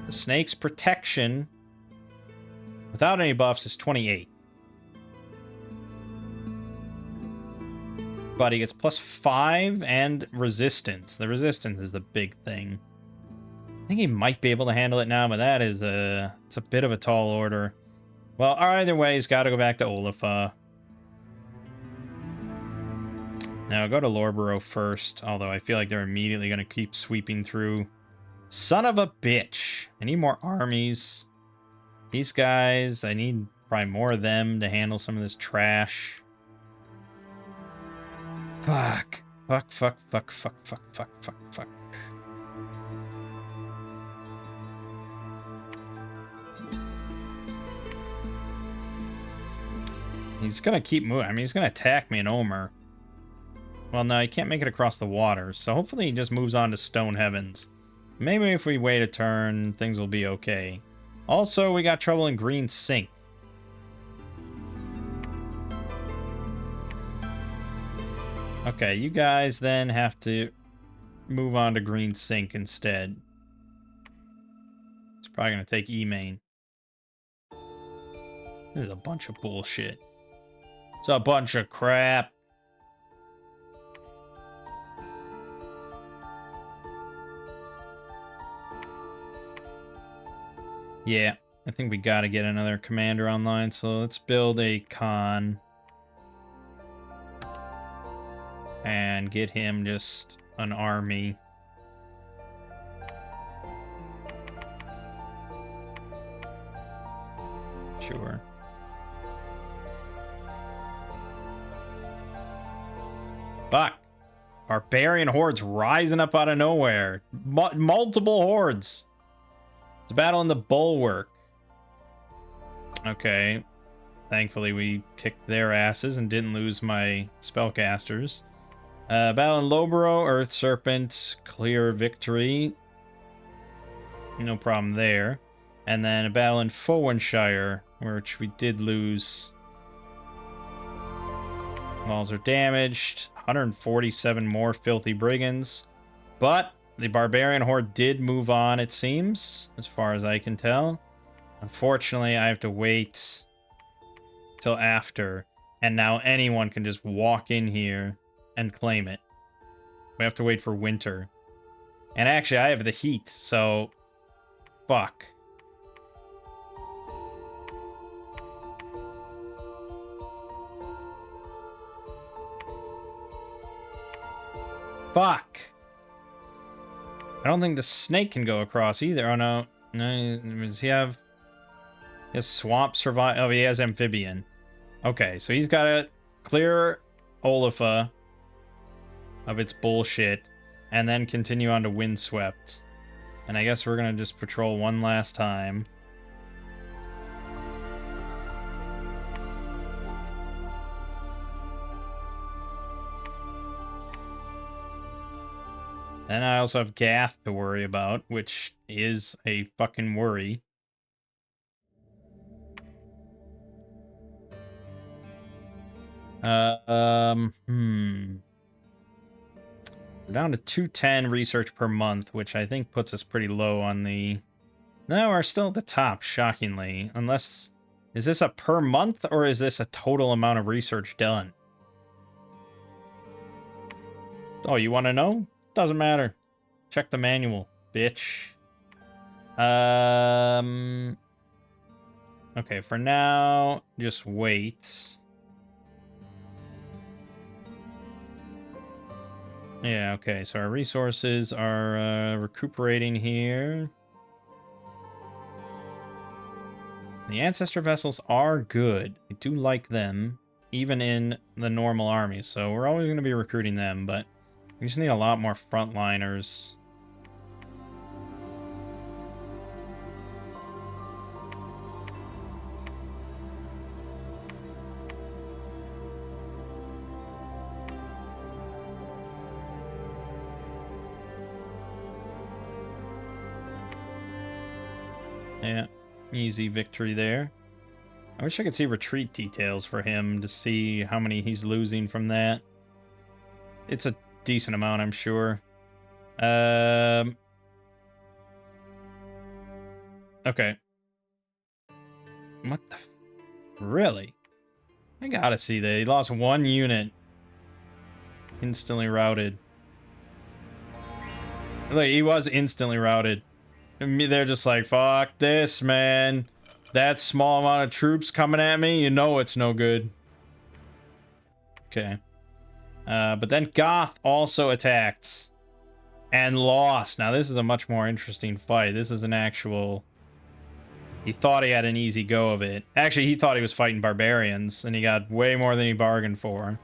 The snake's protection without any buffs is 28. But he gets +5 and resistance. The resistance is the big thing. I think he might be able to handle it now, but that is it's a bit of a tall order. Well, either way, he's got to go back to Olaf. Now, go to Lorborough first, although I feel like they're immediately going to keep sweeping through. Son of a bitch. I need more armies. These guys, I need probably more of them to handle some of this trash. Fuck. Fuck. He's gonna keep moving. I mean, he's gonna attack me in Omer. Well, no, he can't make it across the water, so hopefully he just moves on to Stone Heavens. Maybe if we wait a turn, things will be okay. Also, we got trouble in Green Sink. Okay, you guys then have to move on to Green Sink instead. It's probably going to take E-Main. This is a bunch of bullshit. It's a bunch of crap. Yeah, I think we got to get another commander online, so let's build a Khan. And get him just an army. Sure. Fuck. Barbarian hordes rising up out of nowhere. Multiple hordes. It's a battle in the Bulwark. Okay. Thankfully, we kicked their asses and didn't lose my spellcasters. Battle in Loboro, Earth Serpent, clear victory. No problem there. And then a battle in Fowenshire, which we did lose. Walls are damaged. 147 more filthy brigands. But the barbarian horde did move on, it seems, as far as I can tell. Unfortunately, I have to wait till after. And now anyone can just walk in here and claim it. We have to wait for winter. And actually, I have the heat, so... Fuck. Fuck. I don't think the snake can go across either. Oh, no. No, does he have... His swamp survive... Oh, he has amphibian. Okay, so he's got to clear Olafa of its bullshit, and then continue on to Windswept. And I guess we're gonna just patrol one last time. Then I also have Gath to worry about, which is a fucking worry. We're down to 210 research per month, which I think puts us pretty low on the... No, we're still at the top, shockingly. Unless... Is this a per month, or is this a total amount of research done? Oh, you want to know? Doesn't matter. Check the manual, bitch. Okay, for now, just wait. Yeah, okay, so our resources are recuperating here. The ancestor vessels are good. I do like them, even in the normal army, so we're always going to be recruiting them, but we just need a lot more frontliners. Yeah, easy victory there. I wish I could see retreat details for him to see how many he's losing from that. It's a decent amount, I'm sure. Okay. What the... Really? I gotta see that. He lost 1 unit. Instantly routed. Look, he was instantly routed. They're just like, fuck this, man. That small amount of troops coming at me, you know it's no good. Okay. But then Goth also attacked. And lost. Now this is a much more interesting fight. This is an actual... He thought he had an easy go of it. Actually, he thought he was fighting barbarians, and he got way more than he bargained for.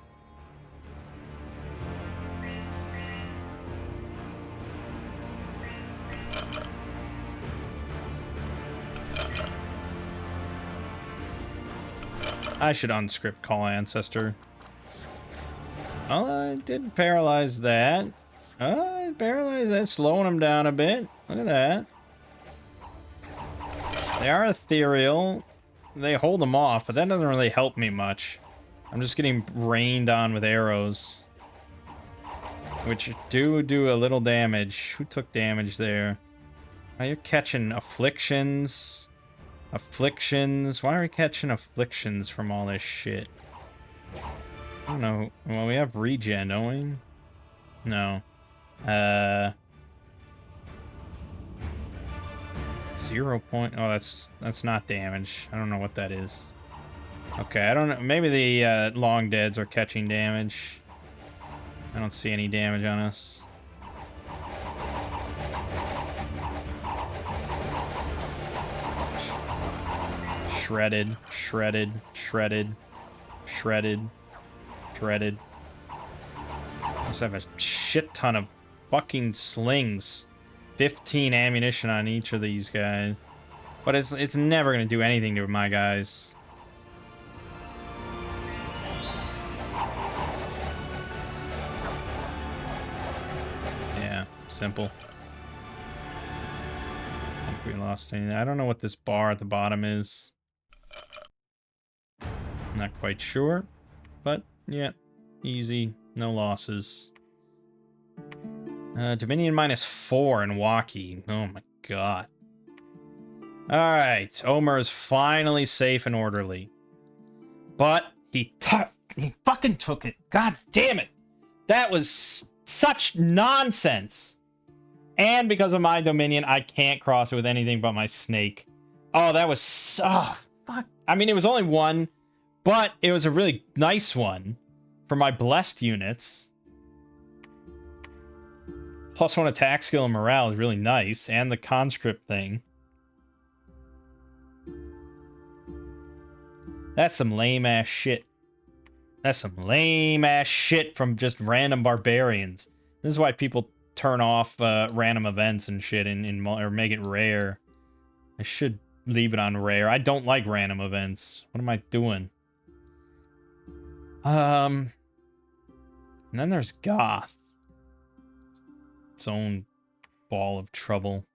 I should unscript call Ancestor. Oh, it did paralyze that. Oh, it paralyzed that, slowing him down a bit. Look at that. They are ethereal. They hold them off, but that doesn't really help me much. I'm just getting rained on with arrows. Which do a little damage. Who took damage there? Oh, you're catching afflictions. Afflictions. Why are we catching afflictions from all this shit? I don't know. Well, we have regen, don't we? No. 0 point. Oh, that's not damage. I don't know what that is. Okay, I don't know. Maybe the long deads are catching damage. I don't see any damage on us. Shredded, shredded, shredded, shredded, shredded. I just have a shit ton of fucking slings. 15 ammunition on each of these guys. But it's never going to do anything to my guys. Yeah, simple. I think we lost anything. I don't know what this bar at the bottom is. Not quite sure. But, yeah, easy. No losses. Dominion -4 in Waki. Oh my god. Alright, Omer is finally safe and orderly. But he fucking took it. God damn it. That was such nonsense. And because of my Dominion, I can't cross it with anything but my snake. Oh, that was so... fuck. I mean, it was only one, but it was a really nice one for my blessed units. +1 attack skill and morale is really nice, and the conscript thing. That's some lame-ass shit. That's some lame-ass shit from just random barbarians. This is why people turn off random events and shit or make it rare. I should leave it on rare. I don't like random events. What am I doing? And then there's Goth. Its own ball of trouble.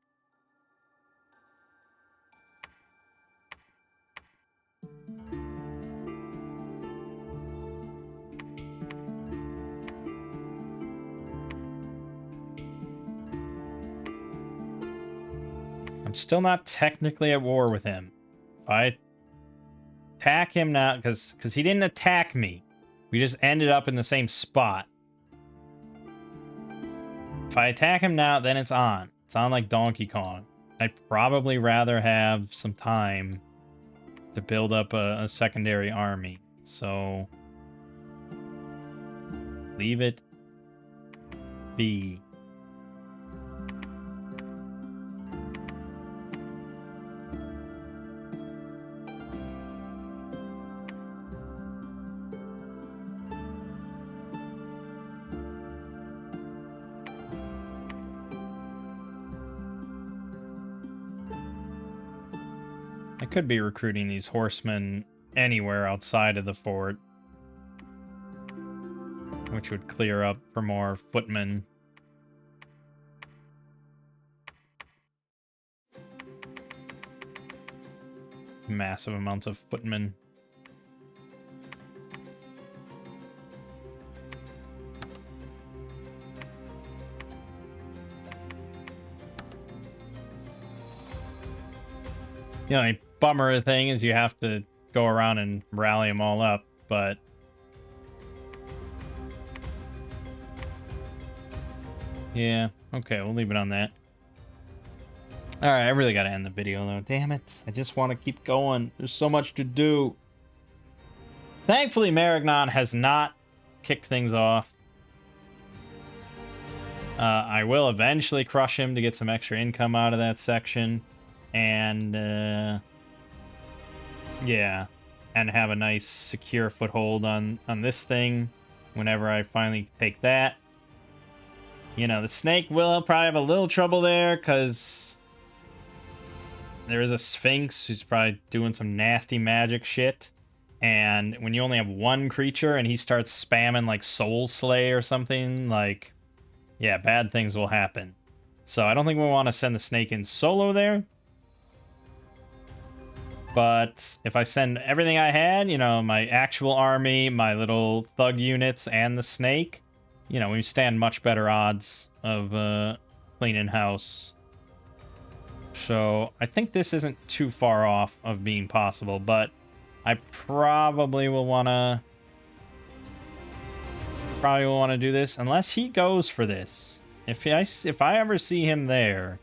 I'm still not technically at war with him. If I attack him now, because he didn't attack me. We just ended up in the same spot. If If I attack him now, then it's on. It's on like Donkey Kong. I'd probably rather have some time to build up a secondary army. So leave it be. I could be recruiting these horsemen anywhere outside of the fort, which would clear up for more footmen. Massive amounts of footmen. The only bummer thing is you have to go around and rally them all up, but yeah, okay, we'll leave it on that. Alright, I really gotta end the video though. Damn it. I just want to keep going. There's so much to do. Thankfully, Maragnon has not kicked things off. I will eventually crush him to get some extra income out of that section. And, yeah. And have a nice, secure foothold on this thing whenever I finally take that. You know, the snake will probably have a little trouble there, because there is a Sphinx who's probably doing some nasty magic shit. And when you only have one creature and he starts spamming like Soul Slay or something, like, yeah, bad things will happen. So I don't think we want to send the snake in solo there. But if I send everything I had, you know, my actual army, my little thug units, and the snake, you know, we stand much better odds of cleaning house. So I think this isn't too far off of being possible, but I probably will want to do this unless he goes for this. If I ever see him there,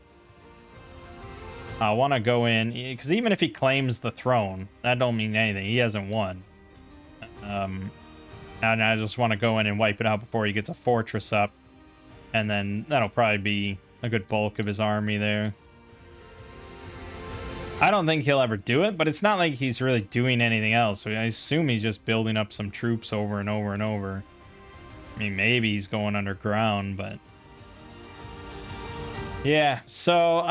I want to go in, because even if he claims the throne, that don't mean anything. He hasn't won. And I just want to go in and wipe it out before he gets a fortress up, and then that'll probably be a good bulk of his army there. I don't think he'll ever do it, but it's not like he's really doing anything else. So I assume he's just building up some troops over and over and over. I mean, maybe he's going underground, but yeah. So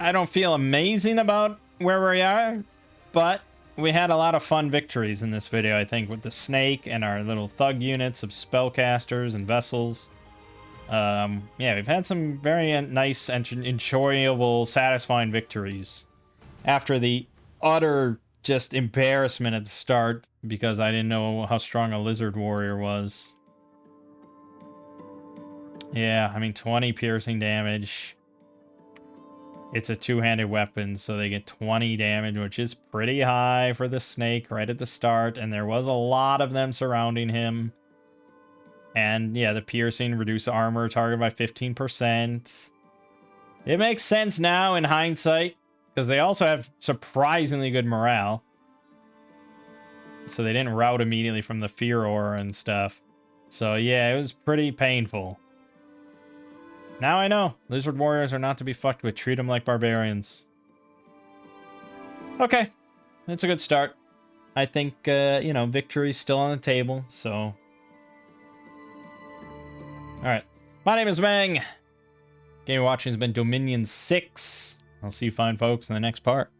I don't feel amazing about where we are, but we had a lot of fun victories in this video, I think, with the snake and our little thug units of spellcasters and vessels. Yeah, we've had some very nice and enjoyable, satisfying victories after the utter just embarrassment at the start because I didn't know how strong a lizard warrior was. Yeah, I mean, 20 piercing damage. It's a two-handed weapon, so they get 20 damage, which is pretty high for the snake right at the start, and there was a lot of them surrounding him. And yeah, the piercing reduce armor target by 15%. It makes sense now in hindsight, because they also have surprisingly good morale. So they didn't rout immediately from the fear aura and stuff. So yeah, it was pretty painful. Now I know. Lizard warriors are not to be fucked with. Treat them like barbarians. Okay. That's a good start. I think, you know, victory's still on the table, so alright. My name is Mangg. Game you're watching has been Dominion 6. I'll see you fine folks in the next part.